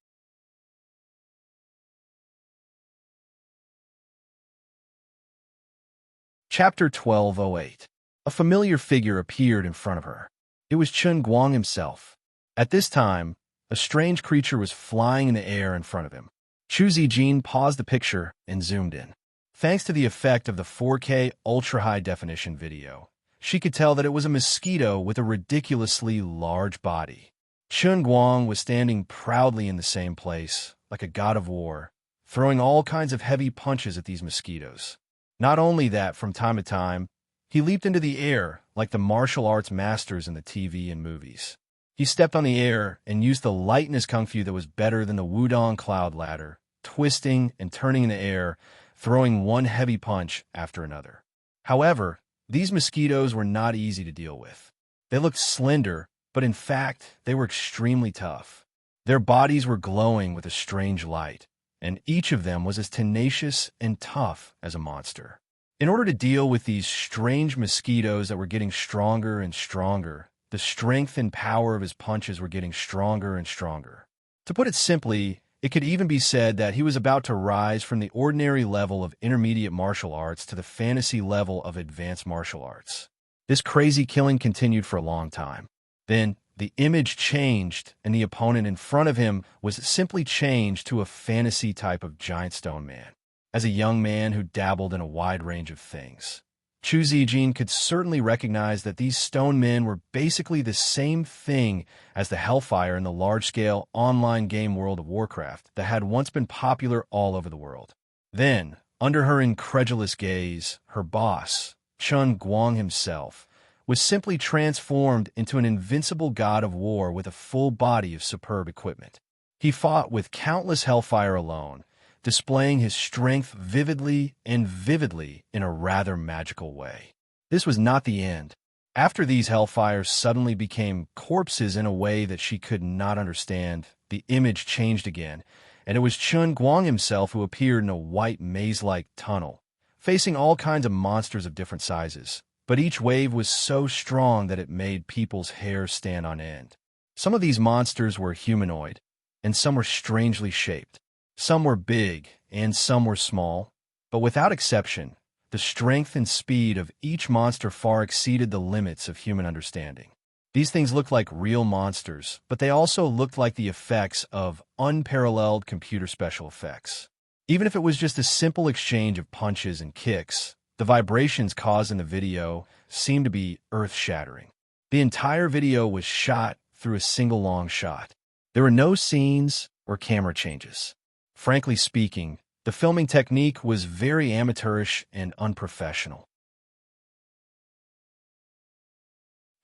Chapter 1208. A familiar figure appeared in front of her. It was Chen Guang himself. At this time, a strange creature was flying in the air in front of him. Chu Zijin paused the picture and zoomed in. Thanks to the effect of the 4K ultra-high-definition video, she could tell that it was a mosquito with a ridiculously large body. Chen Guang was standing proudly in the same place, like a god of war, throwing all kinds of heavy punches at these mosquitoes. Not only that, from time to time, he leaped into the air like the martial arts masters in the TV and movies. He stepped on the air and used the lightness kung fu that was better than the Wudong cloud ladder, twisting and turning in the air, throwing one heavy punch after another. However, these mosquitoes were not easy to deal with. They looked slender, but in fact, they were extremely tough. Their bodies were glowing with a strange light, and each of them was as tenacious and tough as a monster. In order to deal with these strange mosquitoes that were getting stronger and stronger, the strength and power of his punches were getting stronger and stronger. To put it simply, it could even be said that he was about to rise from the ordinary level of intermediate martial arts to the fantasy level of advanced martial arts. This crazy killing continued for a long time. Then, the image changed, and the opponent in front of him was simply changed to a fantasy type of giant stone man. As a young man who dabbled in a wide range of things, Chu Zijin could certainly recognize that these stone men were basically the same thing as the Hellfire in the large-scale online game World of Warcraft that had once been popular all over the world. Then, under her incredulous gaze, her boss, Chun Guang himself, was simply transformed into an invincible god of war with a full body of superb equipment. He fought with countless Hellfire alone, displaying his strength vividly in a rather magical way. This was not the end. After these Hellfires suddenly became corpses in a way that she could not understand, the image changed again, and it was Chun Guang himself who appeared in a white maze-like tunnel, facing all kinds of monsters of different sizes. But each wave was so strong that it made people's hair stand on end. Some of these monsters were humanoid, and some were strangely shaped. Some were big, and some were small, but without exception, the strength and speed of each monster far exceeded the limits of human understanding. These things looked like real monsters, but they also looked like the effects of unparalleled computer special effects. Even if it was just a simple exchange of punches and kicks, the vibrations caused in the video seemed to be earth-shattering. The entire video was shot through a single long shot. There were no scenes or camera changes. Frankly speaking, the filming technique was very amateurish and unprofessional.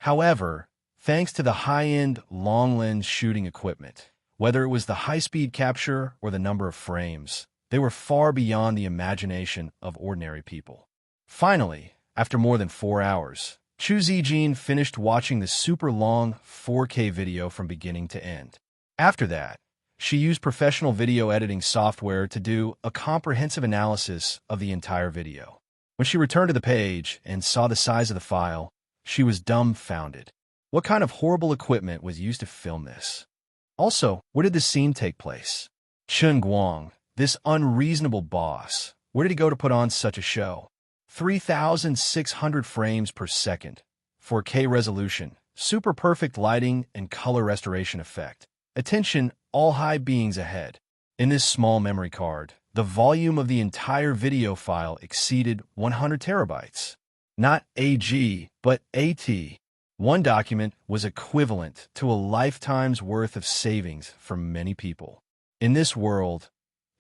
However, thanks to the high-end long-lens shooting equipment, whether it was the high-speed capture or the number of frames, they were far beyond the imagination of ordinary people. Finally, after more than 4 hours, Chu Zijin finished watching the super long 4K video from beginning to end. After that, she used professional video editing software to do a comprehensive analysis of the entire video. When she returned to the page and saw the size of the file, she was dumbfounded. What kind of horrible equipment was used to film this? Also, where did this scene take place? Chun Guang, this unreasonable boss, where did he go to put on such a show? 3,600 frames per second, 4K resolution, super perfect lighting and color restoration effect. Attention, all high beings ahead. In this small memory card, the volume of the entire video file exceeded 100 terabytes. Not AG, but AT. One document was equivalent to a lifetime's worth of savings for many people. In this world,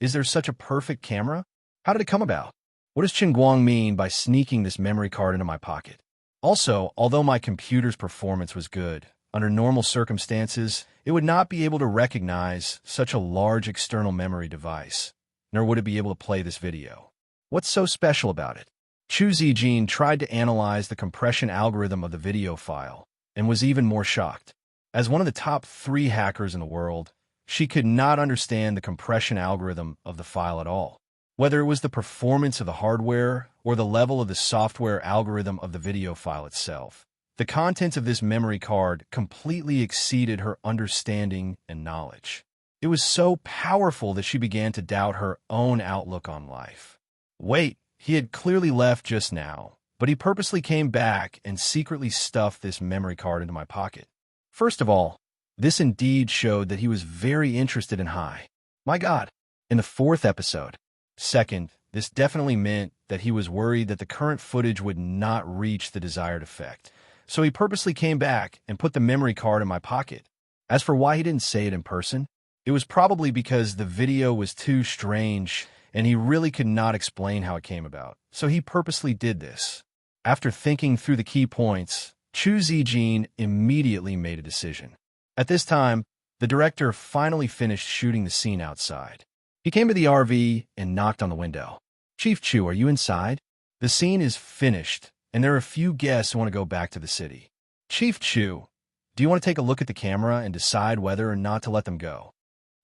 is there such a perfect camera? How did it come about? What does Chun Guang mean by sneaking this memory card into my pocket? Also, although my computer's performance was good, under normal circumstances, it would not be able to recognize such a large external memory device, nor would it be able to play this video. What's so special about it? Chu Zijin tried to analyze the compression algorithm of the video file, and was even more shocked. As one of the top 3 hackers in the world, she could not understand the compression algorithm of the file at all. Whether it was the performance of the hardware or the level of the software algorithm of the video file itself, the contents of this memory card completely exceeded her understanding and knowledge. It was so powerful that she began to doubt her own outlook on life. Wait, he had clearly left just now, but he purposely came back and secretly stuffed this memory card into my pocket. First of all, this indeed showed that he was very interested in Hai. My God, in the 4th episode. Second, this definitely meant that he was worried that the current footage would not reach the desired effect. So he purposely came back and put the memory card in my pocket. As for why he didn't say it in person, it was probably because the video was too strange and he really could not explain how it came about. So he purposely did this. After thinking through the key points, Chu Zijin immediately made a decision. At this time, the director finally finished shooting the scene outside. He came to the RV and knocked on the window. "Chief Chu, are you inside? The scene is finished, and there are a few guests who want to go back to the city." "Chief Chu, do you want to take a look at the camera and decide whether or not to let them go?"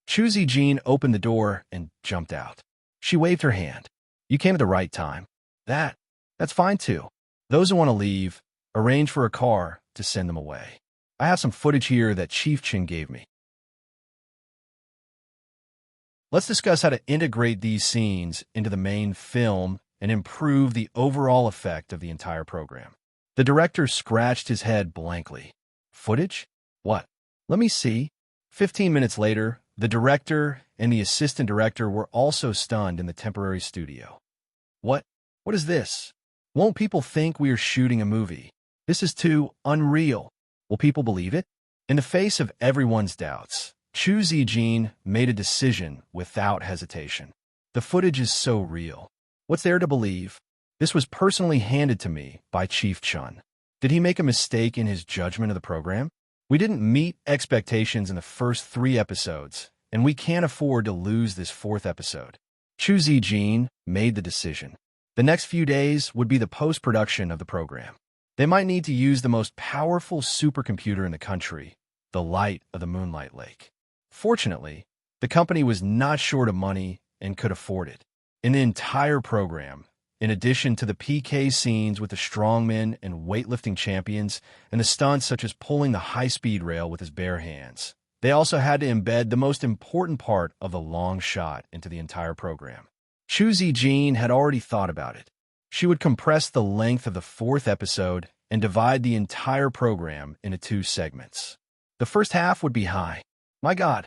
Chu Zijin opened the door and jumped out. She waved her hand. "You came at the right time. That's fine too. Those who want to leave, arrange for a car to send them away. I have some footage here that Chief Chin gave me. Let's discuss how to integrate these scenes into the main film and improve the overall effect of the entire program. The director scratched his head blankly. Footage? What? Let me see. 15 minutes later, the director and the assistant director were also stunned in the temporary studio. What? What is this? Won't people think we are shooting a movie? This is too unreal. Will people believe it? In the face of everyone's doubts, Chu Zijin made a decision without hesitation. The footage is so real. What's there to believe? This was personally handed to me by Chief Chun. Did he make a mistake in his judgment of the program? We didn't meet expectations in the first 3 episodes, and we can't afford to lose this 4th episode. Chu Zijin made the decision. The next few days would be the post-production of the program. They might need to use the most powerful supercomputer in the country, the light of the Moonlight Lake. Fortunately, the company was not short of money and could afford it. In the entire program, in addition to the PK scenes with the strongmen and weightlifting champions and the stunts such as pulling the high-speed rail with his bare hands, they also had to embed the most important part of the long shot into the entire program. Chu Zijin had already thought about it. She would compress the length of the 4th episode and divide the entire program into 2 segments. The first half would be high. My God.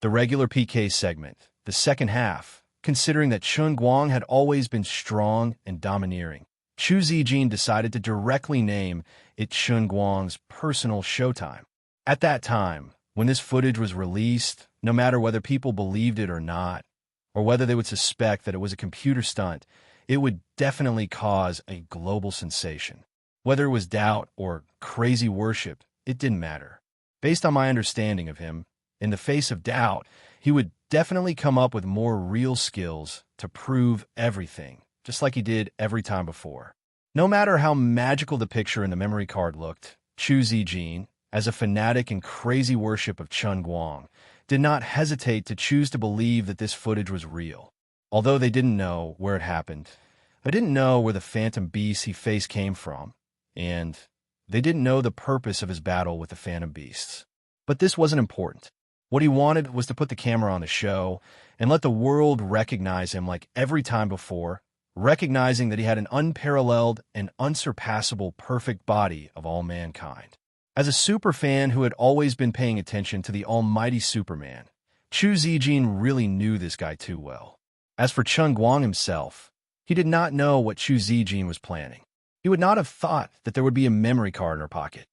The regular PK segment, the second half, considering that Chun Guang had always been strong and domineering. Chu Zijin decided to directly name it Chun Guang's personal showtime. At that time, when this footage was released, no matter whether people believed it or not, or whether they would suspect that it was a computer stunt, it would definitely cause a global sensation. Whether it was doubt or crazy worship, it didn't matter. Based on my understanding of him, in the face of doubt, he would definitely come up with more real skills to prove everything, just like he did every time before. No matter how magical the picture in the memory card looked, Chu Zijin, as a fanatic and crazy worship of Chun Guang, did not hesitate to choose to believe that this footage was real. Although they didn't know where it happened, they didn't know where the phantom beasts he faced came from, and they didn't know the purpose of his battle with the phantom beasts. But this wasn't important. What he wanted was to put the camera on the show and let the world recognize him like every time before, recognizing that he had an unparalleled and unsurpassable perfect body of all mankind. As a superfan who had always been paying attention to the almighty Superman, Chu Zijin really knew this guy too well. As for Chun Guang himself, he did not know what Chu Zijin was planning. He would not have thought that there would be a memory card in her pocket.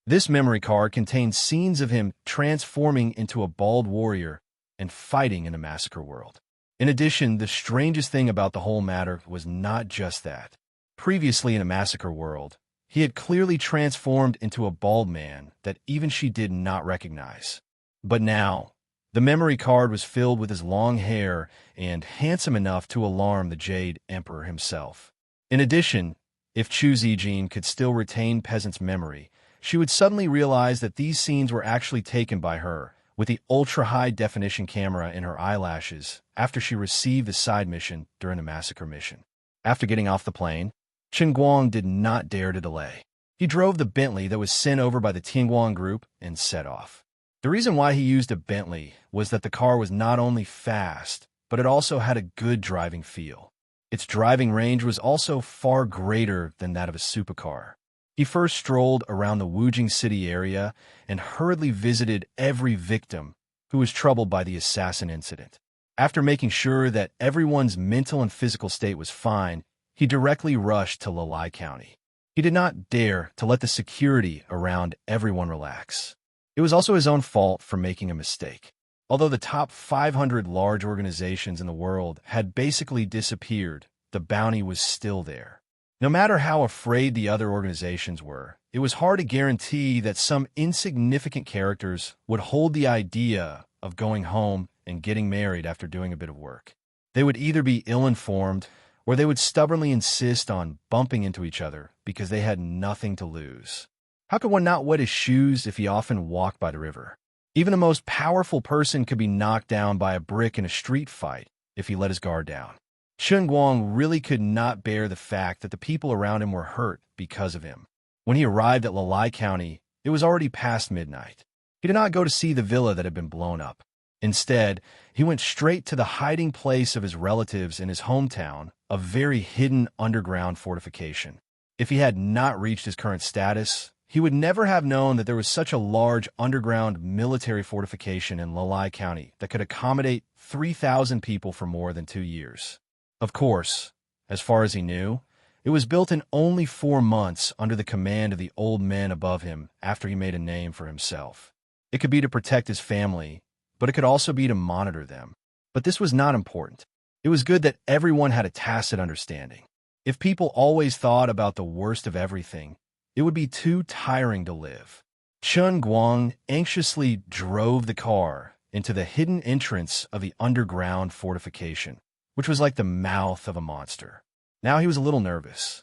This memory card contained scenes of him transforming into a bald warrior and fighting in the massacre world. In addition, the strangest thing about the whole matter was not just that. Previously in a massacre world, he had clearly transformed into a bald man that even she did not recognize. But now, the memory card was filled with his long hair and handsome enough to alarm the Jade Emperor himself. In addition, if Chu Zijin could still retain Peasant's memory, she would suddenly realize that these scenes were actually taken by her, with the ultra-high-definition camera in her eyelashes after she received the side mission during the massacre mission. After getting off the plane, Chun Guang did not dare to delay. He drove the Bentley that was sent over by the Tianguang group and set off. The reason why he used a Bentley was that the car was not only fast, but it also had a good driving feel. Its driving range was also far greater than that of a supercar. He first strolled around the Wujing City area and hurriedly visited every victim who was troubled by the assassin incident. After making sure that everyone's mental and physical state was fine, he directly rushed to Lalai County. He did not dare to let the security around everyone relax. It was also his own fault for making a mistake. Although the top 500 large organizations in the world had basically disappeared, the bounty was still there. No matter how afraid the other organizations were, it was hard to guarantee that some insignificant characters would hold the idea of going home and getting married after doing a bit of work. They would either be ill-informed or they would stubbornly insist on bumping into each other because they had nothing to lose. How could one not wet his shoes if he often walked by the river? Even the most powerful person could be knocked down by a brick in a street fight if he let his guard down. Chun Guang really could not bear the fact that the people around him were hurt because of him. When he arrived at Lalai County, it was already past midnight. He did not go to see the villa that had been blown up. Instead, he went straight to the hiding place of his relatives in his hometown, a very hidden underground fortification. If he had not reached his current status, he would never have known that there was such a large underground military fortification in Lalai County that could accommodate 3,000 people for more than 2 years. Of course, as far as he knew, it was built in only 4 months under the command of the old men above him after he made a name for himself. It could be to protect his family, but it could also be to monitor them. But this was not important. It was good that everyone had a tacit understanding. If people always thought about the worst of everything, it would be too tiring to live. Chun Guang anxiously drove the car into the hidden entrance of the underground fortification, which was like the mouth of a monster. Now he was a little nervous.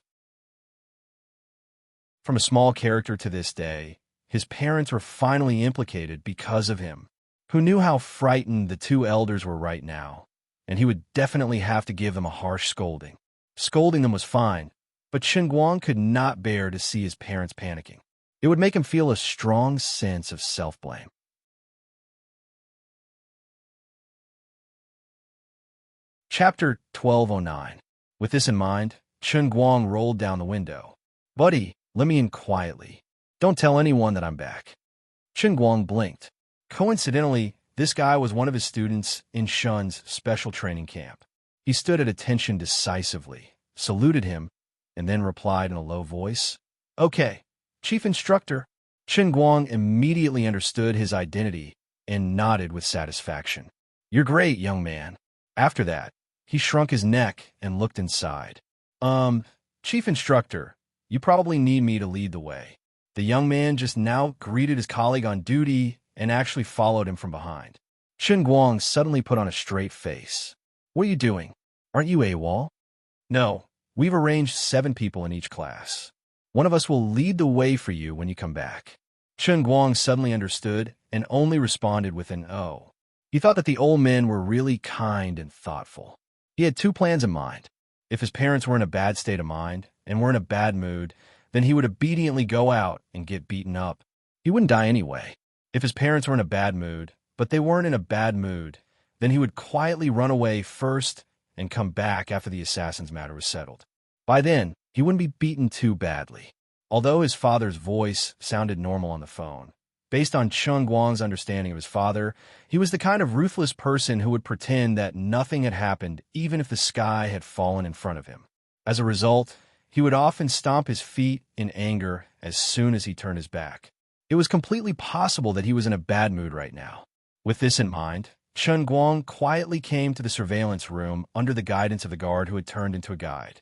From a small character to this day, his parents were finally implicated because of him. Who knew how frightened the 2 elders were right now, and he would definitely have to give them a harsh scolding. Scolding them was fine, but Chen Guang could not bear to see his parents panicking. It would make him feel a strong sense of self-blame. Chapter 1209. With this in mind, Chen Guang rolled down the window. "Buddy, let me in quietly. Don't tell anyone that I'm back." Chen Guang blinked. Coincidentally, this guy was one of his students in Shun's special training camp. He stood at attention decisively, saluted him, and then replied in a low voice, "Okay, Chief Instructor." Chen Guang immediately understood his identity and nodded with satisfaction. "You're great, young man." After that, he shrunk his neck and looked inside. Chief Instructor, you probably need me to lead the way." The young man just now greeted his colleague on duty and actually followed him from behind. Chen Guang suddenly put on a straight face. "What are you doing? Aren't you AWOL?" "No, we've arranged 7 people in each class. One of us will lead the way for you when you come back." Chen Guang suddenly understood and only responded with an "oh." He thought that the old men were really kind and thoughtful. He had 2 plans in mind. If his parents were in a bad state of mind and were in a bad mood, then he would obediently go out and get beaten up. He wouldn't die anyway. If his parents were in a bad mood, but they weren't in a bad mood, then he would quietly run away first and come back after the assassin's matter was settled. By then, he wouldn't be beaten too badly. Although his father's voice sounded normal on the phone, based on Chen Guang's understanding of his father, he was the kind of ruthless person who would pretend that nothing had happened even if the sky had fallen in front of him. As a result, he would often stomp his feet in anger as soon as he turned his back. It was completely possible that he was in a bad mood right now. With this in mind, Chen Guang quietly came to the surveillance room under the guidance of the guard who had turned into a guide.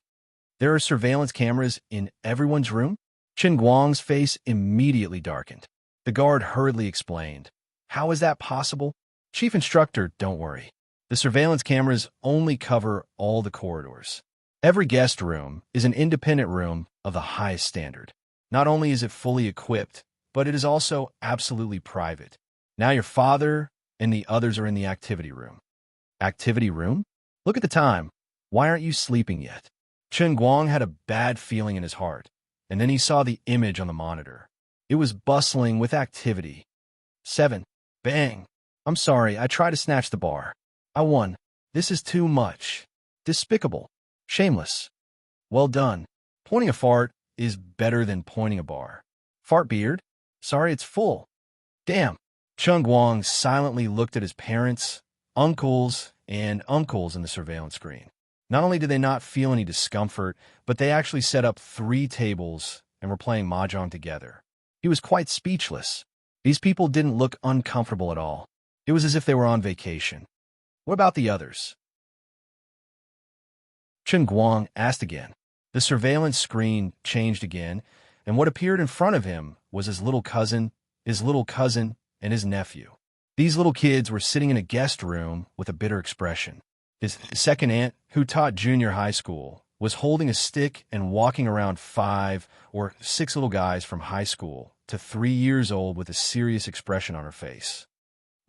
"There are surveillance cameras in everyone's room?" Chen Guang's face immediately darkened. The guard hurriedly explained, "How is that possible?" "Chief Instructor, don't worry. The surveillance cameras only cover all the corridors. Every guest room is an independent room of the highest standard. Not only is it fully equipped, but it is also absolutely private. Now your father and the others are in the activity room." "Activity room? Look at the time. Why aren't you sleeping yet?" Chen Guang had a bad feeling in his heart, and then he saw the image on the monitor. It was bustling with activity. 7. Bang. "I'm sorry, I tried to snatch the bar. I won. This is too much. Despicable. Shameless. Well done. Pointing a fart is better than pointing a bar. Fart beard? Sorry, it's full. Damn." Chen Guang silently looked at his parents, uncles, and uncles in the surveillance screen. Not only did they not feel any discomfort, but they actually set up 3 tables and were playing mahjong together. He was quite speechless. These people didn't look uncomfortable at all. It was as if they were on vacation. "What about the others?" Chen Guang asked again. The surveillance screen changed again, and what appeared in front of him was his little cousin, and his nephew. These little kids were sitting in a guest room with a bitter expression. His second aunt, who taught junior high school, was holding a stick and walking around 5 or 6 little guys from high school to 3 years old with a serious expression on her face.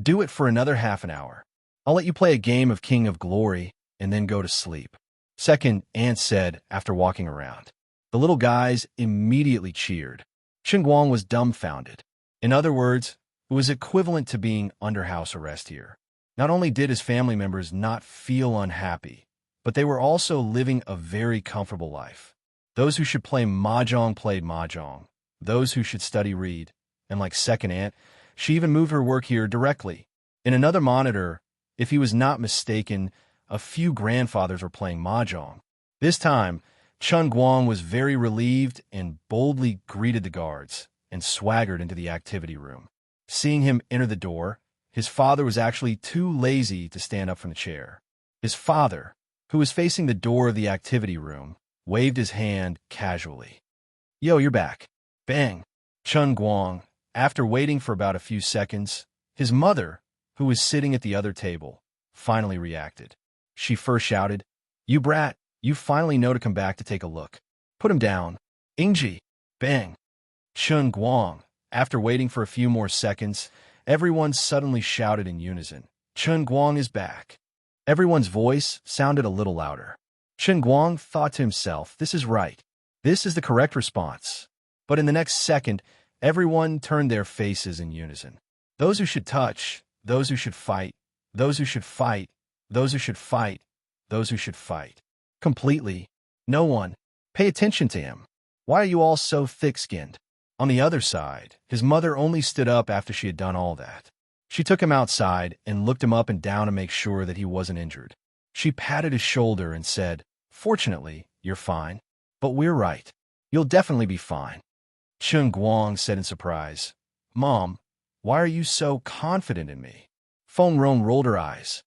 "Do it for another half an hour. I'll let you play a game of King of Glory and then go to sleep," second aunt said after walking around. The little guys immediately cheered. Chen Guang was dumbfounded. In other words, it was equivalent to being under house arrest here. Not only did his family members not feel unhappy, but they were also living a very comfortable life. Those who should play mahjong played mahjong. Those who should study read. And like second aunt, she even moved her work here directly. In another monitor, if he was not mistaken, a few grandfathers were playing mahjong. This time, Chun Guang was very relieved and boldly greeted the guards and swaggered into the activity room. Seeing him enter the door, his father was actually too lazy to stand up from the chair. His father, who was facing the door of the activity room, waved his hand casually. "Yo, you're back." Bang! Chun Guang, after waiting for about a few seconds, his mother, who was sitting at the other table, finally reacted. She first shouted, "You brat, you finally know to come back to take a look. Put him down." Ingji! Bang! Chun Guang, after waiting for a few more seconds, everyone suddenly shouted in unison, "Chun Guang is back." Everyone's voice sounded a little louder. Chun Guang thought to himself, this is right. This is the correct response. But in the next second, everyone turned their faces in unison. Those who should touch, those who should fight, those who should fight, those who should fight, those who should fight. Completely. No one. Pay attention to him. Why are you all so thick-skinned? On the other side, his mother only stood up after she had done all that. She took him outside and looked him up and down to make sure that he wasn't injured. She patted his shoulder and said, "Fortunately, you're fine. But we're right. You'll definitely be fine." Chun Guang said in surprise, "Mom, why are you so confident in me?" Feng Rong rolled her eyes.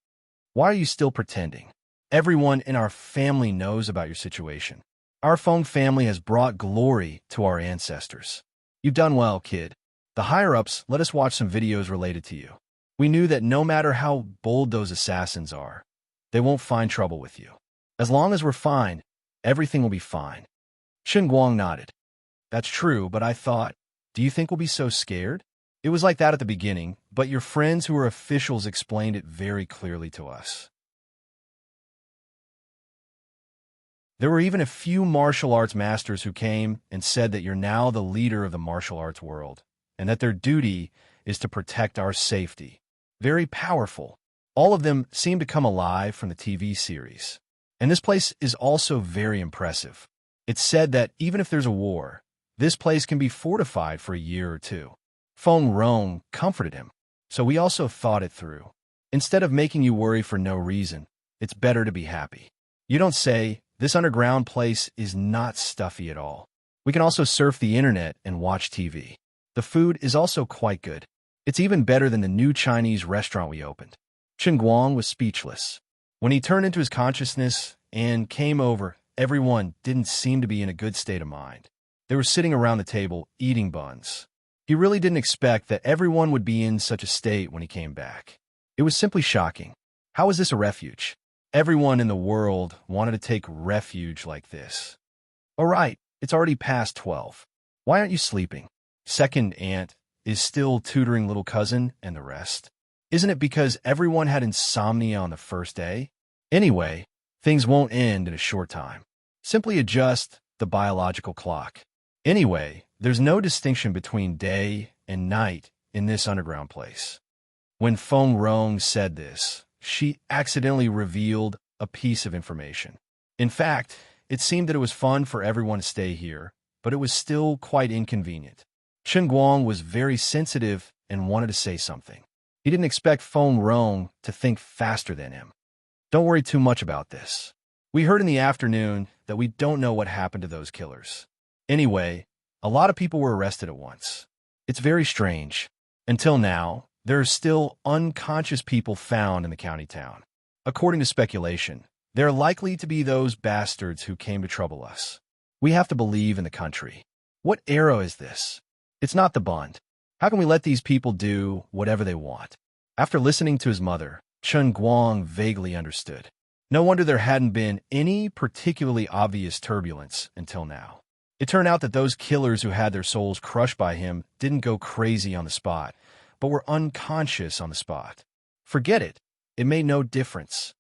"Why are you still pretending? Everyone in our family knows about your situation. Our Feng family has brought glory to our ancestors. You've done well, kid. The higher-ups let us watch some videos related to you. We knew that no matter how bold those assassins are, they won't find trouble with you. As long as we're fine, everything will be fine." Chun Guang nodded. "That's true, but I thought, do you think we'll be so scared?" "It was like that at the beginning, but your friends who are officials explained it very clearly to us." There were even a few martial arts masters who came and said that you're now the leader of the martial arts world, and that their duty is to protect our safety. Very powerful. All of them seem to come alive from the TV series. And this place is also very impressive. It's said that even if there's a war, this place can be fortified for a year or two. Feng Rong comforted him. So we also thought it through. Instead of making you worry for no reason, it's better to be happy. You don't say, this underground place is not stuffy at all. We can also surf the internet and watch TV. The food is also quite good. It's even better than the new Chinese restaurant we opened. Chun Guang was speechless. When he turned into his consciousness and came over, everyone didn't seem to be in a good state of mind. They were sitting around the table, eating buns. He really didn't expect that everyone would be in such a state when he came back. It was simply shocking. How is this a refuge? Everyone in the world wanted to take refuge like this. All right, it's already past 12. Why aren't you sleeping? Second aunt is still tutoring little cousin and the rest. Isn't it because everyone had insomnia on the first day? Anyway, things won't end in a short time. Simply adjust the biological clock. Anyway, there's no distinction between day and night in this underground place. When Feng Rong said this, she accidentally revealed a piece of information. In fact, it seemed that it was fun for everyone to stay here, but it was still quite inconvenient. Chun Guang was very sensitive and wanted to say something. He didn't expect Feng Rong to think faster than him. Don't worry too much about this. We heard in the afternoon that we don't know what happened to those killers. Anyway, a lot of people were arrested at once. It's very strange. Until now, there are still unconscious people found in the county town. According to speculation, there are likely to be those bastards who came to trouble us. We have to believe in the country. What era is this? It's not the Bund. How can we let these people do whatever they want? After listening to his mother, Chun Guang vaguely understood. No wonder there hadn't been any particularly obvious turbulence until now. It turned out that those killers who had their souls crushed by him didn't go crazy on the spot, but were unconscious on the spot. Forget it. It made no difference.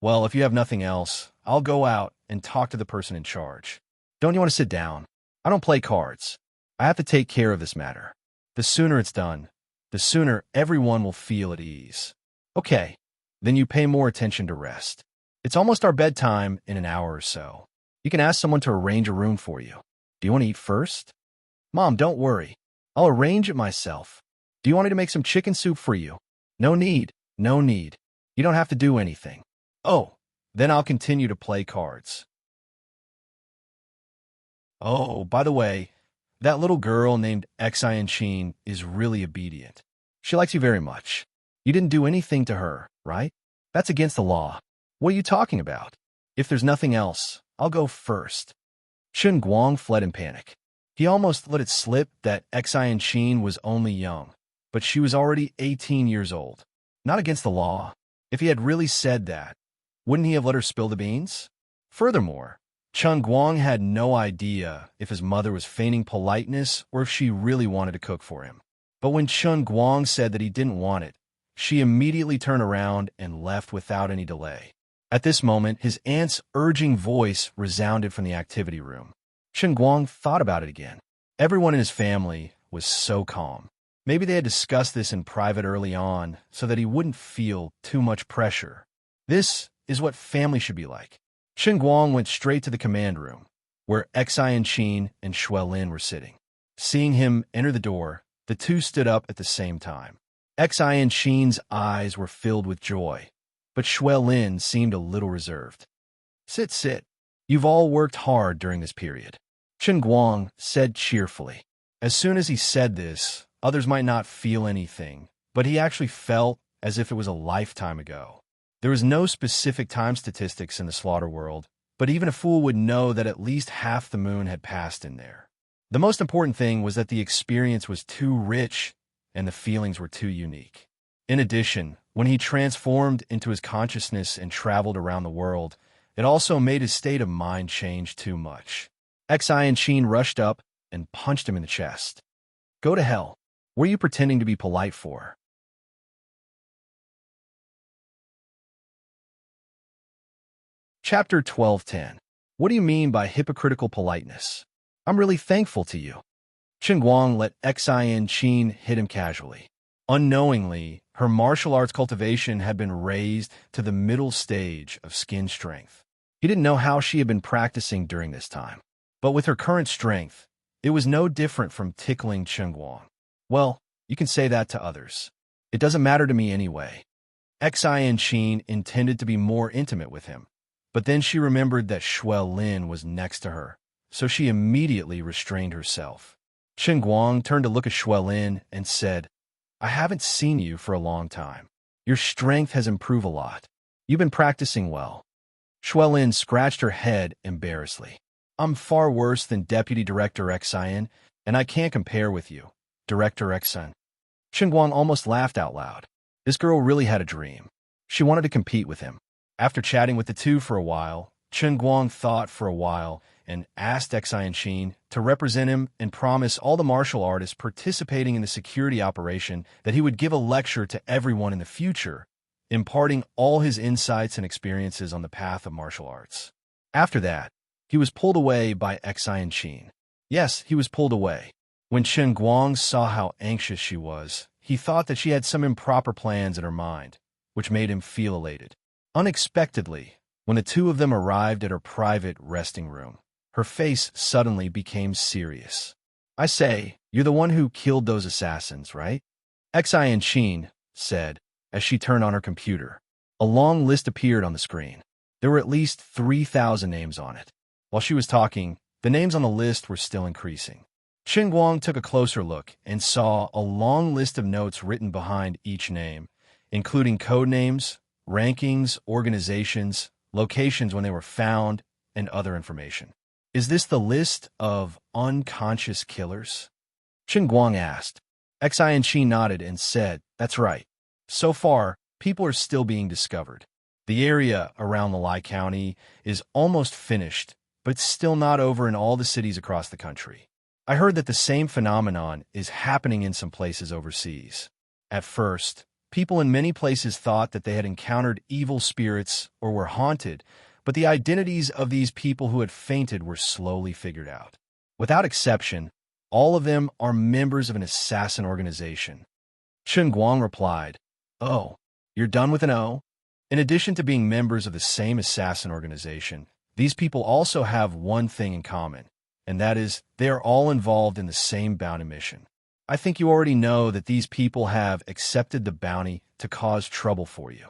Well, if you have nothing else, I'll go out and talk to the person in charge. Don't you want to sit down? I don't play cards. I have to take care of this matter. The sooner it's done, the sooner everyone will feel at ease. Okay, Then you pay more attention to rest. It's almost our bedtime in an hour or so. You can ask someone to arrange a room for you. Do you want to eat first? Mom, don't worry. I'll arrange it myself. Do you want me to make some chicken soup for you? No need. No need. You don't have to do anything. Oh, then I'll continue to play cards. Oh, by the way, that little girl named Enchanting is really obedient. She likes you very much. You didn't do anything to her, right? That's against the law. What are you talking about? If there's nothing else, I'll go first. Chen Guang fled in panic. He almost let it slip that Enchanting was only young, but she was already 18 years old. Not against the law. If he had really said that, wouldn't he have let her spill the beans? Furthermore, Chen Guang had no idea if his mother was feigning politeness or if she really wanted to cook for him. But when Chen Guang said that he didn't want it, she immediately turned around and left without any delay. At this moment, his aunt's urging voice resounded from the activity room. Chen Guang thought about it again. Everyone in his family was so calm. Maybe they had discussed this in private early on so that he wouldn't feel too much pressure. This is what family should be like. Chen Guang went straight to the command room, where Enchanting and Xuelin were sitting. Seeing him enter the door, the two stood up at the same time. Enchanting's eyes were filled with joy, but Xuelin seemed a little reserved. Sit, sit. You've all worked hard during this period, Chen Guang said cheerfully. As soon as he said this, others might not feel anything, but he actually felt as if it was a lifetime ago. There was no specific time statistics in the slaughter world, but even a fool would know that at least half the moon had passed in there. The most important thing was that the experience was too rich and the feelings were too unique. In addition, when he transformed into his consciousness and traveled around the world, it also made his state of mind change too much. Enchanting rushed up and punched him in the chest. Go to hell. What are you pretending to be polite for? Chapter 12:10. What do you mean by hypocritical politeness? I'm really thankful to you. Chen Guang let Enchanting hit him casually. Unknowingly, her martial arts cultivation had been raised to the middle stage of skin strength. He didn't know how she had been practicing during this time. But with her current strength, it was no different from tickling Chen Guang. Well, you can say that to others. It doesn't matter to me anyway. Enchanting intended to be more intimate with him. But then she remembered that Xuelin was next to her, so she immediately restrained herself. Chen Guang turned to look at Xuelin and said, I haven't seen you for a long time. Your strength has improved a lot. You've been practicing well. Xuelin scratched her head embarrassedly. I'm far worse than Deputy Director Xian, and I can't compare with you, Director Xian. Chen Guang almost laughed out loud. This girl really had a dream. She wanted to compete with him. After chatting with the two for a while, Chen Guang thought for a while and asked Enchanting to represent him and promise all the martial artists participating in the security operation that he would give a lecture to everyone in the future, imparting all his insights and experiences on the path of martial arts. After that, he was pulled away by Enchanting. Yes, he was pulled away. When Chen Guang saw how anxious she was, he thought that she had some improper plans in her mind, which made him feel elated. Unexpectedly, when the two of them arrived at her private resting room, her face suddenly became serious. I say, you're the one who killed those assassins, right? Enchanting said, as she turned on her computer. A long list appeared on the screen. There were at least 3,000 names on it. While she was talking, the names on the list were still increasing. Chen Guang took a closer look and saw a long list of notes written behind each name, including code names, rankings, organizations, locations when they were found, and other information. Is this the list of unconscious killers? Chen Guang asked. Enchanting nodded and said, that's right. So far, people are still being discovered. The area around the Lai County is almost finished, but it's still not over in all the cities across the country. I heard that the same phenomenon is happening in some places overseas. At first, people in many places thought that they had encountered evil spirits or were haunted, but the identities of these people who had fainted were slowly figured out. Without exception, all of them are members of an assassin organization. Chen Guang replied, Oh, you're done with an O? In addition to being members of the same assassin organization, these people also have one thing in common, and that is they are all involved in the same bounty mission. I think you already know that these people have accepted the bounty to cause trouble for you.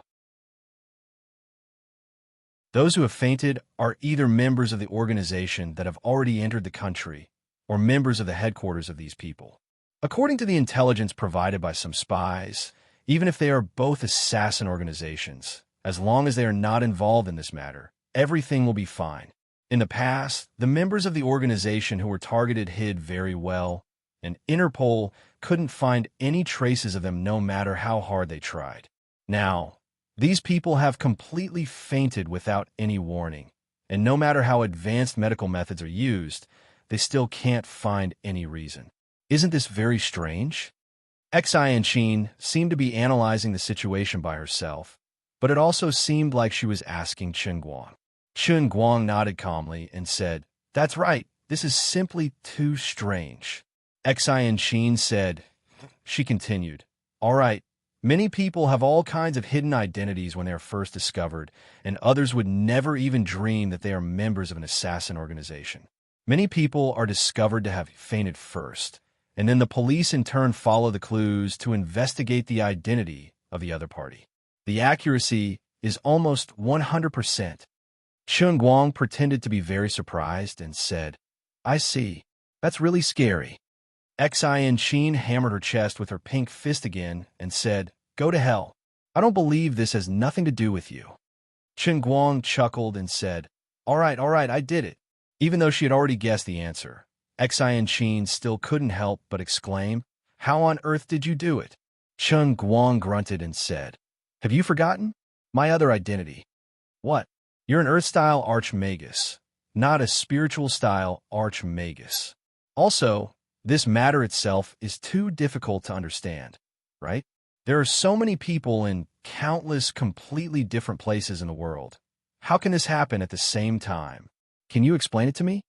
Those who have fainted are either members of the organization that have already entered the country or members of the headquarters of these people. According to the intelligence provided by some spies, even if they are both assassin organizations, as long as they are not involved in this matter, everything will be fine. In the past, the members of the organization who were targeted hid very well, and Interpol couldn't find any traces of them no matter how hard they tried. Now, these people have completely fainted without any warning, and no matter how advanced medical methods are used, they still can't find any reason. Isn't this very strange? Enchanting seemed to be analyzing the situation by herself, but it also seemed like she was asking Chen Guang. Chen Guang nodded calmly and said, "That's right, this is simply too strange." Enchanting said, she continued, "All right, many people have all kinds of hidden identities when they are first discovered, and others would never even dream that they are members of an assassin organization. Many people are discovered to have fainted first, and then the police in turn follow the clues to investigate the identity of the other party. The accuracy is almost 100%. Chen Guang pretended to be very surprised and said, "I see. That's really scary." Enchanting hammered her chest with her pink fist again and said, "Go to hell. I don't believe this has nothing to do with you." Chen Guang chuckled and said, all right, I did it." Even though she had already guessed the answer, Enchanting still couldn't help but exclaim, "How on earth did you do it?" Chen Guang grunted and said, "Have you forgotten? My other identity." "What? You're an Earth-style archmagus, not a spiritual-style archmagus. Also, this matter itself is too difficult to understand, right? There are so many people in countless completely different places in the world. How can this happen at the same time? Can you explain it to me?"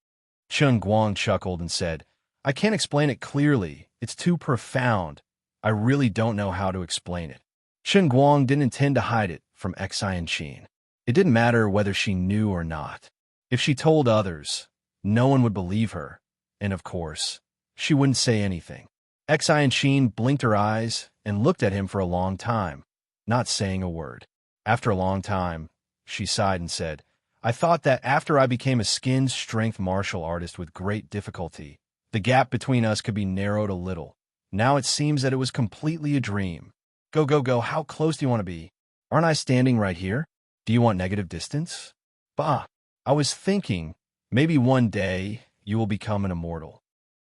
Chen Guang chuckled and said, "I can't explain it clearly. It's too profound. I really don't know how to explain it." Chen Guang didn't intend to hide it from Enchanting. It didn't matter whether she knew or not. If she told others, no one would believe her, and of course, she wouldn't say anything. Enchanting blinked her eyes and looked at him for a long time, not saying a word. After a long time, she sighed and said, "I thought that after I became a skin-strength martial artist with great difficulty, the gap between us could be narrowed a little. Now it seems that it was completely a dream. Go, how close do you want to be? Aren't I standing right here? Do you want negative distance? Bah, I was thinking, maybe one day you will become an immortal."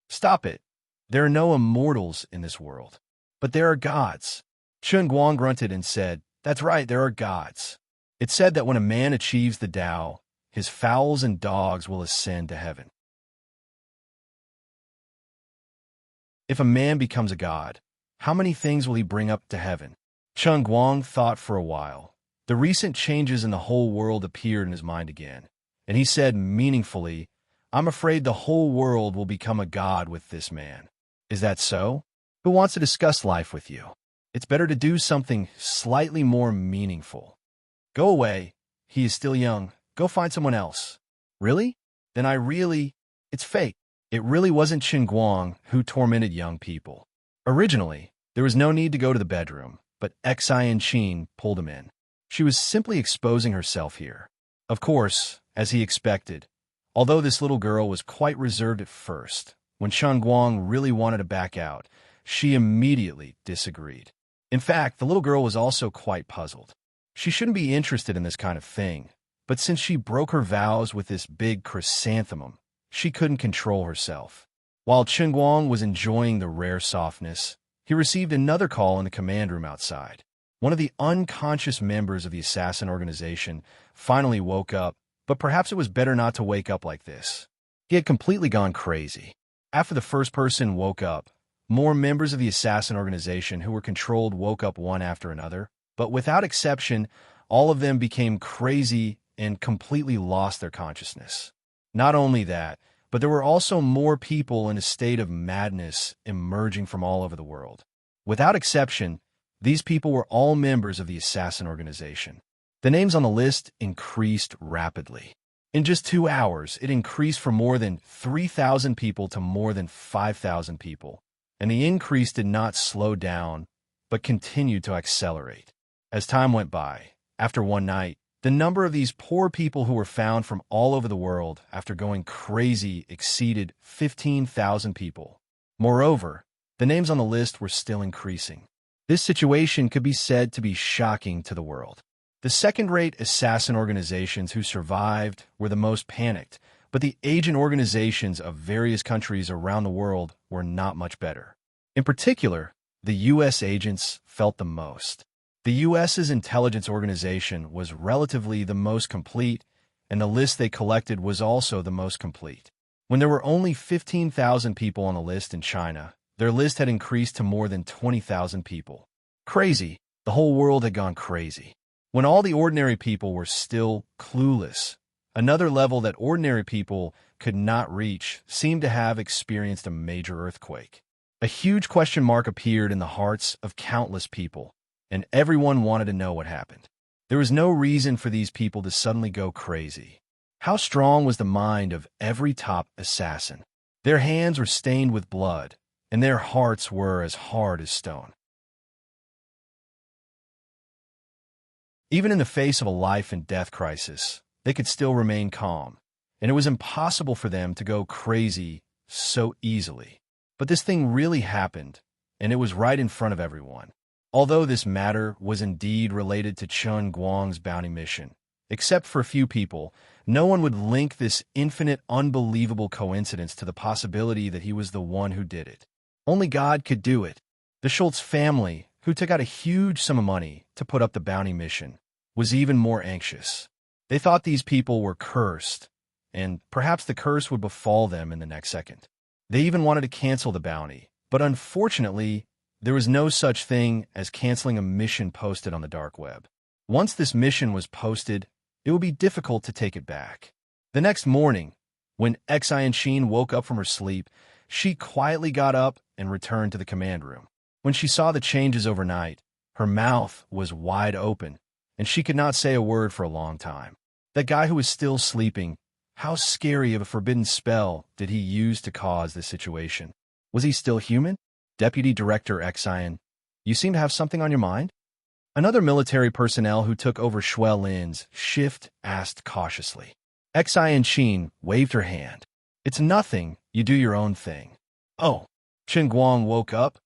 "Stop it. There are no immortals in this world. But there are gods." Chen Guang grunted and said, "That's right, there are gods. It's said that when a man achieves the Tao, his fowls and dogs will ascend to heaven. If a man becomes a god, how many things will he bring up to heaven?" Chen Guang thought for a while. The recent changes in the whole world appeared in his mind again, and he said meaningfully, "I'm afraid the whole world will become a god with this man." "Is that so? Who wants to discuss life with you? It's better to do something slightly more meaningful. Go away. He is still young. Go find someone else." "Really? Then it's fake." It really wasn't Chen Guang who tormented young people. Originally, there was no need to go to the bedroom, but Enchanting pulled him in. She was simply exposing herself here. Of course, as he expected, although this little girl was quite reserved at first, when Chen Guang really wanted to back out, she immediately disagreed. In fact, the little girl was also quite puzzled. She shouldn't be interested in this kind of thing, but since she broke her vows with this big chrysanthemum, she couldn't control herself. While Chen Guang was enjoying the rare softness, he received another call in the command room outside. One of the unconscious members of the assassin organization finally woke up, but perhaps it was better not to wake up like this. He had completely gone crazy. After the first person woke up, more members of the assassin organization who were controlled woke up one after another, but without exception, all of them became crazy and completely lost their consciousness. Not only that, but there were also more people in a state of madness emerging from all over the world. Without exception, these people were all members of the assassin organization. The names on the list increased rapidly. In just 2 hours, it increased from more than 3,000 people to more than 5,000 people. And the increase did not slow down, but continued to accelerate. As time went by, after one night, the number of these poor people who were found from all over the world after going crazy exceeded 15,000 people. Moreover, the names on the list were still increasing. This situation could be said to be shocking to the world. The second-rate assassin organizations who survived were the most panicked, but the agent organizations of various countries around the world were not much better. In particular, the U.S. agents felt the most. The U.S.'s intelligence organization was relatively the most complete, and the list they collected was also the most complete. When there were only 15,000 people on the list in China, their list had increased to more than 20,000 people. Crazy. The whole world had gone crazy. When all the ordinary people were still clueless, another level that ordinary people could not reach seemed to have experienced a major earthquake. A huge question mark appeared in the hearts of countless people, and everyone wanted to know what happened. There was no reason for these people to suddenly go crazy. How strong was the mind of every top assassin? Their hands were stained with blood, and their hearts were as hard as stone. Even in the face of a life-and-death crisis, they could still remain calm, and it was impossible for them to go crazy so easily. But this thing really happened, and it was right in front of everyone. Although this matter was indeed related to Chen Guang's bounty mission, except for a few people, no one would link this infinite, unbelievable coincidence to the possibility that he was the one who did it. Only God could do it. The Schultz family, who took out a huge sum of money to put up the bounty mission, was even more anxious. They thought these people were cursed, and perhaps the curse would befall them in the next second. They even wanted to cancel the bounty, but unfortunately, there was no such thing as canceling a mission posted on the dark web. Once this mission was posted, it would be difficult to take it back. The next morning, when Xianqin woke up from her sleep, she quietly got up and returned to the command room. When she saw the changes overnight, her mouth was wide open, and she could not say a word for a long time. That guy who was still sleeping, how scary of a forbidden spell did he use to cause this situation? Was he still human? Deputy Director Xian, you seem to have something on your mind? Another military personnel who took over Shui Lin's shift asked cautiously. Xianqin waved her hand. It's nothing, you do your own thing. Oh, Chen Guang woke up,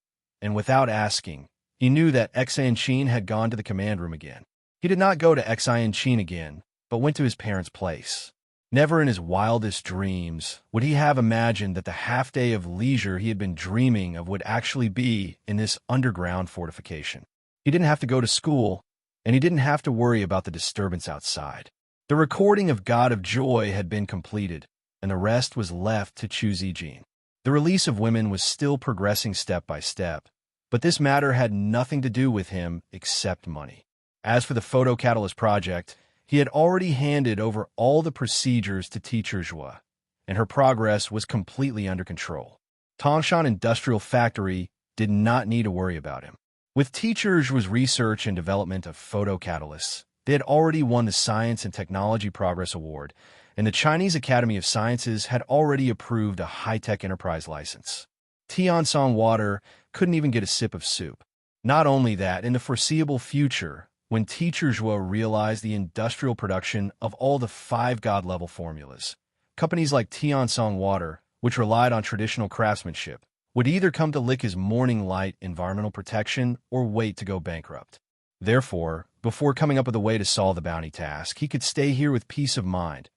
and without asking, he knew that Xianqin had gone to the command room again. He did not go to Xianqin again, but went to his parents' place. Never in his wildest dreams would he have imagined that the half-day of leisure he had been dreaming of would actually be in this underground fortification. He didn't have to go to school, and he didn't have to worry about the disturbance outside. The recording of God of Joy had been completed, and the rest was left to Chu Zijin. The release of women was still progressing step by step, but this matter had nothing to do with him except money. As for the Photo Catalyst project, he had already handed over all the procedures to Teacher Zhua, and her progress was completely under control. Tangshan Industrial Factory did not need to worry about him. With Teacher Zhua's research and development of photocatalysts, they had already won the Science and Technology Progress Award, and the Chinese Academy of Sciences had already approved a high-tech enterprise license. Tiansong Water couldn't even get a sip of soup. Not only that, in the foreseeable future, when Teacher Zhua realized the industrial production of all the 5 God-level formulas, companies like Tiansong Water, which relied on traditional craftsmanship, would either come to lick his morning light environmental protection or wait to go bankrupt. Therefore, before coming up with a way to solve the bounty task, he could stay here with peace of mind,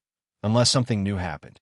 unless something new happened.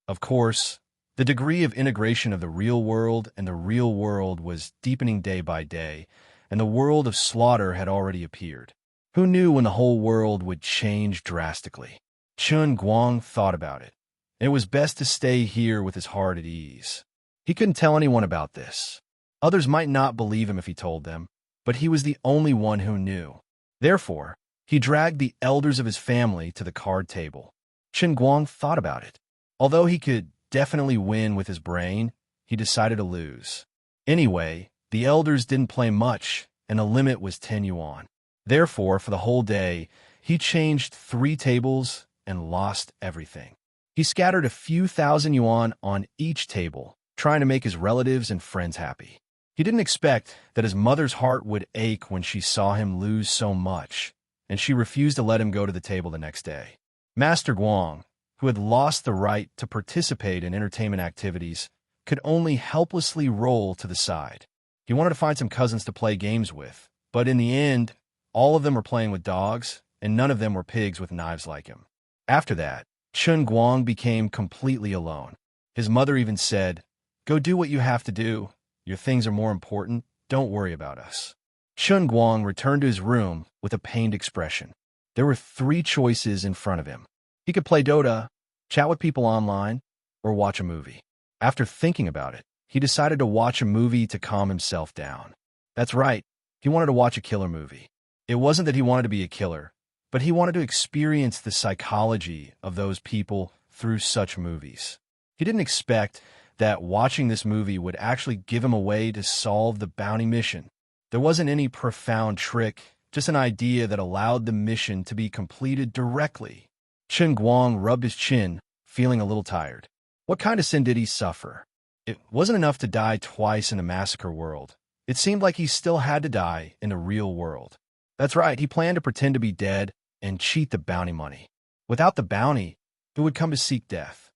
Of course, the degree of integration of the real world and the real world was deepening day by day, and the world of slaughter had already appeared. Who knew when the whole world would change drastically? Chen Guang thought about it. It was best to stay here with his heart at ease. He couldn't tell anyone about this. Others might not believe him if he told them, but he was the only one who knew. Therefore, he dragged the elders of his family to the card table. Chen Guang thought about it. Although he could definitely win with his brain, he decided to lose. Anyway, the elders didn't play much, and the limit was 10 yuan. Therefore, for the whole day, he changed 3 tables and lost everything. He scattered a few thousand yuan on each table, trying to make his relatives and friends happy. He didn't expect that his mother's heart would ache when she saw him lose so much, and she refused to let him go to the table the next day. Master Guang, who had lost the right to participate in entertainment activities, could only helplessly roll to the side. He wanted to find some cousins to play games with, but in the end, all of them were playing with dogs, and none of them were pigs with knives like him. After that, Chun Guang became completely alone. His mother even said, "Go do what you have to do. Your things are more important. Don't worry about us." Chun Guang returned to his room with a pained expression. There were 3 choices in front of him. He could play Dota, chat with people online, or watch a movie. After thinking about it, he decided to watch a movie to calm himself down. That's right, he wanted to watch a killer movie. It wasn't that he wanted to be a killer, but he wanted to experience the psychology of those people through such movies. He didn't expect that watching this movie would actually give him a way to solve the bounty mission. There wasn't any profound trick, just an idea that allowed the mission to be completed directly. Chun Guang rubbed his chin, feeling a little tired. What kind of sin did he suffer? It wasn't enough to die twice in the massacre world. It seemed like he still had to die in the real world. That's right, he planned to pretend to be dead and cheat the bounty money. Without the bounty, who would come to seek death?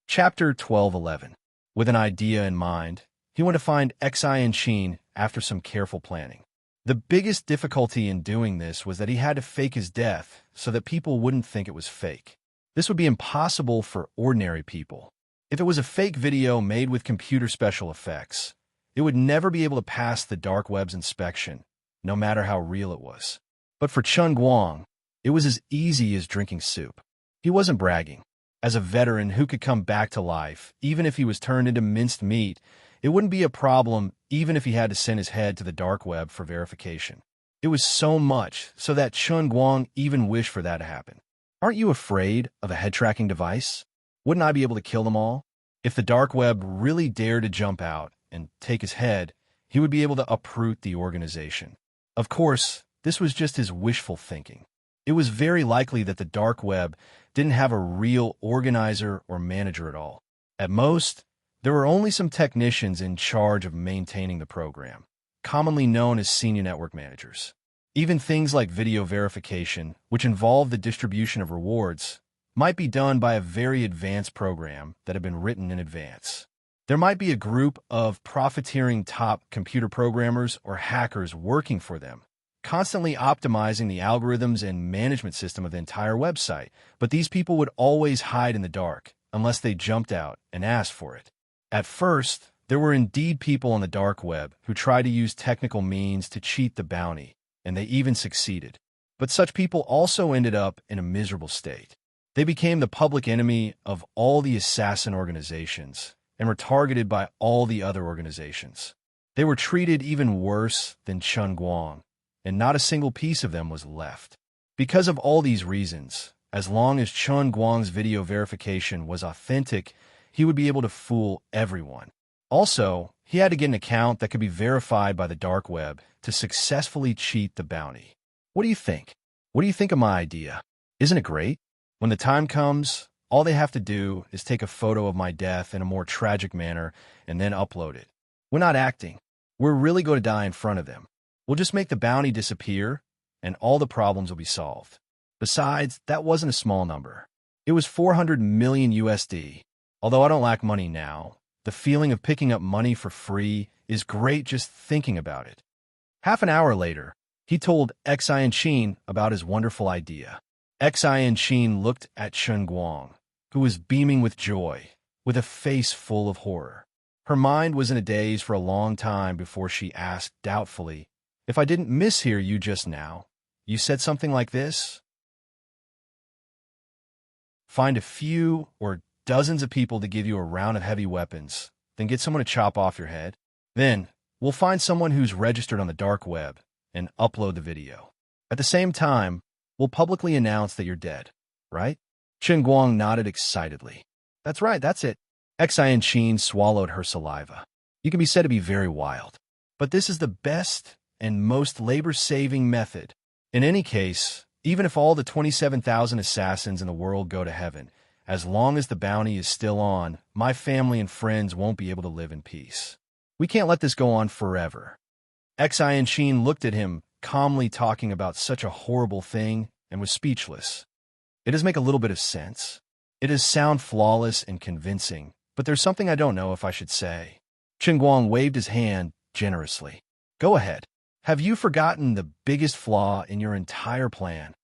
Chapter 12:11. With an idea in mind, he went to find Xi and Qin after some careful planning. The biggest difficulty in doing this was that he had to fake his death so that people wouldn't think it was fake. This would be impossible for ordinary people. If it was a fake video made with computer special effects, it would never be able to pass the dark web's inspection, no matter how real it was. But for Chun Guang, it was as easy as drinking soup. He wasn't bragging. As a veteran who could come back to life, even if he was turned into minced meat, it wouldn't be a problem even if he had to send his head to the dark web for verification. It was so much so that Chun Guang even wished for that to happen. Aren't you afraid of a head-tracking device? Wouldn't I be able to kill them all? If the dark web really dared to jump out and take his head, he would be able to uproot the organization. Of course, this was just his wishful thinking. It was very likely that the dark web didn't have a real organizer or manager at all. At most, there were only some technicians in charge of maintaining the program, commonly known as senior network managers. Even things like video verification, which involved the distribution of rewards, might be done by a very advanced program that had been written in advance. There might be a group of profiteering top computer programmers or hackers working for them, constantly optimizing the algorithms and management system of the entire website, but these people would always hide in the dark unless they jumped out and asked for it. At first, there were indeed people on the dark web who tried to use technical means to cheat the bounty, and they even succeeded. But such people also ended up in a miserable state. They became the public enemy of all the assassin organizations and were targeted by all the other organizations. They were treated even worse than Chun Guang, and not a single piece of them was left. Because of all these reasons, as long as Chun Guang's video verification was authentic, he would be able to fool everyone. Also, he had to get an account that could be verified by the dark web to successfully cheat the bounty. What do you think? What do you think of my idea? Isn't it great? When the time comes, all they have to do is take a photo of my death in a more tragic manner and then upload it. We're not acting. We're really going to die in front of them. We'll just make the bounty disappear, and all the problems will be solved. Besides, that wasn't a small number. It was 400 million USD. Although I don't lack money now, the feeling of picking up money for free is great just thinking about it. Half an hour later, he told Xi and Qin about his wonderful idea. Xi and Qin looked at Chun Guang, who was beaming with joy, with a face full of horror. Her mind was in a daze for a long time before she asked doubtfully, "If I didn't mishear you just now, you said something like this? Find a few or dozens of people to give you a round of heavy weapons, then get someone to chop off your head. Then, we'll find someone who's registered on the dark web and upload the video. At the same time, we'll publicly announce that you're dead, right? Chen Guang nodded excitedly. That's right, that's it. Xian Qin swallowed her saliva. You can be said to be very wild. But this is the best and most labor-saving method. In any case, even if all the 27,000 assassins in the world go to heaven, as long as the bounty is still on, my family and friends won't be able to live in peace. We can't let this go on forever. Xian Qin looked at him, calmly talking about such a horrible thing, and was speechless. It does make a little bit of sense. It does sound flawless and convincing, but there's something I don't know if I should say. Chen Guang waved his hand generously. Go ahead. Have you forgotten the biggest flaw in your entire plan?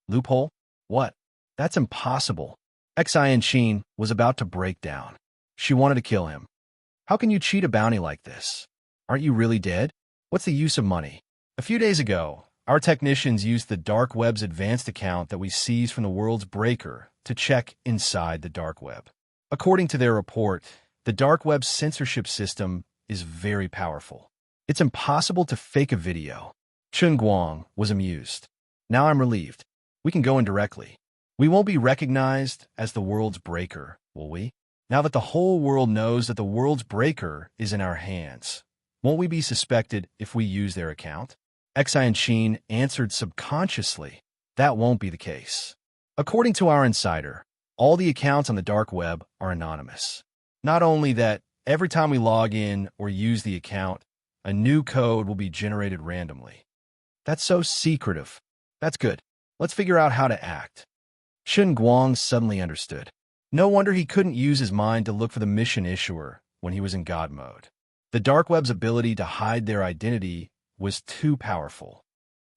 Loophole? What? That's impossible. Xian Qin was about to break down. She wanted to kill him. How can you cheat a bounty like this? Aren't you really dead? What's the use of money? A few days ago, our technicians used the dark web's advanced account that we seized from the world's breaker to check inside the dark web. According to their report, the dark web's censorship system is very powerful. It's impossible to fake a video. Chen Guang was amused. Now I'm relieved. We can go in directly. We won't be recognized as the world's breaker, will we? Now that the whole world knows that the world's breaker is in our hands, won't we be suspected if we use their account? Xian Qin answered subconsciously. That won't be the case. According to our insider, all the accounts on the dark web are anonymous. Not only that, every time we log in or use the account, a new code will be generated randomly. That's so secretive. That's good. Let's figure out how to act. Chen Guang suddenly understood. No wonder he couldn't use his mind to look for the mission issuer when he was in God mode. The dark web's ability to hide their identity was too powerful.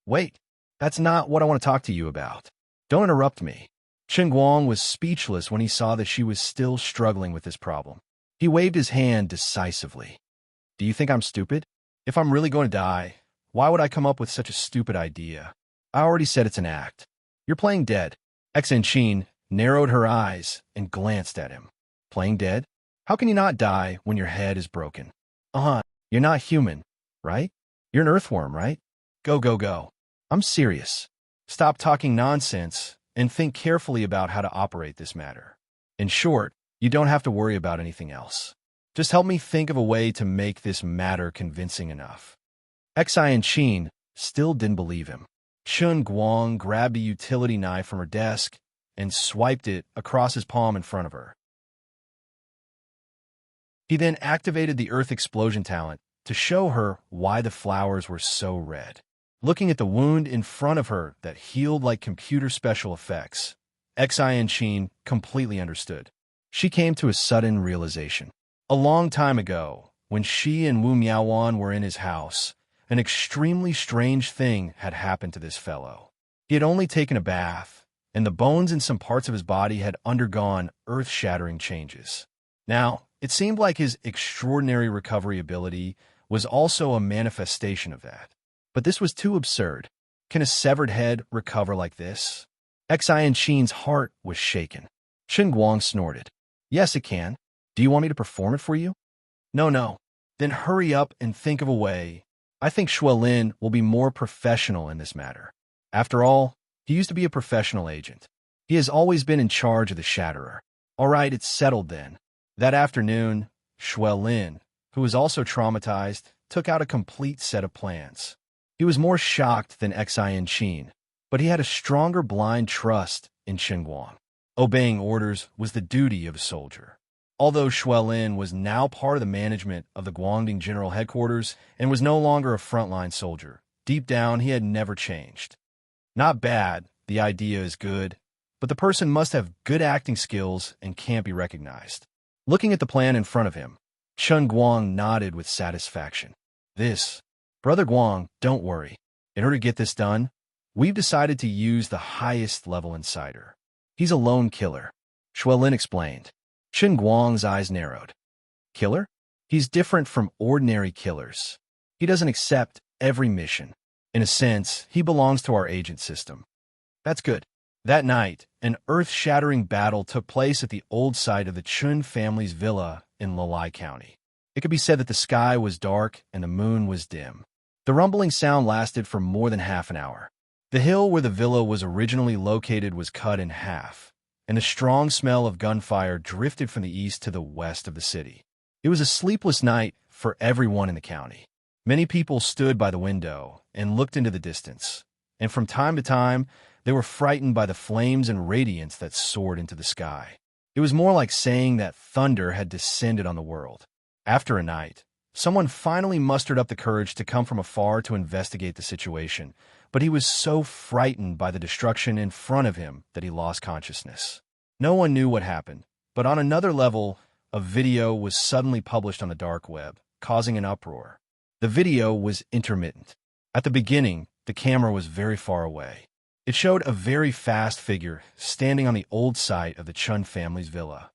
Wait, that's not what I want to talk to you about. Don't interrupt me. Chen Guang was speechless when he saw that she was still struggling with this problem. He waved his hand decisively. Do you think I'm stupid? If I'm really going to die, why would I come up with such a stupid idea? I already said it's an act. You're playing dead. Xian Qin narrowed her eyes and glanced at him. Playing dead? How can you not die when your head is broken? You're not human, right? You're an earthworm, right? Go, go, go. I'm serious. Stop talking nonsense and think carefully about how to operate this matter. In short, you don't have to worry about anything else. Just help me think of a way to make this matter convincing enough. Xian Qin still didn't believe him. Chen Guang grabbed a utility knife from her desk and swiped it across his palm in front of her. He then activated the Earth Explosion talent to show her why the flowers were so red. Looking at the wound in front of her that healed like computer special effects, Xian Qin completely understood. She came to a sudden realization. A long time ago, when she and Wu Miaowan were in his house, an extremely strange thing had happened to this fellow. He had only taken a bath, and the bones in some parts of his body had undergone earth-shattering changes. Now, it seemed like his extraordinary recovery ability was also a manifestation of that. But this was too absurd. Can a severed head recover like this? Xian Qin's heart was shaken. Chen Guang snorted. Yes, it can. Do you want me to perform it for you? No. Then hurry up and think of a way. I think Xuelin will be more professional in this matter. After all, he used to be a professional agent. He has always been in charge of the Shatterer. All right, it's settled then. That afternoon, Xuelin, who was also traumatized, took out a complete set of plans. He was more shocked than Xian Qin, but he had a stronger blind trust in Chen Guang. Obeying orders was the duty of a soldier. Although Xuelin was now part of the management of the Guangdong General Headquarters and was no longer a frontline soldier, deep down he had never changed. Not bad, the idea is good, but the person must have good acting skills and can't be recognized. Looking at the plan in front of him, Chen Guang nodded with satisfaction. Brother Guang, don't worry. In order to get this done, we've decided to use the highest level insider. He's a lone killer, Xuelin explained. Chen Guang's eyes narrowed. Killer? He's different from ordinary killers. He doesn't accept every mission. In a sense, he belongs to our agent system. That's good. That night, an earth-shattering battle took place at the old site of the Chun family's villa in Lalai County. It could be said that the sky was dark and the moon was dim. The rumbling sound lasted for more than half an hour. The hill where the villa was originally located was cut in half, and the strong smell of gunfire drifted from the east to the west of the city. It was a sleepless night for everyone in the county. Many people stood by the window and looked into the distance, and from time to time, they were frightened by the flames and radiance that soared into the sky. It was more like saying that thunder had descended on the world. After a night, someone finally mustered up the courage to come from afar to investigate the situation, but he was so frightened by the destruction in front of him that he lost consciousness. No one knew what happened, but on another level, a video was suddenly published on the dark web, causing an uproar. The video was intermittent. At the beginning, the camera was very far away. It showed a very fast figure standing on the old site of the Chun family's villa.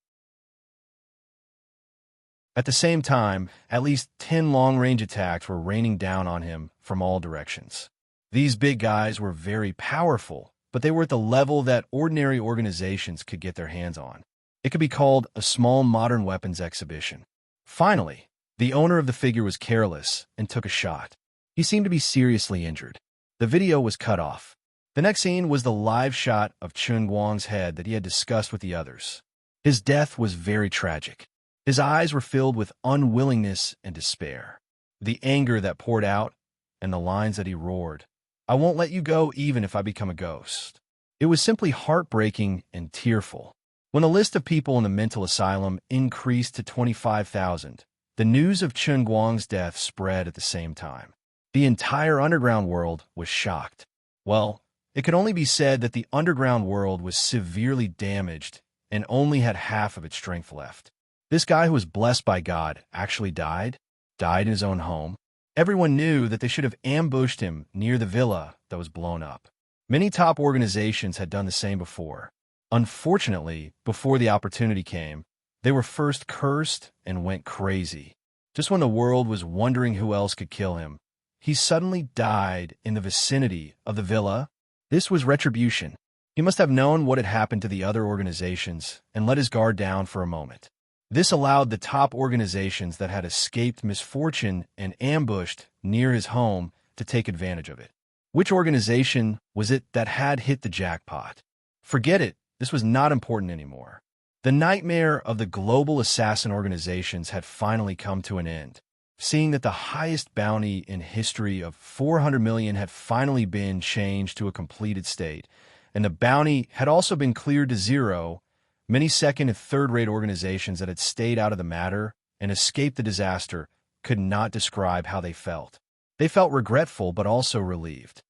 At the same time, at least 10 long-range attacks were raining down on him from all directions. These big guys were very powerful, but they were at the level that ordinary organizations could get their hands on. It could be called a small modern weapons exhibition. Finally, the owner of the figure was careless and took a shot. He seemed to be seriously injured. The video was cut off. The next scene was the live shot of Chun Guang's head that he had discussed with the others. His death was very tragic. His eyes were filled with unwillingness and despair. The anger that poured out and the lines that he roared, "I won't let you go even if I become a ghost." It was simply heartbreaking and tearful. When the list of people in the mental asylum increased to 25,000, the news of Chun Guang's death spread at the same time. The entire underground world was shocked. Well, it could only be said that the underground world was severely damaged and only had half of its strength left. This guy who was blessed by God actually died in his own home. Everyone knew that they should have ambushed him near the villa that was blown up. Many top organizations had done the same before. Unfortunately, before the opportunity came, they were first cursed and went crazy. Just when the world was wondering who else could kill him, he suddenly died in the vicinity of the villa. This was retribution. He must have known what had happened to the other organizations and let his guard down for a moment. This allowed the top organizations that had escaped misfortune and ambushed near his home to take advantage of it. Which organization was it that had hit the jackpot? Forget it. This was not important anymore. The nightmare of the global assassin organizations had finally come to an end. Seeing that the highest bounty in history of 400 million had finally been changed to a completed state, and the bounty had also been cleared to zero, many second and third-rate organizations that had stayed out of the matter and escaped the disaster could not describe how they felt. They felt regretful but also relieved.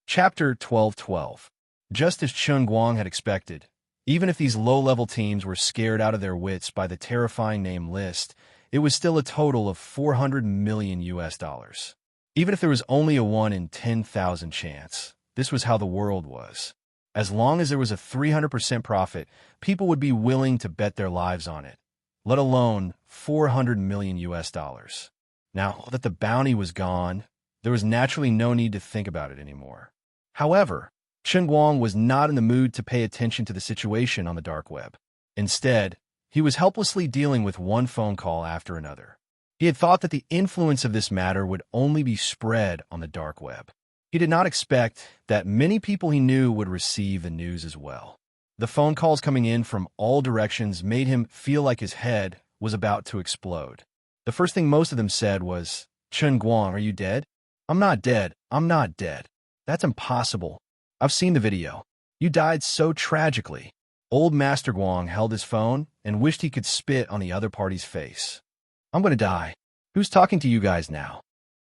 Chapter 12:12. Just as Chun Guang had expected, even if these low-level teams were scared out of their wits by the terrifying name list, it was still a total of $400 million. Even if there was only a 1 in 10,000 chance, this was how the world was. As long as there was a 300% profit, people would be willing to bet their lives on it, let alone $400 million. Now that the bounty was gone, there was naturally no need to think about it anymore. However, Chun Guang was not in the mood to pay attention to the situation on the dark web. Instead, he was helplessly dealing with one phone call after another. He had thought that the influence of this matter would only be spread on the dark web. He did not expect that many people he knew would receive the news as well. The phone calls coming in from all directions made him feel like his head was about to explode. The first thing most of them said was, "Chun Guang, are you dead?" "I'm not dead. I'm not dead." "That's impossible. I've seen the video. You died so tragically." Old Master Guang held his phone and wished he could spit on the other party's face. "I'm going to die. Who's talking to you guys now?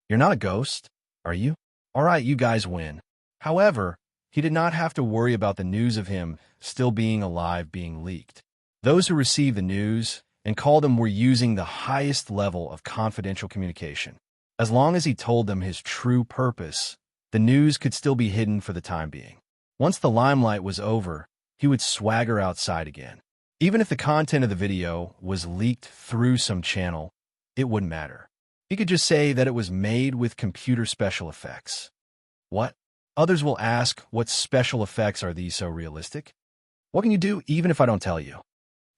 You're not a ghost, are you? All right, you guys win." However, he did not have to worry about the news of him still being alive being leaked. Those who received the news and called him were using the highest level of confidential communication. As long as he told them his true purpose, the news could still be hidden for the time being. Once the limelight was over, he would swagger outside again. Even if the content of the video was leaked through some channel, it wouldn't matter. He could just say that it was made with computer special effects. What? Others will ask, what special effects are these so realistic? What can you do even if I don't tell you?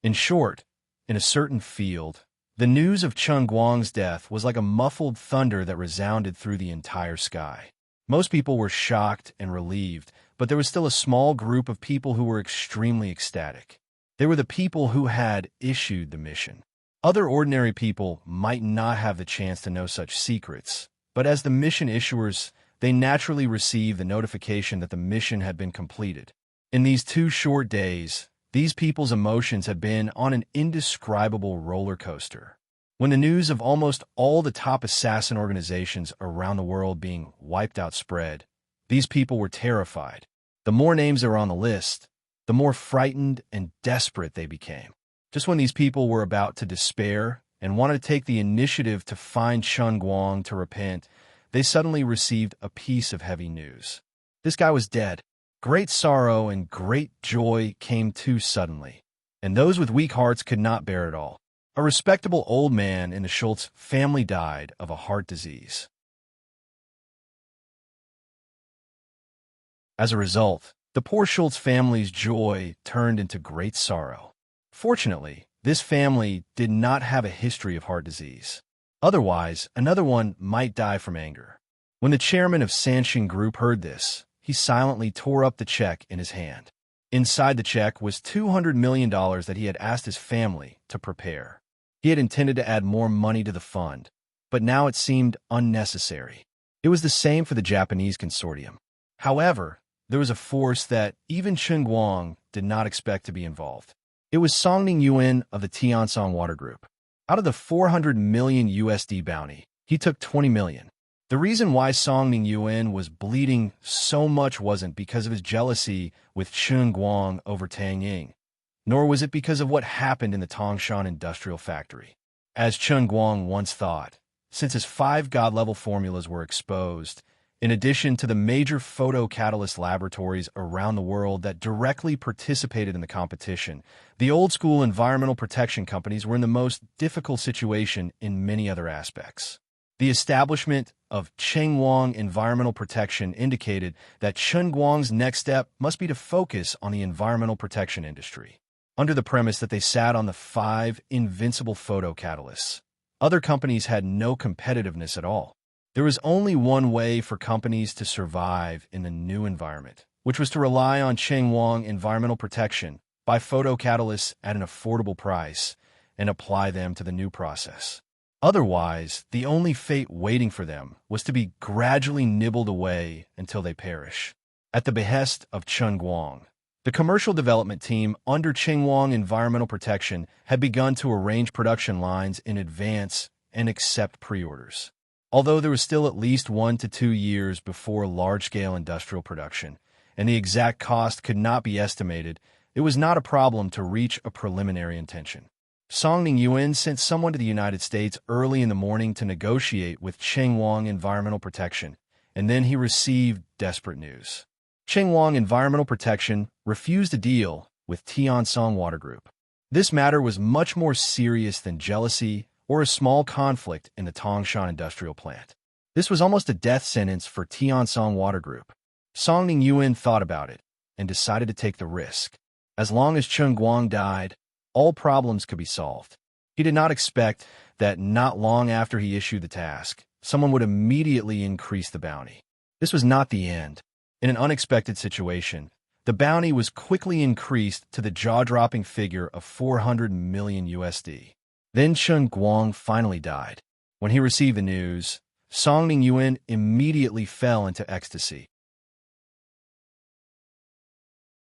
In short, in a certain field, the news of Chun Guang's death was like a muffled thunder that resounded through the entire sky. Most people were shocked and relieved, but there was still a small group of people who were extremely ecstatic. They were the people who had issued the mission. Other ordinary people might not have the chance to know such secrets, but as the mission issuers, they naturally received the notification that the mission had been completed. In these 2 short days, these people's emotions had been on an indescribable roller coaster. When the news of almost all the top assassin organizations around the world being wiped out spread, these people were terrified. The more names that were on the list, the more frightened and desperate they became. Just when these people were about to despair and wanted to take the initiative to find Chen Guang to repent, they suddenly received a piece of heavy news. This guy was dead. Great sorrow and great joy came too suddenly, and those with weak hearts could not bear it all. A respectable old man in the Schultz family died of a heart disease. As a result, the poor Schultz family's joy turned into great sorrow. Fortunately, this family did not have a history of heart disease. Otherwise, another one might die from anger. When the chairman of Sanxing Group heard this, he silently tore up the check in his hand. Inside the check was $200 million that he had asked his family to prepare. He had intended to add more money to the fund, but now it seemed unnecessary. It was the same for the Japanese consortium. However, there was a force that even Chen Guang did not expect to be involved. It was Songning Yuan of the Tiansong Water Group. Out of the 400 million USD bounty, he took 20 million. The reason why Songning Yuan was bleeding so much wasn't because of his jealousy with Chen Guang over Tang Ying, nor was it because of what happened in the Tongshan industrial factory. As Chen Guang once thought, since his 5 god-level formulas were exposed, in addition to the major photocatalyst laboratories around the world that directly participated in the competition, the old-school environmental protection companies were in the most difficult situation in many other aspects. The establishment of Chengguang Environmental Protection indicated that Chen Guang's next step must be to focus on the environmental protection industry. Under the premise that they sat on the 5 invincible photocatalysts, other companies had no competitiveness at all. There was only one way for companies to survive in the new environment, which was to rely on Chengguang Environmental Protection, buy photocatalysts at an affordable price, and apply them to the new process. Otherwise, the only fate waiting for them was to be gradually nibbled away until they perish. At the behest of Chen Guang, the commercial development team under Chengguang Environmental Protection had begun to arrange production lines in advance and accept pre-orders. Although there was still at least 1 to 2 years before large-scale industrial production, and the exact cost could not be estimated, it was not a problem to reach a preliminary intention. Songning Yuan sent someone to the United States early in the morning to negotiate with Chengguang Environmental Protection, and then he received desperate news. Chengguang Environmental Protection refused a deal with Tiansong Water Group. This matter was much more serious than jealousy or a small conflict in the Tongshan industrial plant. This was almost a death sentence for Tiansong Water Group. Songning Yuan thought about it and decided to take the risk. As long as Chen Guang died, all problems could be solved. He did not expect that not long after he issued the task, someone would immediately increase the bounty. This was not the end. In an unexpected situation, the bounty was quickly increased to the jaw-dropping figure of 400 million USD. Then Chen Guang finally died. When he received the news, Songning Yuan immediately fell into ecstasy.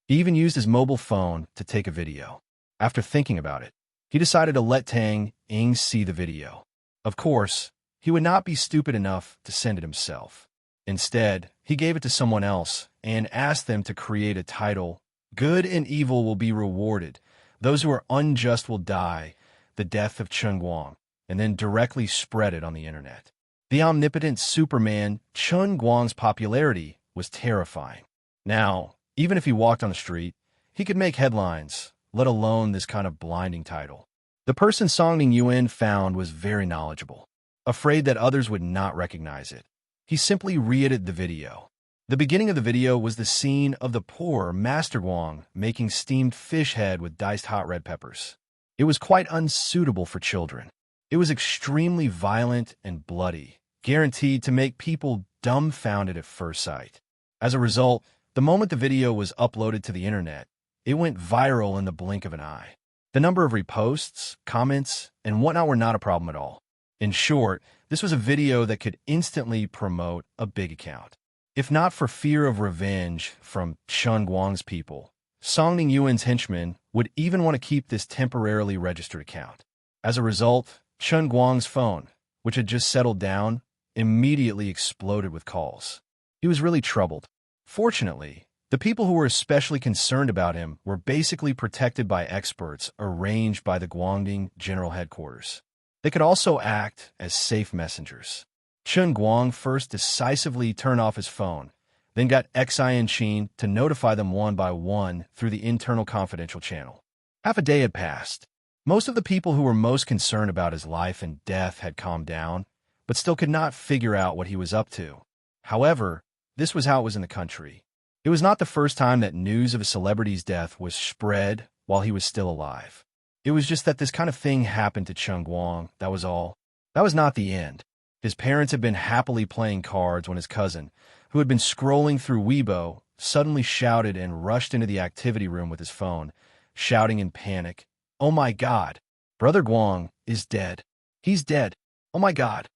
He even used his mobile phone to take a video. After thinking about it, he decided to let Tang Ying see the video. Of course, he would not be stupid enough to send it himself. Instead, he gave it to someone else and asked them to create a title, "Good and evil will be rewarded. Those who are unjust will die, the death of Chen Guang," and then directly spread it on the internet. The omnipotent Superman Chen Guang's popularity was terrifying. Now, even if he walked on the street, he could make headlines, let alone this kind of blinding title. The person Songning Yuan found was very knowledgeable. Afraid that others would not recognize it, he simply re-edited the video. The beginning of the video was the scene of the poor Master Guang making steamed fish head with diced hot red peppers. It was quite unsuitable for children. It was extremely violent and bloody, guaranteed to make people dumbfounded at first sight. As a result, the moment the video was uploaded to the internet, it went viral in the blink of an eye. The number of reposts, comments, and whatnot were not a problem at all. In short, this was a video that could instantly promote a big account. If not for fear of revenge from Chen Guang's people, Song Ning Yuan's henchmen would even want to keep this temporarily registered account. As a result, Chen Guang's phone, which had just settled down, immediately exploded with calls. He was really troubled. Fortunately, the people who were especially concerned about him were basically protected by experts arranged by the Guangding General Headquarters. They could also act as safe messengers. Chen Guang first decisively turned off his phone, then got Xian Qin to notify them one by one through the internal confidential channel. Half a day had passed. Most of the people who were most concerned about his life and death had calmed down, but still could not figure out what he was up to. However, this was how it was in the country. It was not the first time that news of a celebrity's death was spread while he was still alive. It was just that this kind of thing happened to Chen Guang, that was all. That was not the end. His parents had been happily playing cards when his cousin, who had been scrolling through Weibo, suddenly shouted and rushed into the activity room with his phone, shouting in panic, "Oh my God! Brother Guang is dead. He's dead. Oh my God!"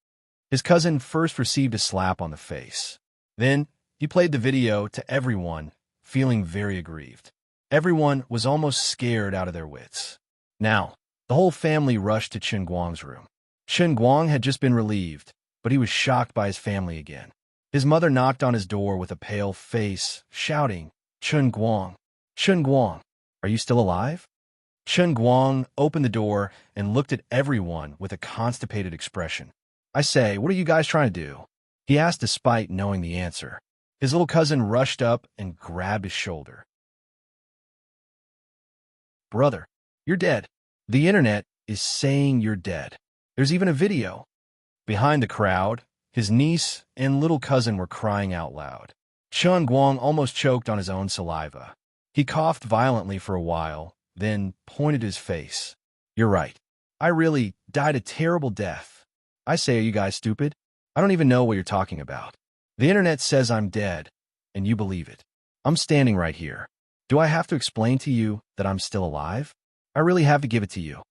His cousin first received a slap on the face. Then, he played the video to everyone, feeling very aggrieved. Everyone was almost scared out of their wits. Now, the whole family rushed to Chen Guang's room. Chen Guang had just been relieved, but he was shocked by his family again. His mother knocked on his door with a pale face, shouting, "Chen Guang! Chen Guang! Are you still alive?" Chen Guang opened the door and looked at everyone with a constipated expression. "I say, what are you guys trying to do?" he asked despite knowing the answer. His little cousin rushed up and grabbed his shoulder. "Brother, you're dead. The internet is saying you're dead. There's even a video." Behind the crowd, his niece and little cousin were crying out loud. Chen Guang almost choked on his own saliva. He coughed violently for a while, then pointed his face. "You're right. I really died a terrible death. I say, are you guys stupid? I don't even know what you're talking about. The internet says I'm dead, and you believe it. I'm standing right here. Do I have to explain to you that I'm still alive? I really have to give it to you."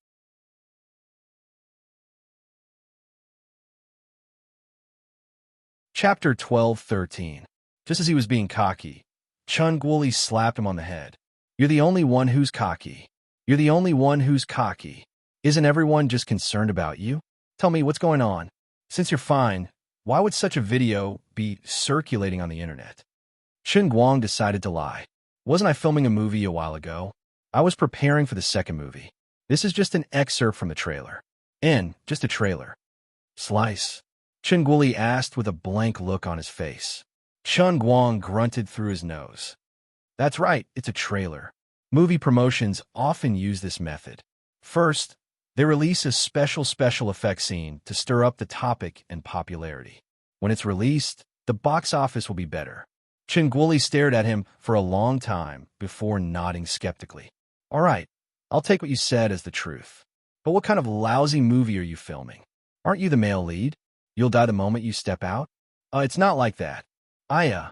Chapter 12:13. Just as he was being cocky, Chen Guoli slapped him on the head. "You're the only one who's cocky. You're the only one who's cocky. Isn't everyone just concerned about you? Tell me what's going on. Since you're fine, why would such a video be circulating on the internet?" Chen Guang decided to lie. "Wasn't I filming a movie a while ago? I was preparing for the second movie. This is just an excerpt from the trailer. And just a trailer." "Slice?" Chen Guoli asked with a blank look on his face. Chen Guang grunted through his nose. "That's right, it's a trailer. Movie promotions often use this method. First, they release a special effects scene to stir up the topic and popularity. When it's released, the box office will be better." Chen Guoli stared at him for a long time before nodding skeptically. "All right, I'll take what you said as the truth. But what kind of lousy movie are you filming? Aren't you the male lead? You'll die the moment you step out?" It's not like that. I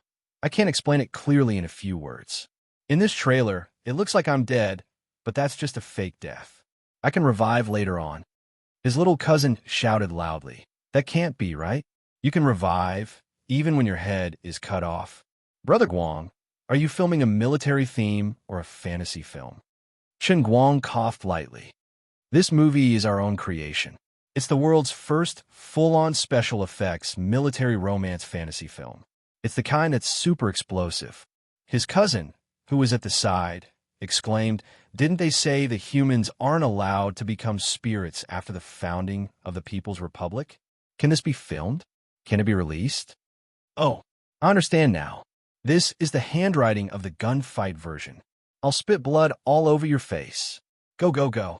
can't explain it clearly in a few words. In this trailer, it looks like I'm dead, but that's just a fake death. I can revive later on." His little cousin shouted loudly. "That can't be, right? You can revive, even when your head is cut off. Brother Guang, are you filming a military theme or a fantasy film?" Chen Guang coughed lightly. "This movie is our own creation. It's the world's first full-on special effects military romance fantasy film. It's the kind that's super explosive." His cousin, who was at the side, exclaimed, "Didn't they say the humans aren't allowed to become spirits after the founding of the People's Republic? Can this be filmed? Can it be released?" "Oh, I understand now. This is the handwriting of the gunfight version. I'll spit blood all over your face. Go, go, go."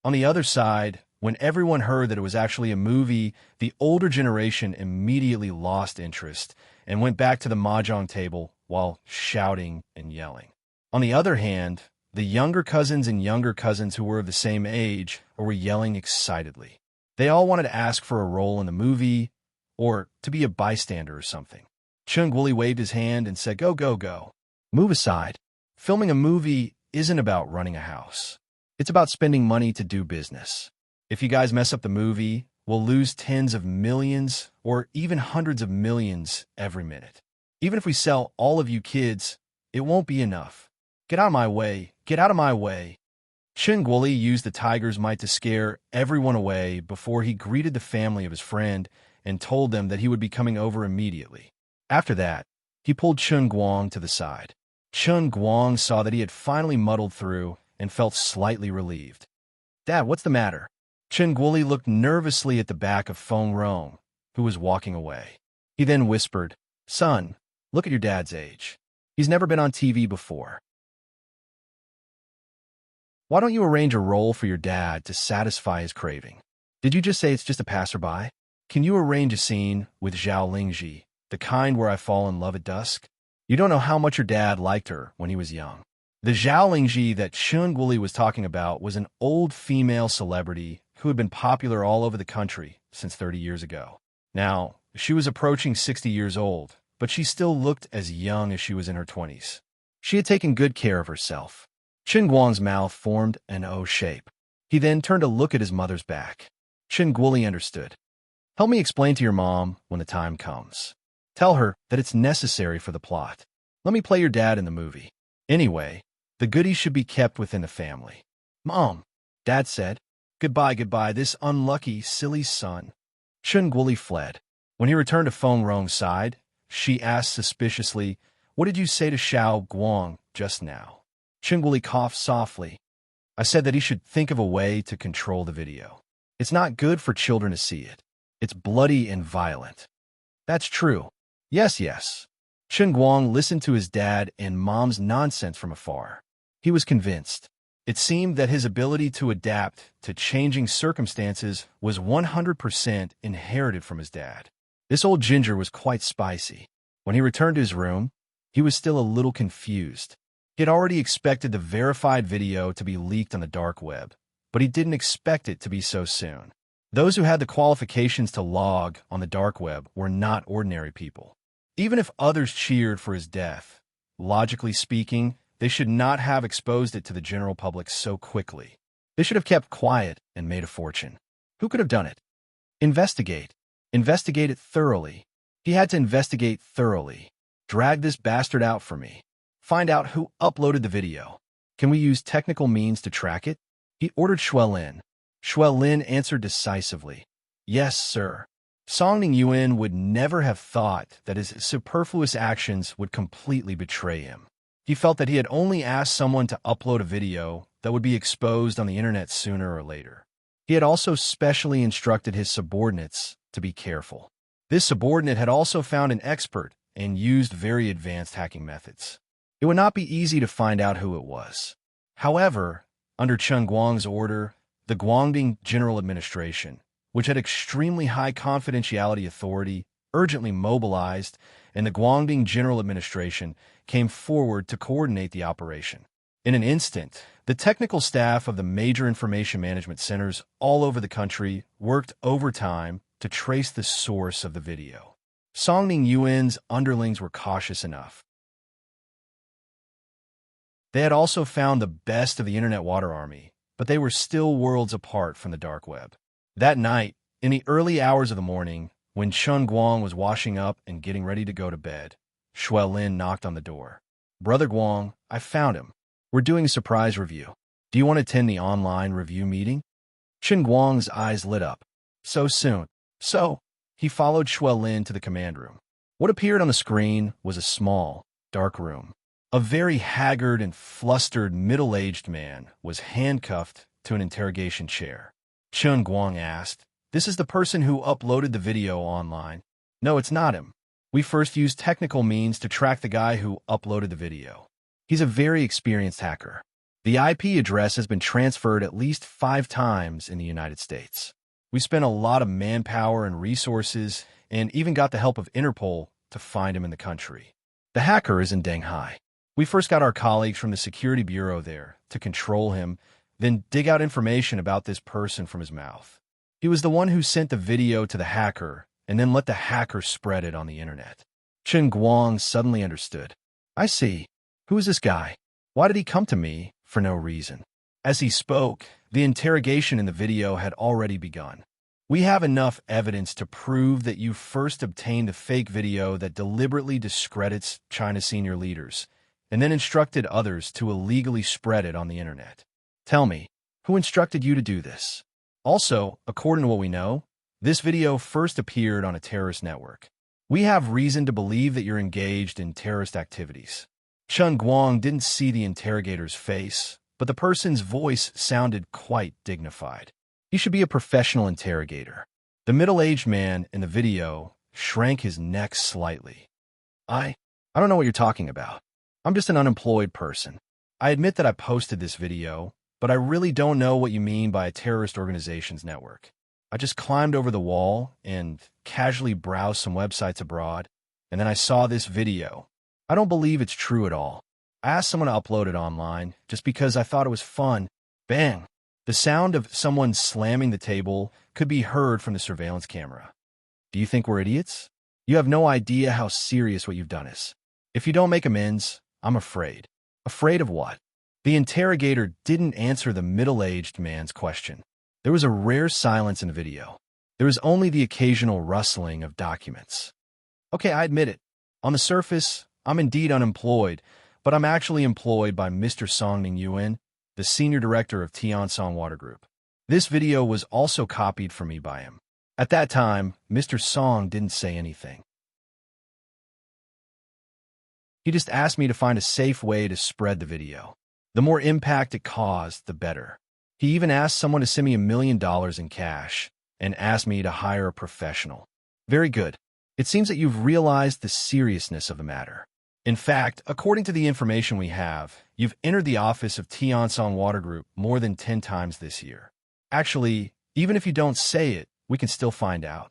On the other side, when everyone heard that it was actually a movie, the older generation immediately lost interest and went back to the mahjong table while shouting and yelling. On the other hand, the younger cousins who were of the same age were yelling excitedly. They all wanted to ask for a role in the movie or to be a bystander or something. Chung Guoli waved his hand and said, "Go, go, go. Move aside. Filming a movie isn't about running a house. It's about spending money to do business. If you guys mess up the movie, we'll lose tens of millions or even hundreds of millions every minute. Even if we sell all of you kids, it won't be enough. Get out of my way. Get out of my way." Chung Guoli used the tiger's might to scare everyone away before he greeted the family of his friend and told them that he would be coming over immediately. After that, he pulled Chung Guang to the side. Chung Guang saw that he had finally muddled through and felt slightly relieved. "Dad, what's the matter?" Chung Guoli looked nervously at the back of Feng Rong, who was walking away. He then whispered, "Son, look at your dad's age. He's never been on TV before. Why don't you arrange a role for your dad to satisfy his craving? Did you just say it's just a passerby? Can you arrange a scene with Zhao Lingji, the kind where I fall in love at dusk? You don't know how much your dad liked her when he was young." The Zhao Lingji that Chung Guoli was talking about was an old female celebrity who had been popular all over the country since 30 years ago. Now, she was approaching 60 years old, but she still looked as young as she was in her 20s. She had taken good care of herself. Chen Guang's mouth formed an O shape. He then turned to look at his mother's back. Chen Guoli understood. "Help me explain to your mom when the time comes. Tell her that it's necessary for the plot. Let me play your dad in the movie. Anyway, the goodies should be kept within the family." "Mom," Dad said. "Goodbye, goodbye, this unlucky, silly son." Chen Guoli fled. When he returned to Feng Rong's side, she asked suspiciously, "What did you say to Xiao Guang just now?" Chen Guoli coughed softly. "I said that he should think of a way to control the video. It's not good for children to see it. It's bloody and violent." "That's true. Yes, yes." Chen Guang listened to his dad and mom's nonsense from afar. He was convinced. It seemed that his ability to adapt to changing circumstances was 100% inherited from his dad. This old ginger was quite spicy. When he returned to his room, he was still a little confused. He had already expected the verified video to be leaked on the dark web, but he didn't expect it to be so soon. Those who had the qualifications to log on the dark web were not ordinary people. Even if others cheered for his death, logically speaking, they should not have exposed it to the general public so quickly. They should have kept quiet and made a fortune. Who could have done it? Investigate. Investigate it thoroughly. He had to investigate thoroughly. Drag this bastard out for me. Find out who uploaded the video. Can we use technical means to track it? He ordered Xuelin. Xuelin answered decisively. "Yes, sir." Songning Yuan would never have thought that his superfluous actions would completely betray him. He felt that he had only asked someone to upload a video that would be exposed on the internet sooner or later. He had also specially instructed his subordinates to be careful. This subordinate had also found an expert and used very advanced hacking methods. It would not be easy to find out who it was. However, under Chen Guang's order, the Guangdong General Administration, which had extremely high confidentiality authority, urgently mobilized, and the Guangdong General Administration came forward to coordinate the operation. In an instant, the technical staff of the major information management centers all over the country worked overtime to trace the source of the video. Songning Yuan's underlings were cautious enough. They had also found the best of the Internet Water Army, but they were still worlds apart from the dark web. That night, in the early hours of the morning, when Chen Guang was washing up and getting ready to go to bed, Xuelin knocked on the door. "Brother Guang, I found him. We're doing a surprise review. Do you want to attend the online review meeting?" Chen Guang's eyes lit up. "So soon." So, he followed Xuelin to the command room. What appeared on the screen was a small, dark room. A very haggard and flustered middle-aged man was handcuffed to an interrogation chair. Chen Guang asked, "This is the person who uploaded the video online?" "No, it's not him. We first used technical means to track the guy who uploaded the video. He's a very experienced hacker. The IP address has been transferred at least 5 times in the United States. We spent a lot of manpower and resources and even got the help of Interpol to find him in the country. The hacker is in Shanghai. We first got our colleagues from the security bureau there to control him, then dig out information about this person from his mouth. He was the one who sent the video to the hacker and then let the hacker spread it on the internet. Chen Guang suddenly understood. I see. Who is this guy? Why did he come to me for no reason? As he spoke, the interrogation in the video had already begun. We have enough evidence to prove that you first obtained a fake video that deliberately discredits China's senior leaders, and then instructed others to illegally spread it on the internet. Tell me, who instructed you to do this? Also, according to what we know, this video first appeared on a terrorist network. We have reason to believe that you're engaged in terrorist activities. Chen Guang didn't see the interrogator's face, but the person's voice sounded quite dignified. He should be a professional interrogator. The middle-aged man in the video shrank his neck slightly. I don't know what you're talking about. I'm just an unemployed person. I admit that I posted this video, but I really don't know what you mean by a terrorist organization's network. I just climbed over the wall and casually browsed some websites abroad, and then I saw this video. I don't believe it's true at all. I asked someone to upload it online just because I thought it was fun. Bang! The sound of someone slamming the table could be heard from the surveillance camera. Do you think we're idiots? You have no idea how serious what you've done is. If you don't make amends, I'm afraid. Afraid of what? The interrogator didn't answer the middle-aged man's question. There was a rare silence in the video. There was only the occasional rustling of documents. Okay, I admit it. On the surface, I'm indeed unemployed, but I'm actually employed by Mr. Songning Yuan, the senior director of Tiansong Water Group. This video was also copied from me by him. At that time, Mr. Song didn't say anything. He just asked me to find a safe way to spread the video. The more impact it caused, the better. He even asked someone to send me $1 million in cash and asked me to hire a professional. Very good. It seems that you've realized the seriousness of the matter. In fact, according to the information we have, you've entered the office of Tiansong Water Group more than 10 times this year. Actually, even if you don't say it, we can still find out.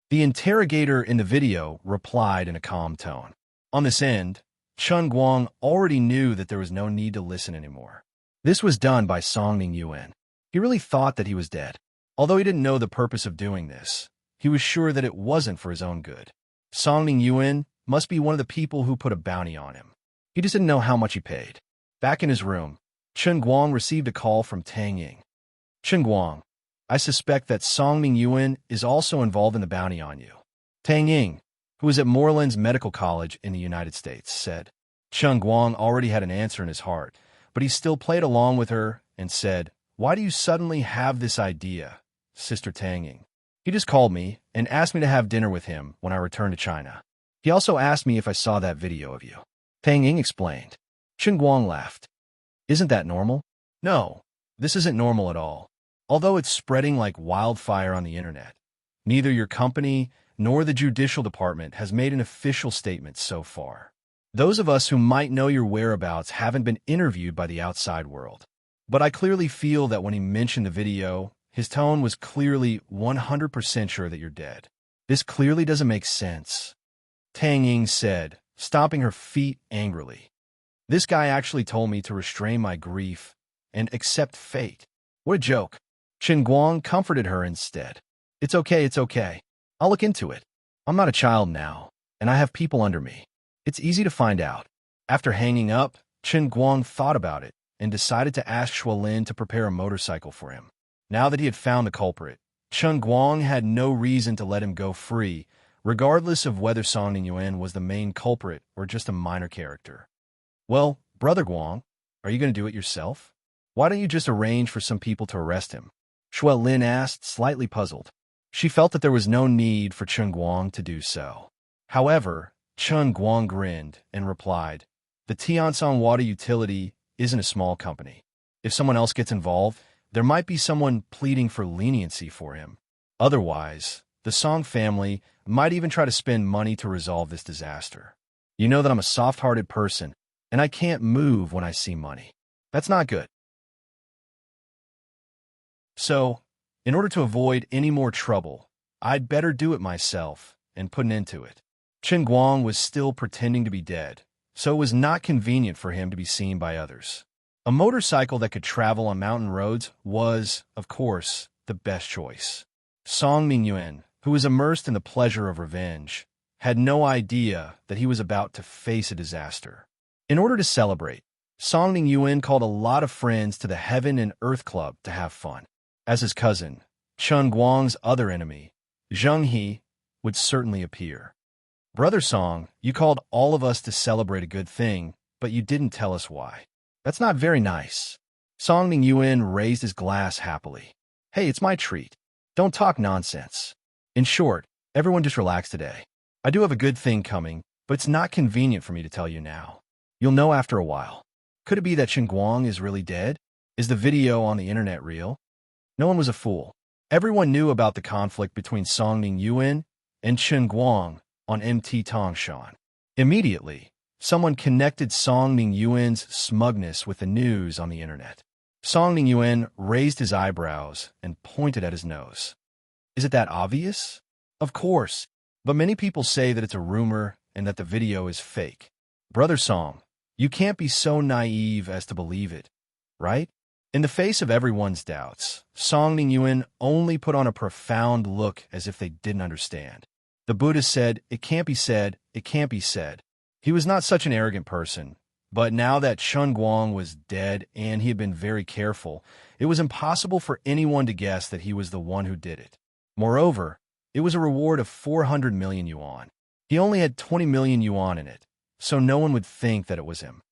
The interrogator in the video replied in a calm tone. On this end, Chen Guang already knew that there was no need to listen anymore. This was done by Songning Yuan. He really thought that he was dead. Although he didn't know the purpose of doing this, he was sure that it wasn't for his own good. Songning Yuan must be one of the people who put a bounty on him. He just didn't know how much he paid. Back in his room, Chen Guang received a call from Tang Ying. Chen Guang, I suspect that Songning Yuan is also involved in the bounty on you. Tang Ying, who was at Moreland's Medical College in the United States, said. Chen Guang already had an answer in his heart, but he still played along with her and said, Why do you suddenly have this idea, Sister Tang Ying? He just called me and asked me to have dinner with him when I return to China. He also asked me if I saw that video of you. Tang Ying explained. Chen Guang laughed. Isn't that normal? No, this isn't normal at all. Although it's spreading like wildfire on the internet, neither your company nor the Judicial Department has made an official statement so far. Those of us who might know your whereabouts haven't been interviewed by the outside world. But I clearly feel that when he mentioned the video, his tone was clearly 100% sure that you're dead. This clearly doesn't make sense. Tang Ying said, stomping her feet angrily. This guy actually told me to restrain my grief and accept fate. What a joke. Chen Guang comforted her instead. It's okay. I'll look into it. I'm not a child now, and I have people under me. It's easy to find out. After hanging up, Chen Guang thought about it and decided to ask Shuolin to prepare a motorcycle for him. Now that he had found the culprit, Chen Guang had no reason to let him go free, regardless of whether Songning Yuan was the main culprit or just a minor character. Well, Brother Guang, are you going to do it yourself? Why don't you just arrange for some people to arrest him? Shuolin asked, slightly puzzled. She felt that there was no need for Chen Guang to do so. However, Chen Guang grinned and replied, The Tiansong Water Utility isn't a small company. If someone else gets involved, there might be someone pleading for leniency for him. Otherwise, the Song family might even try to spend money to resolve this disaster. You know that I'm a soft-hearted person, and I can't move when I see money. That's not good. So, in order to avoid any more trouble, I'd better do it myself and put an end to it. Chen Guang was still pretending to be dead, so it was not convenient for him to be seen by others. A motorcycle that could travel on mountain roads was, of course, the best choice. Song Mingyuan, who was immersed in the pleasure of revenge, had no idea that he was about to face a disaster. In order to celebrate, Song Ning-yuen called a lot of friends to the Heaven and Earth Club to have fun. As his cousin, Chen Guang's other enemy, Zheng He, would certainly appear. Brother Song, you called all of us to celebrate a good thing, but you didn't tell us why. That's not very nice. Song Ning-yuen raised his glass happily. Hey, it's my treat. Don't talk nonsense. In short, everyone just relax today. I do have a good thing coming, but it's not convenient for me to tell you now. You'll know after a while. Could it be that Chen Guang is really dead? Is the video on the internet real? No one was a fool. Everyone knew about the conflict between Song Ning-yuen and Chen Guang on MT Tongshan. Immediately, someone connected Song Ning-yuen's smugness with the news on the internet. Song Ning-yuen raised his eyebrows and pointed at his nose. Is it that obvious? Of course, but many people say that it's a rumor and that the video is fake. Brother Song, you can't be so naive as to believe it, right? In the face of everyone's doubts, Song Ning-yuen only put on a profound look as if they didn't understand. The Buddha said, "It can't be said, it can't be said." He was not such an arrogant person, but now that Chen Guang was dead and he had been very careful, it was impossible for anyone to guess that he was the one who did it. Moreover, it was a reward of 400 million yuan. He only had 20 million yuan in it, so no one would think that it was him.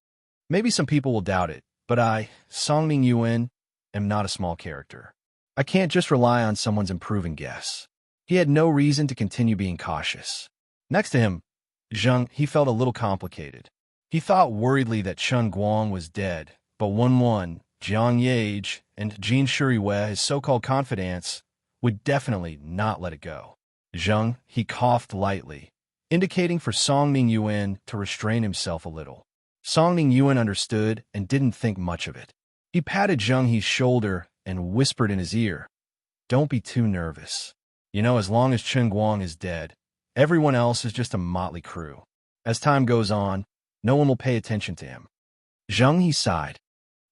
Maybe some people will doubt it, but I, Song Ning-yuen, am not a small character. I can't just rely on someone's improving guess. He had no reason to continue being cautious. Next to him, Zheng, he felt a little complicated. He thought worriedly that Chen Guang was dead, but Wen, Jiang Yage, and Jin Shuriwei, his so-called confidants, would definitely not let it go. Zheng, he coughed lightly, indicating for Song Ning-yuen to restrain himself a little. Song Ning-yuen understood and didn't think much of it. He patted Zheng He's shoulder and whispered in his ear, "Don't be too nervous. You know, as long as Chen Guang is dead, everyone else is just a motley crew. As time goes on, no one will pay attention to him." Zheng He sighed.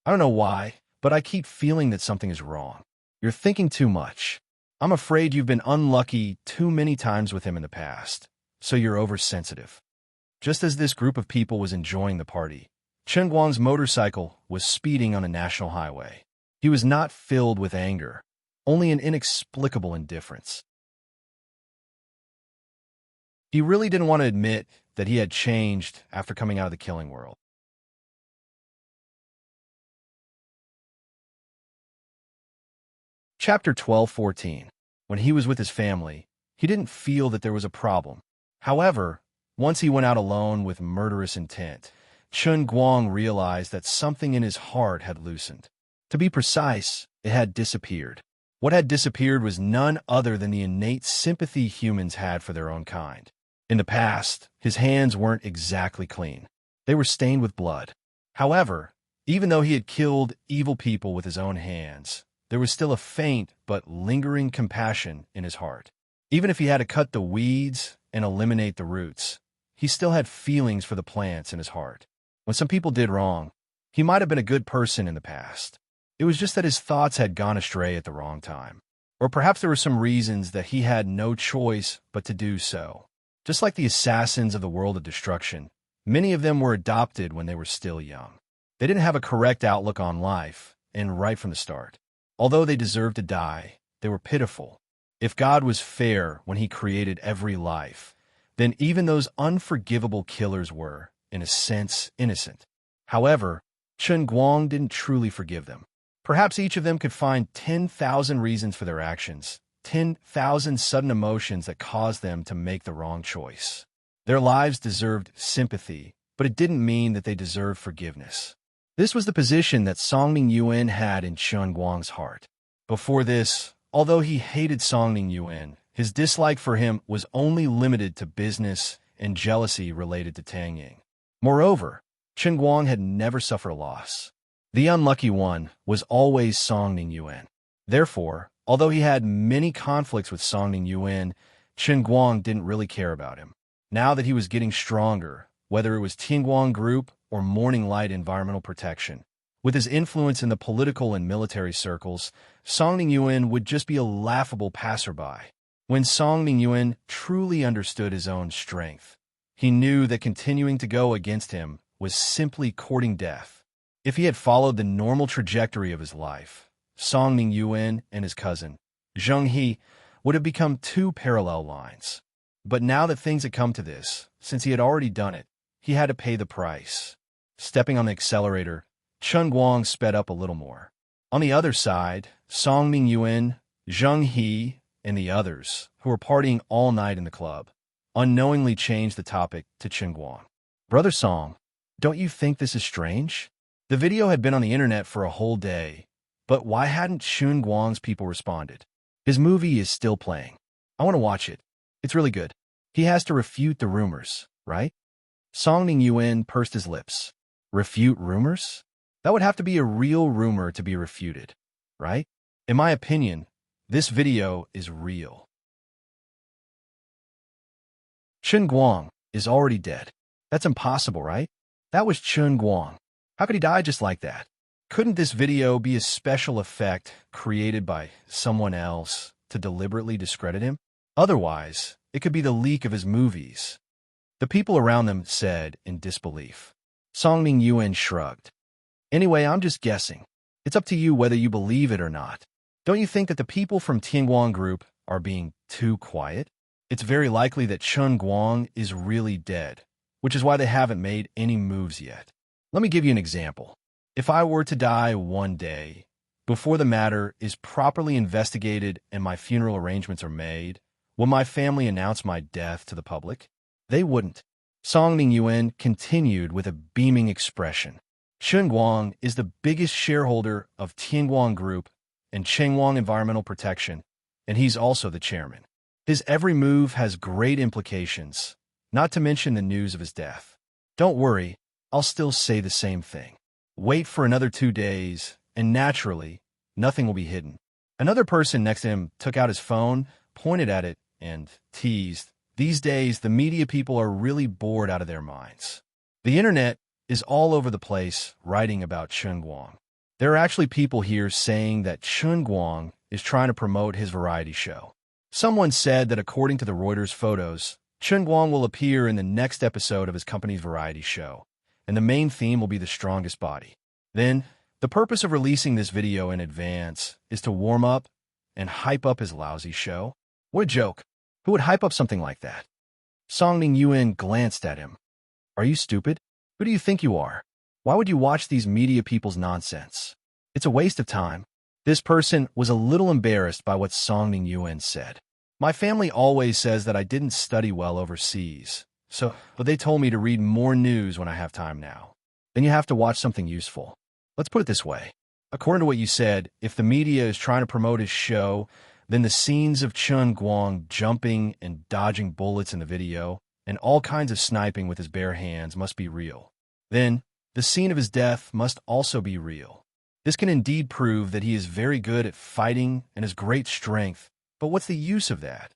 "I don't know why, but I keep feeling that something is wrong. You're thinking too much. I'm afraid you've been unlucky too many times with him in the past, so you're oversensitive." Just as this group of people was enjoying the party, Chen Guang's motorcycle was speeding on a national highway. He was not filled with anger, only an inexplicable indifference. He really didn't want to admit that he had changed after coming out of the killing world. Chapter 12:14. When he was with his family, he didn't feel that there was a problem. However, once he went out alone with murderous intent, Chen Guang realized that something in his heart had loosened. To be precise, it had disappeared. What had disappeared was none other than the innate sympathy humans had for their own kind. In the past, his hands weren't exactly clean. They were stained with blood. However, even though he had killed evil people with his own hands, there was still a faint but lingering compassion in his heart. Even if he had to cut the weeds and eliminate the roots, he still had feelings for the plants in his heart. When some people did wrong, he might have been a good person in the past. It was just that his thoughts had gone astray at the wrong time. Or perhaps there were some reasons that he had no choice but to do so. Just like the assassins of the world of destruction, many of them were adopted when they were still young. They didn't have a correct outlook on life, and right from the start. Although they deserved to die, they were pitiful. If God was fair when he created every life, then even those unforgivable killers were, in a sense, innocent. However, Chen Guang didn't truly forgive them. Perhaps each of them could find 10,000 reasons for their actions, 10,000 sudden emotions that caused them to make the wrong choice. Their lives deserved sympathy, but it didn't mean that they deserved forgiveness. This was the position that Song Ning-yuen had in Chen Guang's heart. Before this, although he hated Song Ning-yuen, his dislike for him was only limited to business and jealousy related to Tang Ying. Moreover, Chen Guang had never suffered a loss. The unlucky one was always Song Ning-yuen. Therefore, although he had many conflicts with Song Ning-yuen, Chen Guang didn't really care about him. Now that he was getting stronger, whether it was Tianguang Group or Morning Light Environmental Protection, with his influence in the political and military circles, Song Ning-yuen would just be a laughable passerby. When Song Mingyuan truly understood his own strength, he knew that continuing to go against him was simply courting death. If he had followed the normal trajectory of his life, Song Mingyuan and his cousin, Zheng He, would have become two parallel lines. But now that things had come to this, since he had already done it, he had to pay the price. Stepping on the accelerator, Chen Guang sped up a little more. On the other side, Song Mingyuan, Zheng He, and the others, who were partying all night in the club, unknowingly changed the topic to Chen Guang. Brother Song, don't you think this is strange? The video had been on the internet for a whole day, but why hadn't Chen Guang's people responded? His movie is still playing. I want to watch it. It's really good. He has to refute the rumors, right? Song Mingyuan pursed his lips. Refute rumors? That would have to be a real rumor to be refuted, right? In my opinion, this video is real. Chen Guang is already dead. That's impossible, right? That was Chen Guang. How could he die just like that? Couldn't this video be a special effect created by someone else to deliberately discredit him? Otherwise, it could be the leak of his movies. The people around them said in disbelief. Song Mingyuan shrugged. Anyway, I'm just guessing. It's up to you whether you believe it or not. Don't you think that the people from Tianguang Group are being too quiet? It's very likely that Chen Guang is really dead, which is why they haven't made any moves yet. Let me give you an example. If I were to die one day, before the matter is properly investigated and my funeral arrangements are made, will my family announce my death to the public? They wouldn't. Song Mingyuan continued with a beaming expression. Chen Guang is the biggest shareholder of Tianguang Group and Chengguang Environmental Protection, and he's also the chairman. His every move has great implications, not to mention the news of his death. Don't worry, I'll still say the same thing. Wait for another 2 days, and naturally, nothing will be hidden. Another person next to him took out his phone, pointed at it, and teased. These days, the media people are really bored out of their minds. The internet is all over the place writing about Chen Guang. There are actually people here saying that Chen Guang is trying to promote his variety show. Someone said that according to the Reuters photos, Chen Guang will appear in the next episode of his company's variety show, and the main theme will be the strongest body. Then, the purpose of releasing this video in advance is to warm up and hype up his lousy show. What a joke. Who would hype up something like that? Song Mingyuan glanced at him. Are you stupid? Who do you think you are? Why would you watch these media people's nonsense? It's a waste of time. This person was a little embarrassed by what Song Mingyuan said. My family always says that I didn't study well overseas, but they told me to read more news when I have time now. Then you have to watch something useful. Let's put it this way. According to what you said, if the media is trying to promote his show, then the scenes of Chen Guang jumping and dodging bullets in the video and all kinds of sniping with his bare hands must be real. Then, the scene of his death must also be real. This can indeed prove that he is very good at fighting and has great strength, but what's the use of that?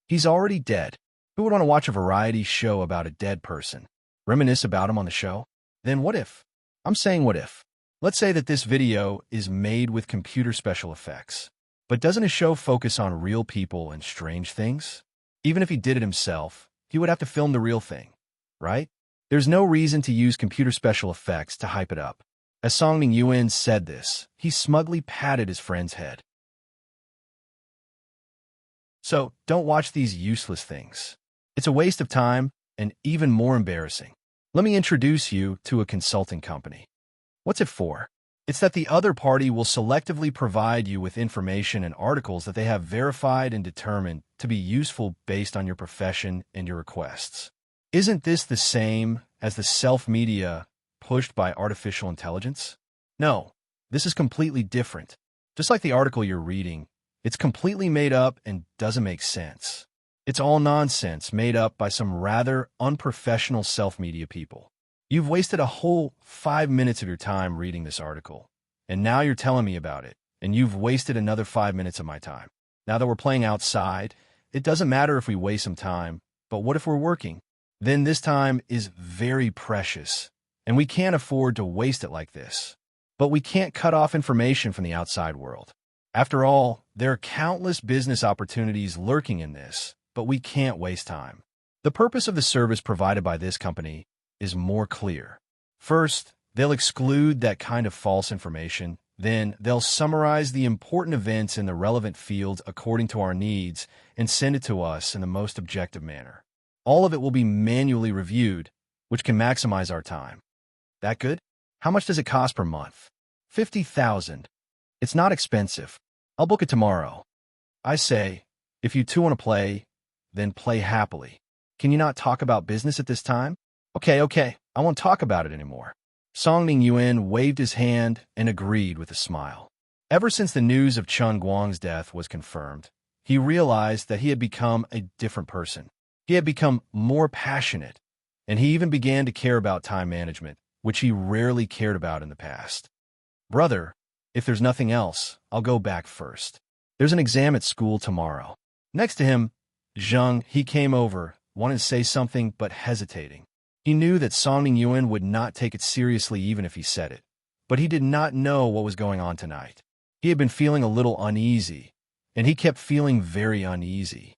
He's already dead. Who would want to watch a variety show about a dead person? Reminisce about him on the show? Then what if? I'm saying what if. Let's say that this video is made with computer special effects. But doesn't his show focus on real people and strange things? Even if he did it himself, he would have to film the real thing, right? There's no reason to use computer special effects to hype it up. As Song Mingyuan said this, he smugly patted his friend's head. So, don't watch these useless things. It's a waste of time and even more embarrassing. Let me introduce you to a consulting company. What's it for? It's that the other party will selectively provide you with information and articles that they have verified and determined to be useful based on your profession and your requests. Isn't this the same as the self-media pushed by artificial intelligence? No, this is completely different. Just like the article you're reading, it's completely made up and doesn't make sense. It's all nonsense made up by some rather unprofessional self-media people. You've wasted a whole 5 minutes of your time reading this article, and now you're telling me about it, and you've wasted another 5 minutes of my time. Now that we're playing outside, it doesn't matter if we waste some time, but what if we're working? Then this time is very precious, and we can't afford to waste it like this. But we can't cut off information from the outside world. After all, there are countless business opportunities lurking in this, but we can't waste time. The purpose of the service provided by this company is more clear. First, they'll exclude that kind of false information. Then, they'll summarize the important events in the relevant field according to our needs and send it to us in the most objective manner. All of it will be manually reviewed, which can maximize our time. That good? How much does it cost per month? $50,000. It's not expensive. I'll book it tomorrow. I say, if you two want to play, then play happily. Can you not talk about business at this time? Okay, I won't talk about it anymore. Song-Ning Yuan waved his hand and agreed with a smile. Ever since the news of Chen Guang's death was confirmed, he realized that he had become a different person. He had become more passionate, and he even began to care about time management, which he rarely cared about in the past. Brother, if there's nothing else, I'll go back first. There's an exam at school tomorrow. Next to him, Zheng, he came over, wanted to say something but hesitating. He knew that Song-Ning Yuan would not take it seriously even if he said it, but he did not know what was going on tonight. He had been feeling a little uneasy, and he kept feeling very uneasy.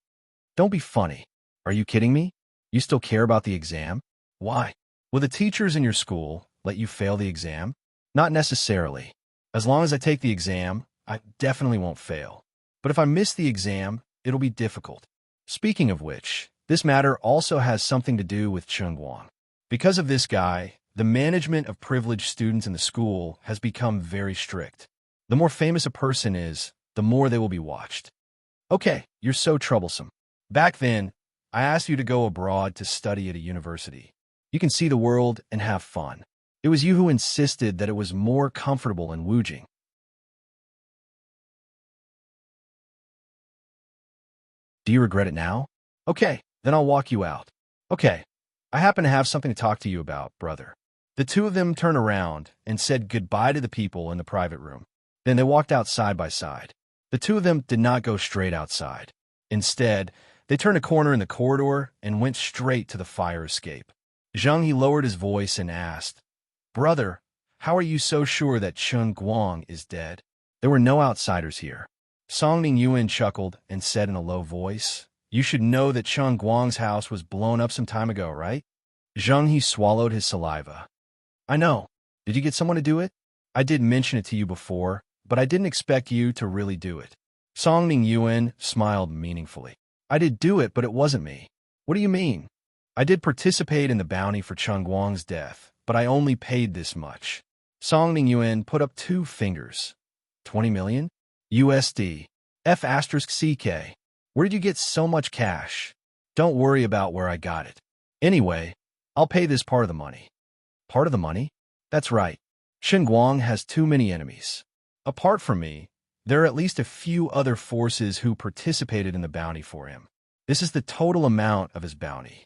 Don't be funny. Are you kidding me? You still care about the exam? Why? Will the teachers in your school let you fail the exam? Not necessarily. As long as I take the exam, I definitely won't fail. But if I miss the exam, it'll be difficult. Speaking of which, this matter also has something to do with Chen Guang. Because of this guy, the management of privileged students in the school has become very strict. The more famous a person is, the more they will be watched. Okay, you're so troublesome. Back then, I asked you to go abroad to study at a university. You can see the world and have fun. It was you who insisted that it was more comfortable in Wujing. Do you regret it now? Okay, then I'll walk you out. Okay, I happen to have something to talk to you about, brother. The two of them turned around and said goodbye to the people in the private room. Then they walked out side by side. The two of them did not go straight outside. Instead, they turned a corner in the corridor and went straight to the fire escape. Zheng, he lowered his voice and asked, Brother, how are you so sure that Chen Guang is dead? There were no outsiders here. Song-Ning Yuan chuckled and said in a low voice, You should know that Chen Guang's house was blown up some time ago, right? Zheng, he swallowed his saliva. I know. Did you get someone to do it? I did mention it to you before, but I didn't expect you to really do it. Song-Ning Yuan smiled meaningfully. I did do it, but it wasn't me. What do you mean? I did participate in the bounty for Chen Guang's death, but I only paid this much. Song-Ning Yuan put up 2 fingers. 20 million? USD. F*CK. Where did you get so much cash? Don't worry about where I got it. Anyway, I'll pay this part of the money. Part of the money? That's right. Chen Guang has too many enemies. Apart from me, there are at least a few other forces who participated in the bounty for him. This is the total amount of his bounty.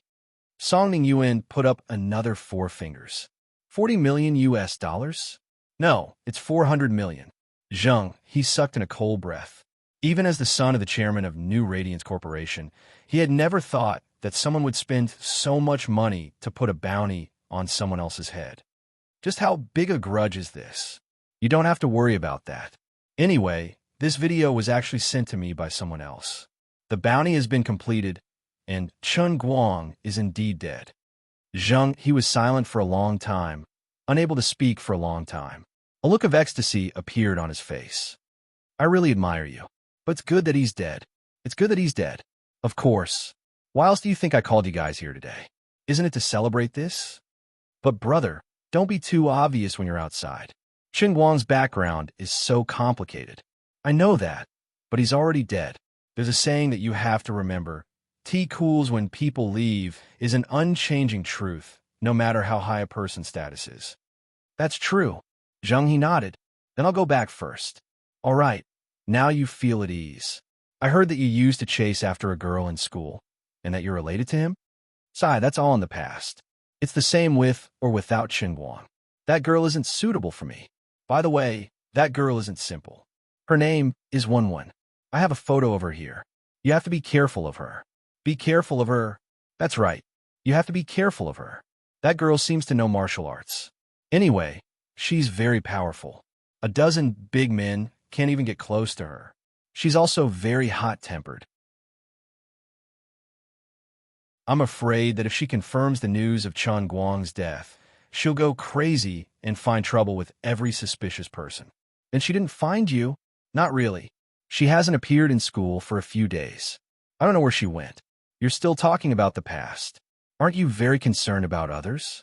Song-Ning Yuan put up another 4 fingers. 40 million US dollars? No, it's 400 million. Zheng, he sucked in a cold breath. Even as the son of the chairman of New Radiance Corporation, he had never thought that someone would spend so much money to put a bounty on someone else's head. Just how big a grudge is this? You don't have to worry about that. Anyway, this video was actually sent to me by someone else. The bounty has been completed, and Chen Guang is indeed dead. Zheng, he was silent for a long time, unable to speak for a long time. A look of ecstasy appeared on his face. I really admire you, but it's good that he's dead. It's good that he's dead. Of course. Why else do you think I called you guys here today? Isn't it to celebrate this? But brother, don't be too obvious when you're outside. Chen Guang's background is so complicated. I know that, but he's already dead. There's a saying that you have to remember. Tea cools when people leave is an unchanging truth, no matter how high a person's status is. That's true. Zheng, he nodded. Then I'll go back first. All right. Now you feel at ease. I heard that you used to chase after a girl in school, and that you're related to him? Sai, that's all in the past. It's the same with or without Chen Guang. That girl isn't suitable for me. By the way, that girl isn't simple. Her name is Wen. I have a photo of her here. You have to be careful of her. Be careful of her. That's right. You have to be careful of her. That girl seems to know martial arts. Anyway, she's very powerful. A dozen big men can't even get close to her. She's also very hot-tempered. I'm afraid that if she confirms the news of Chen Guang's death, she'll go crazy and find trouble with every suspicious person. And she didn't find you? Not really. She hasn't appeared in school for a few days. I don't know where she went. You're still talking about the past. Aren't you very concerned about others?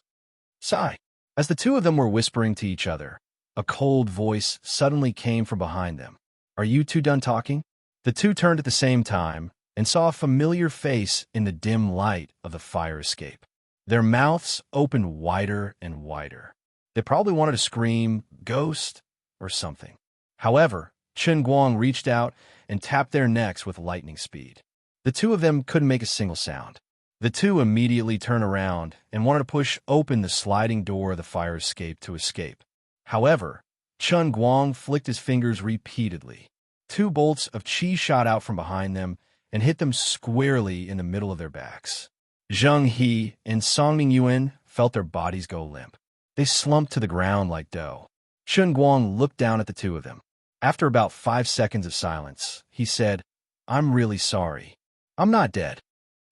Sigh. As the two of them were whispering to each other, a cold voice suddenly came from behind them. Are you two done talking? The two turned at the same time and saw a familiar face in the dim light of the fire escape. Their mouths opened wider and wider. They probably wanted to scream, "Ghost," or something. However, Chen Guang reached out and tapped their necks with lightning speed. The two of them couldn't make a single sound. The two immediately turned around and wanted to push open the sliding door of the fire escape to escape. However, Chen Guang flicked his fingers repeatedly. Two bolts of qi shot out from behind them and hit them squarely in the middle of their backs. Zheng He and Songning Yuan felt their bodies go limp. They slumped to the ground like dough. Chen Guang looked down at the two of them. After about 5 seconds of silence, he said, "I'm really sorry. I'm not dead."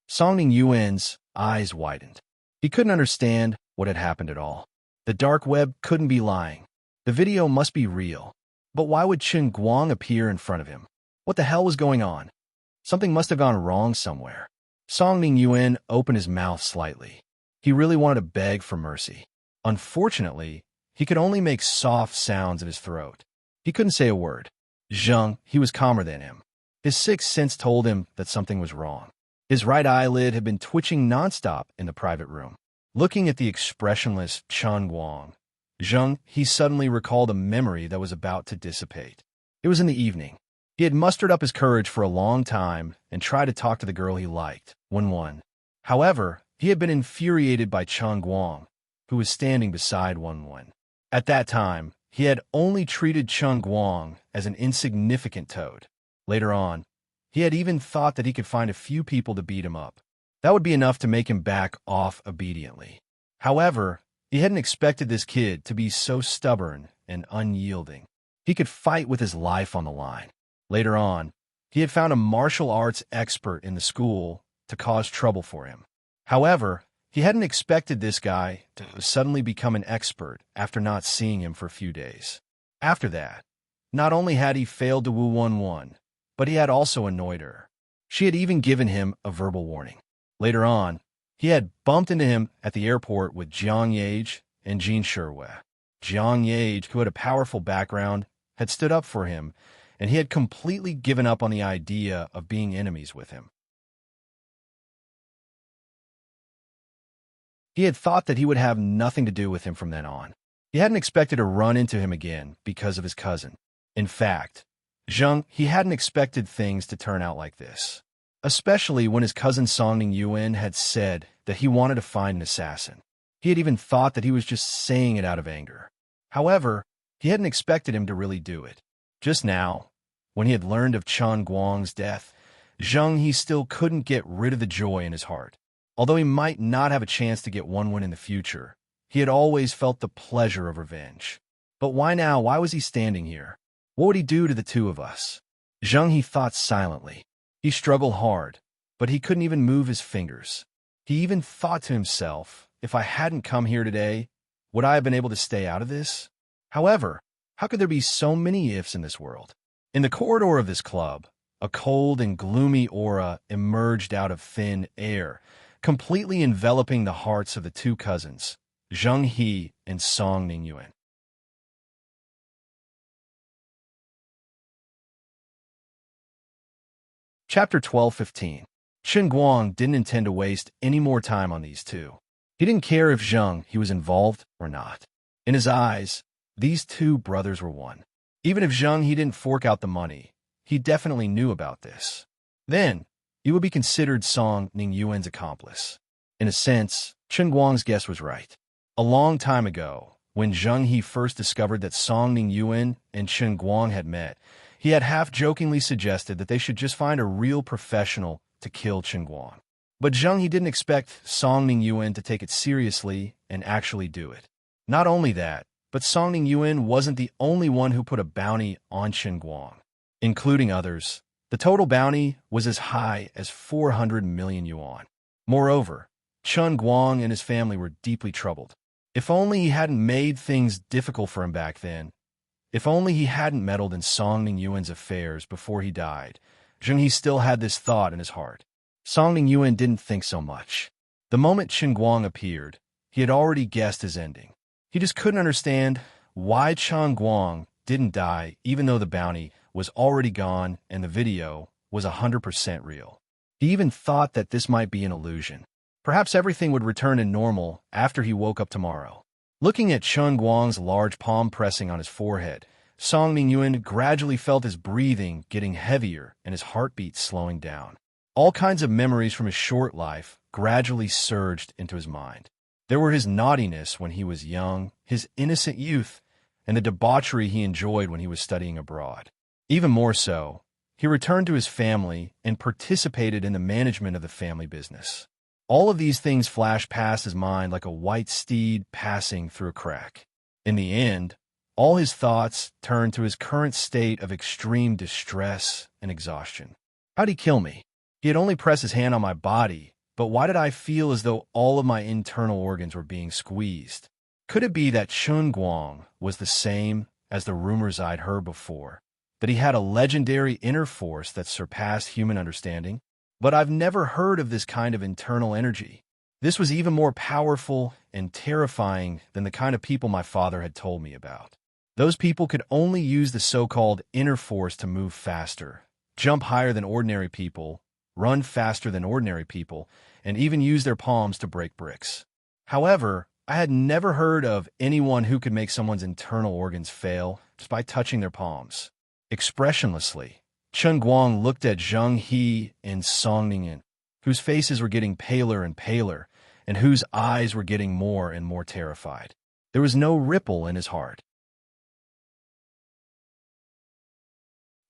Songning Yuan's eyes widened. He couldn't understand what had happened at all. The dark web couldn't be lying. The video must be real. But why would Chen Guang appear in front of him? What the hell was going on? Something must have gone wrong somewhere. Songning Yuan opened his mouth slightly. He really wanted to beg for mercy. Unfortunately, he could only make soft sounds in his throat. He couldn't say a word. Zheng, he was calmer than him. His sixth sense told him that something was wrong. His right eyelid had been twitching nonstop in the private room. Looking at the expressionless Chen Guang, Zheng, he suddenly recalled a memory that was about to dissipate. It was in the evening. He had mustered up his courage for a long time and tried to talk to the girl he liked, Wen. However, he had been infuriated by Chen Guang, who was standing beside Wen. At that time, he had only treated Chen Guang as an insignificant toad. Later on, he had even thought that he could find a few people to beat him up. That would be enough to make him back off obediently. However, he hadn't expected this kid to be so stubborn and unyielding. He could fight with his life on the line. Later on, he had found a martial arts expert in the school to cause trouble for him. However, he hadn't expected this guy to suddenly become an expert after not seeing him for a few days. After that, not only had he failed to woo Wen, but he had also annoyed her. She had even given him a verbal warning. Later on, he had bumped into him at the airport with Jiang Yage and Jin Shirwei. Jiang Yage, who had a powerful background, had stood up for him, and he had completely given up on the idea of being enemies with him. He had thought that he would have nothing to do with him from then on. He hadn't expected to run into him again because of his cousin. In fact, Zheng, he hadn't expected things to turn out like this, especially when his cousin Songning Yuan had said that he wanted to find an assassin. He had even thought that he was just saying it out of anger. However, he hadn't expected him to really do it. Just now, when he had learned of Chen Guang's death, Zheng, he still couldn't get rid of the joy in his heart. Although he might not have a chance to get Wen in the future, he had always felt the pleasure of revenge. But why now? Why was he standing here? What would he do to the two of us? Zheng, he thought silently. He struggled hard, but he couldn't even move his fingers. He even thought to himself, if I hadn't come here today, would I have been able to stay out of this? However, how could there be so many ifs in this world? In the corridor of this club, a cold and gloomy aura emerged out of thin air, completely enveloping the hearts of the two cousins, Zheng He and Songning Yuan. Chapter 12:15. Chen Guang didn't intend to waste any more time on these two. He didn't care if Zheng he was involved or not. In his eyes, these two brothers were one. Even if Zheng he didn't fork out the money, he definitely knew about this. Then, he would be considered Songning Yuan's accomplice. In a sense, Chen Guang's guess was right. A long time ago, when Zheng he first discovered that Songning Yuan and Chen Guang had met, he had half-jokingly suggested that they should just find a real professional to kill Chen Guang. But Zheng he didn't expect Songning Yuan to take it seriously and actually do it. Not only that, But Songning Yuan wasn't the only one who put a bounty on Chen Guang. Including others, the total bounty was as high as 400 million yuan. Moreover, Chen Guang and his family were deeply troubled. If only he hadn't made things difficult for him back then. If only he hadn't meddled in Songning Yuan's affairs before he died. Zheng He still had this thought in his heart. Songning Yuan didn't think so much. The moment Chen Guang appeared, he had already guessed his ending. He just couldn't understand why Chen Guang didn't die even though the bounty was already gone and the video was 100% real. He even thought that this might be an illusion. Perhaps everything would return to normal after he woke up tomorrow. Looking at Chen Guang's large palm pressing on his forehead, Songning Yuan gradually felt his breathing getting heavier and his heartbeat slowing down. All kinds of memories from his short life gradually surged into his mind. There were his naughtiness when he was young, his innocent youth, and the debauchery he enjoyed when he was studying abroad. Even more so, he returned to his family and participated in the management of the family business. All of these things flashed past his mind like a white steed passing through a crack. In the end, all his thoughts turned to his current state of extreme distress and exhaustion. How'd he kill me? He had only pressed his hand on my body, but why did I feel as though all of my internal organs were being squeezed? Could it be that Chen Guang was the same as the rumors I'd heard before, that he had a legendary inner force that surpassed human understanding? But I've never heard of this kind of internal energy. This was even more powerful and terrifying than the kind of people my father had told me about. Those people could only use the so-called inner force to move faster, jump higher than ordinary people, run faster than ordinary people, and even use their palms to break bricks. However, I had never heard of anyone who could make someone's internal organs fail just by touching their palms. Expressionlessly, Chen Guang looked at Zheng He and Songning Yuan, whose faces were getting paler and paler, and whose eyes were getting more and more terrified. There was no ripple in his heart.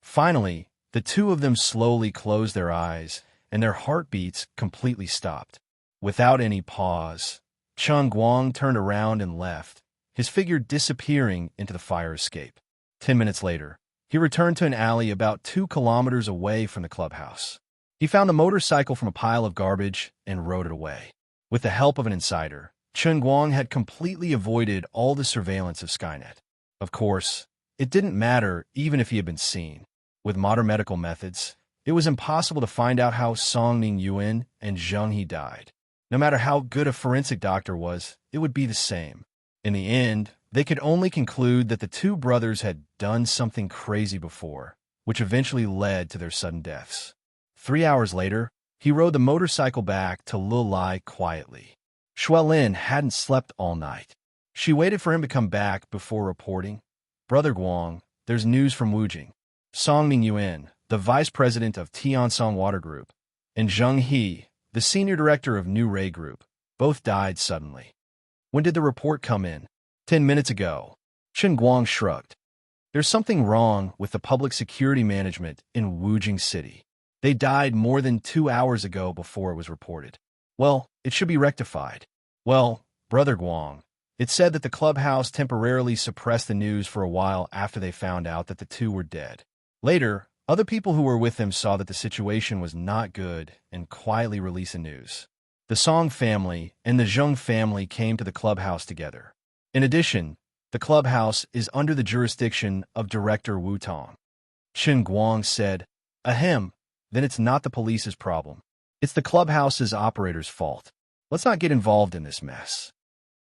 Finally, the two of them slowly closed their eyes, and their heartbeats completely stopped. Without any pause, Chen Guang turned around and left, his figure disappearing into the fire escape. 10 minutes later, he returned to an alley about 2 kilometers away from the clubhouse. He found the motorcycle from a pile of garbage and rode it away. With the help of an insider, Chen Guang had completely avoided all the surveillance of Skynet. Of course, it didn't matter even if he had been seen. With modern medical methods, it was impossible to find out how Songning Yuan and Zheng He died. No matter how good a forensic doctor was, it would be the same. In the end, they could only conclude that the two brothers had done something crazy before, which eventually led to their sudden deaths. 3 hours later, he rode the motorcycle back to Lilai quietly. Xuelin hadn't slept all night. She waited for him to come back before reporting, "Brother Guang, there's news from Wujing. Songning Yuan, the vice president of Tiansong Water Group, and Zheng He, the senior director of New Ray Group, both died suddenly." "When did the report come in?" 10 minutes ago. Chen Guang shrugged. "There's something wrong with the public security management in Wujing City. They died more than 2 hours ago before it was reported. Well, it should be rectified." "Well, Brother Guang, it said that the clubhouse temporarily suppressed the news for a while after they found out that the two were dead. Later, other people who were with them saw that the situation was not good and quietly released the news. The Song family and the Zheng family came to the clubhouse together. In addition, the clubhouse is under the jurisdiction of Director Wu Tong." Chen Guang said, "Ahem, then it's not the police's problem. It's the clubhouse's operator's fault. Let's not get involved in this mess."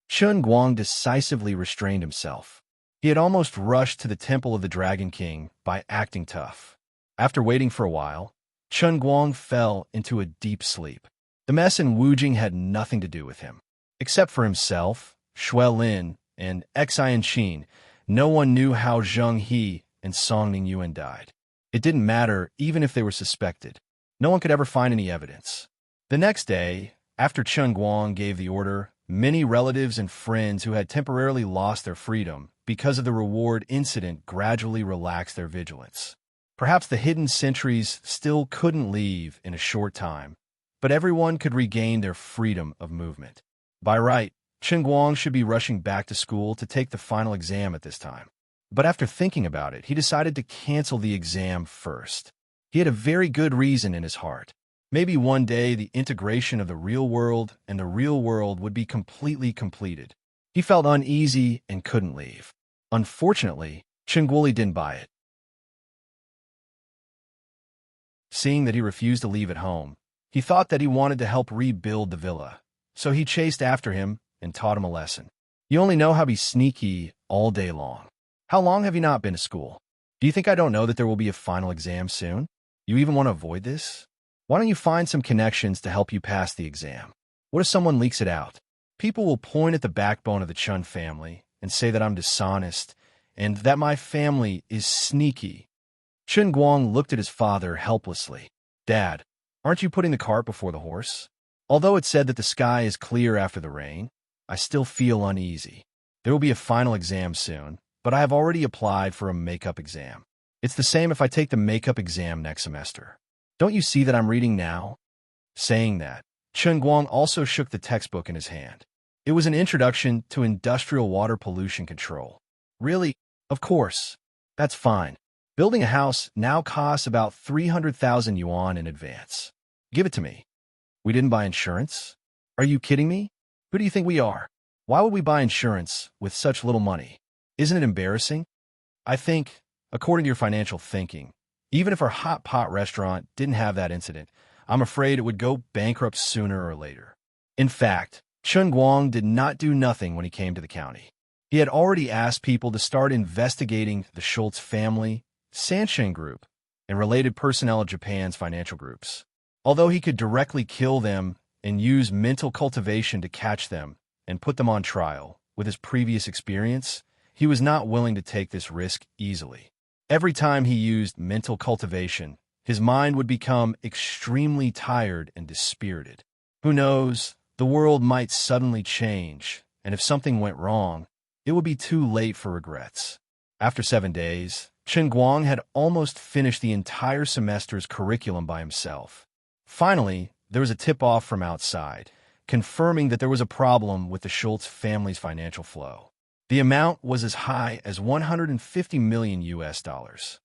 Chen Guang decisively restrained himself. He had almost rushed to the Temple of the Dragon King by acting tough. After waiting for a while, Chen Guang fell into a deep sleep. The mess in Wujing had nothing to do with him. Except for himself, Xuelin, and Xian Qin, no one knew how Zheng He and Songning Yuan died. It didn't matter even if they were suspected. No one could ever find any evidence. The next day, after Chen Guang gave the order, many relatives and friends who had temporarily lost their freedom because of the reward incident gradually relaxed their vigilance. Perhaps the hidden sentries still couldn't leave in a short time, but everyone could regain their freedom of movement. By right, Chen Guang should be rushing back to school to take the final exam at this time. But after thinking about it, he decided to cancel the exam first. He had a very good reason in his heart. Maybe one day the integration of the real world and the real world would be completely completed. He felt uneasy and couldn't leave. Unfortunately, Chen Guoli didn't buy it. Seeing that he refused to leave at home, he thought that he wanted to help rebuild the villa. So he chased after him and taught him a lesson. You only know how to be sneaky all day long. How long have you not been to school? Do you think I don't know that there will be a final exam soon? You even want to avoid this? Why don't you find some connections to help you pass the exam? What if someone leaks it out? People will point at the backbone of the Chun family and say that I'm dishonest and that my family is sneaky. Chen Guang looked at his father helplessly. Dad, aren't you putting the cart before the horse? Although it said that the sky is clear after the rain, I still feel uneasy. There will be a final exam soon, but I have already applied for a makeup exam. It's the same if I take the makeup exam next semester. Don't you see that I'm reading now? Saying that, Chen Guang also shook the textbook in his hand. It was an introduction to industrial water pollution control. Really? Of course. That's fine. Building a house now costs about 300,000 yuan in advance. Give it to me. We didn't buy insurance? Are you kidding me? Who do you think we are? Why would we buy insurance with such little money? Isn't it embarrassing? I think, according to your financial thinking, even if our hot pot restaurant didn't have that incident, I'm afraid it would go bankrupt sooner or later. In fact, Chen Guang did not do nothing when he came to the county. He had already asked people to start investigating the Schultz family, Sansheng Group, and related personnel of Japan's financial groups. Although he could directly kill them and use mental cultivation to catch them and put them on trial, with his previous experience, he was not willing to take this risk easily. Every time he used mental cultivation, his mind would become extremely tired and dispirited. Who knows, the world might suddenly change, and if something went wrong, it would be too late for regrets. After 7 days, Chen Guang had almost finished the entire semester's curriculum by himself. Finally, there was a tip-off from outside, confirming that there was a problem with the Schultz family's financial flow. The amount was as high as 150 million US dollars.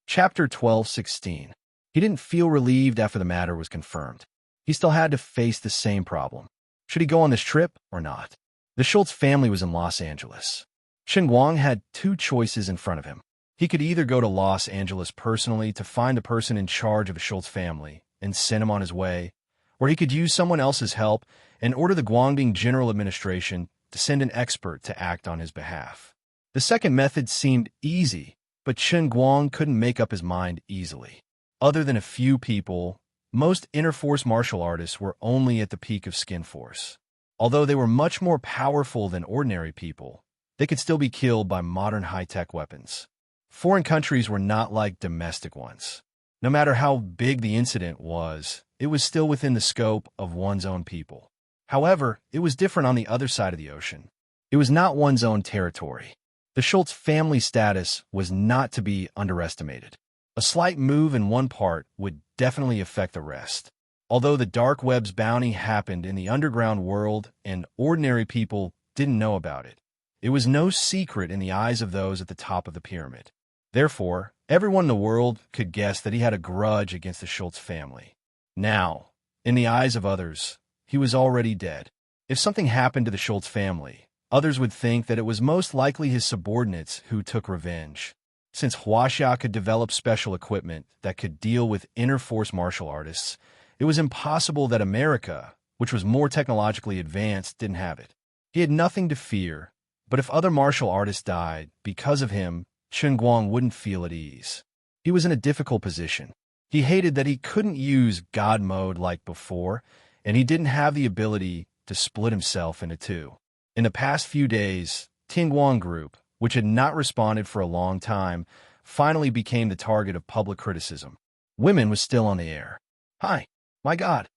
Chapter 12:16. He didn't feel relieved after the matter was confirmed. He still had to face the same problem. Should he go on this trip or not? The Schultz family was in Los Angeles. Chen Guang had two choices in front of him. He could either go to Los Angeles personally to find the person in charge of the Schultz family and send him on his way, or he could use someone else's help and order the Guangdong General Administration to send an expert to act on his behalf. The second method seemed easy, but Chen Guang couldn't make up his mind easily. Other than a few people, most interforce martial artists were only at the peak of skin force. Although they were much more powerful than ordinary people, they could still be killed by modern high-tech weapons. Foreign countries were not like domestic ones. No matter how big the incident was, it was still within the scope of one's own people. However, it was different on the other side of the ocean. It was not one's own territory. The Schultz family status was not to be underestimated. A slight move in one part would definitely affect the rest. Although the dark web's bounty happened in the underground world and ordinary people didn't know about it, it was no secret in the eyes of those at the top of the pyramid. Therefore, everyone in the world could guess that he had a grudge against the Schultz family. Now, in the eyes of others, he was already dead. If something happened to the Schultz family, others would think that it was most likely his subordinates who took revenge. Since Huaxia could develop special equipment that could deal with interforce martial artists, it was impossible that America, which was more technologically advanced, didn't have it. He had nothing to fear, but if other martial artists died because of him, Chen Guang wouldn't feel at ease. He was in a difficult position. He hated that he couldn't use God mode like before, and he didn't have the ability to split himself into two. In the past few days, Tingguang Group, which had not responded for a long time, finally became the target of public criticism. Women was still on the air. Hi, my God.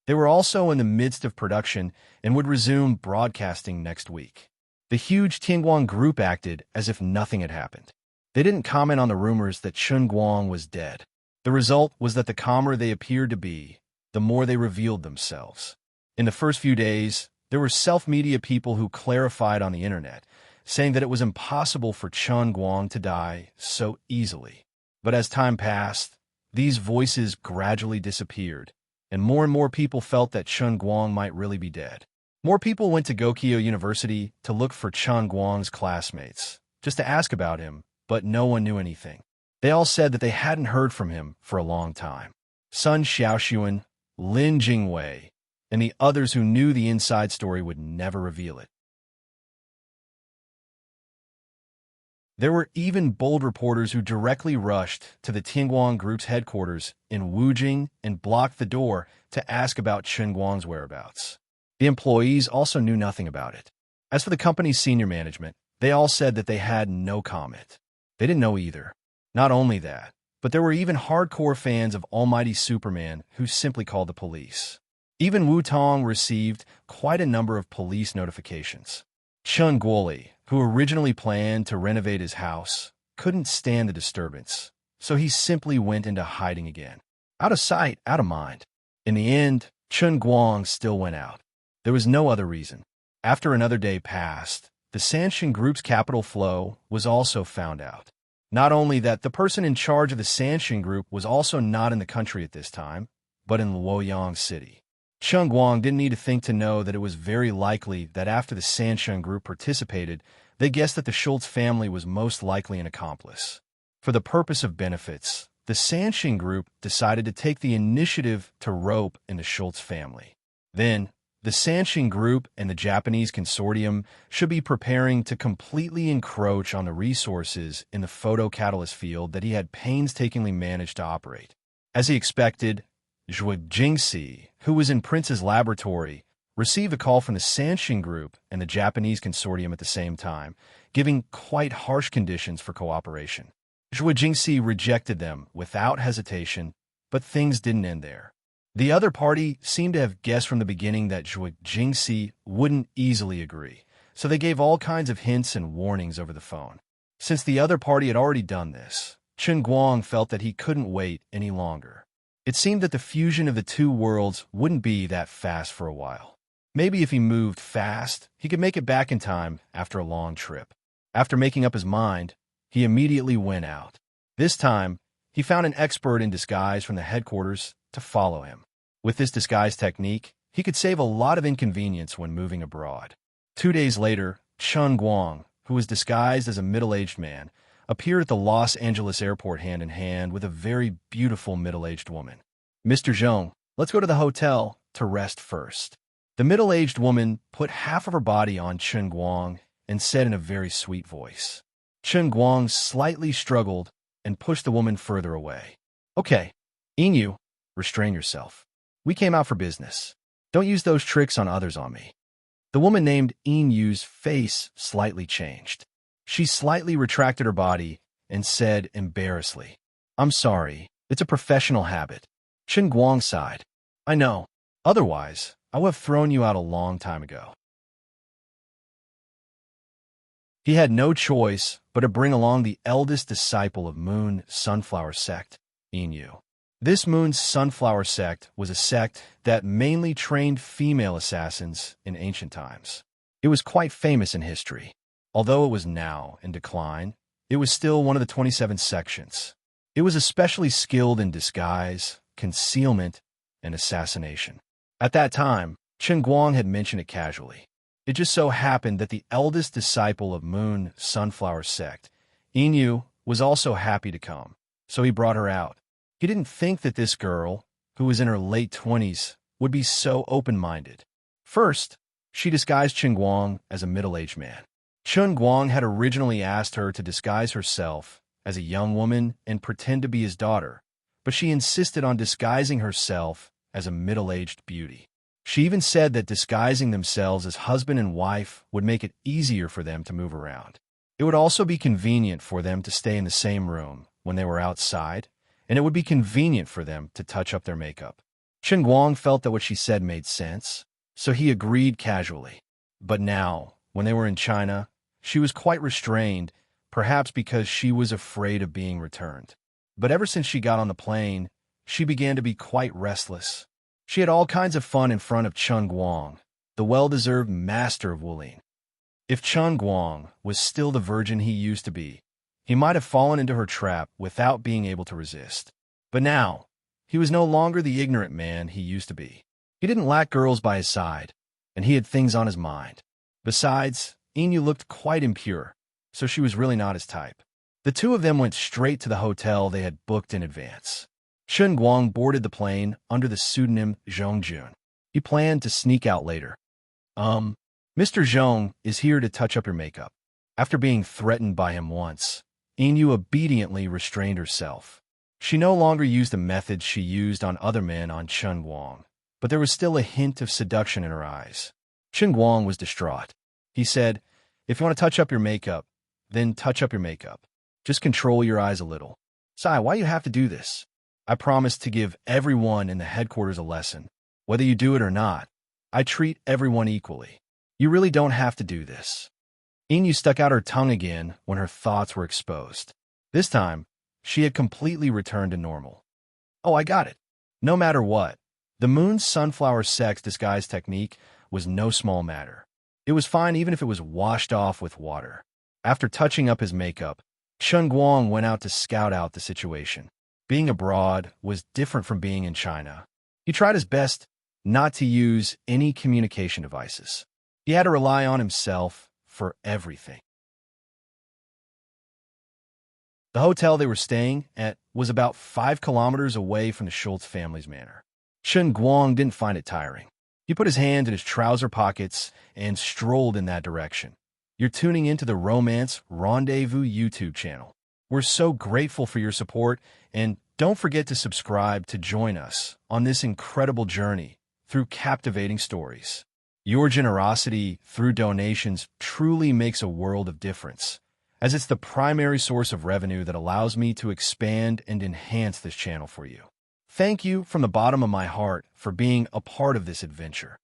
They were also in the midst of production and would resume broadcasting next week. The huge Tingguang Group acted as if nothing had happened. They didn't comment on the rumors that Chen Guang was dead. The result was that the calmer they appeared to be, the more they revealed themselves. In the first few days, there were self-media people who clarified on the internet, saying that it was impossible for Chen Guang to die so easily. But as time passed, these voices gradually disappeared, and more people felt that Chen Guang might really be dead. More people went to Gokyo University to look for Chen Guang's classmates, just to ask about him, but no one knew anything. They all said that they hadn't heard from him for a long time. Sun Xiaoxuan, Lin Jingwei, and the others who knew the inside story would never reveal it. There were even bold reporters who directly rushed to the Tianguang Group's headquarters in Wujing and blocked the door to ask about Chen Guang's whereabouts. The employees also knew nothing about it. As for the company's senior management, they all said that they had no comment. They didn't know either. Not only that, but there were even hardcore fans of Almighty Superman who simply called the police. Even Wu Tong received quite a number of police notifications. Chen Guoli, who originally planned to renovate his house, couldn't stand the disturbance, so he simply went into hiding again. Out of sight, out of mind. In the end, Chen Guang still went out. There was no other reason. After another day passed, the Sanshin Group's capital flow was also found out. Not only that, the person in charge of the Sanshin Group was also not in the country at this time, but in Luoyang City. Chen Guang didn't need to think to know that it was very likely that after the Sanshin Group participated, they guessed that the Schultz family was most likely an accomplice. For the purpose of benefits, the Sanshin Group decided to take the initiative to rope in the Schultz family. Then, the Sanshin Group and the Japanese consortium should be preparing to completely encroach on the resources in the photocatalyst field that he had painstakingly managed to operate. As he expected, Zhuo Jingxi, who was in Prince's laboratory, received a call from the Sanshin Group and the Japanese consortium at the same time, giving quite harsh conditions for cooperation. Zhuo Jingxi rejected them without hesitation, but things didn't end there. The other party seemed to have guessed from the beginning that Zhuo Jingxi wouldn't easily agree, so they gave all kinds of hints and warnings over the phone. Since the other party had already done this, Chen Guang felt that he couldn't wait any longer. It seemed that the fusion of the two worlds wouldn't be that fast for a while. Maybe if he moved fast, he could make it back in time after a long trip. After making up his mind, he immediately went out. This time, he found an expert in disguise from the headquarters to follow him. With this disguise technique, he could save a lot of inconvenience when moving abroad. 2 days later, Chen Guang, who was disguised as a middle-aged man, appeared at the Los Angeles airport hand in hand with a very beautiful middle-aged woman. "Mr. Zhong, let's go to the hotel to rest first." The middle-aged woman put half of her body on Chen Guang and said in a very sweet voice. Chen Guang slightly struggled and pushed the woman further away. "Okay, Inu, restrain yourself. We came out for business. Don't use those tricks on others on me." The woman named Inyu's face slightly changed. She slightly retracted her body and said embarrassedly, "I'm sorry, it's a professional habit." Chen Guang sighed. "I know. Otherwise, I would have thrown you out a long time ago." He had no choice but to bring along the eldest disciple of Moon Sunflower sect, Inyu. This Moon's Sunflower sect was a sect that mainly trained female assassins in ancient times. It was quite famous in history. Although it was now in decline, it was still one of the 27 sections. It was especially skilled in disguise, concealment, and assassination. At that time, Chen Guang had mentioned it casually. It just so happened that the eldest disciple of Moon Sunflower sect, Inyu, was also happy to come, so he brought her out. He didn't think that this girl, who was in her late 20s, would be so open-minded. First, she disguised Chen Guang as a middle-aged man. Chen Guang had originally asked her to disguise herself as a young woman and pretend to be his daughter, but she insisted on disguising herself as a middle-aged beauty. She even said that disguising themselves as husband and wife would make it easier for them to move around. It would also be convenient for them to stay in the same room when they were outside, and it would be convenient for them to touch up their makeup. Chen Guang felt that what she said made sense, so he agreed casually. But now, when they were in China, she was quite restrained, perhaps because she was afraid of being returned. But ever since she got on the plane, she began to be quite restless. She had all kinds of fun in front of Chun Guang, the well-deserved master of Wulin. If Chun Guang was still the virgin he used to be, he might have fallen into her trap without being able to resist. But now, he was no longer the ignorant man he used to be. He didn't lack girls by his side, and he had things on his mind. Besides, Inu looked quite impure, so she was really not his type. The two of them went straight to the hotel they had booked in advance. Chun Guang boarded the plane under the pseudonym Zhongjun. He planned to sneak out later. Mr. Zhong is here to touch up your makeup. After being threatened by him once, Inu obediently restrained herself. She no longer used the methods she used on other men on Chun Guang, but there was still a hint of seduction in her eyes. Chun Guang was distraught. He said, "If you want to touch up your makeup, then touch up your makeup. Just control your eyes a little. Sai, why you have to do this? I promised to give everyone in the headquarters a lesson. Whether you do it or not, I treat everyone equally. You really don't have to do this." Inu stuck out her tongue again when her thoughts were exposed. This time, she had completely returned to normal. "Oh, I got it. No matter what, the moon's sunflower sex disguise technique was no small matter. It was fine even if it was washed off with water." After touching up his makeup, Chun Guang went out to scout out the situation. Being abroad was different from being in China. He tried his best not to use any communication devices. He had to rely on himself for everything. The hotel they were staying at was about 5 kilometers away from the Schultz family's manor. Chun Guang didn't find it tiring. He put his hand in his trouser pockets and strolled in that direction. You're tuning into the Romance Rendezvous YouTube channel. We're so grateful for your support, and don't forget to subscribe to join us on this incredible journey through captivating stories. Your generosity through donations truly makes a world of difference, as it's the primary source of revenue that allows me to expand and enhance this channel for you. Thank you from the bottom of my heart for being a part of this adventure.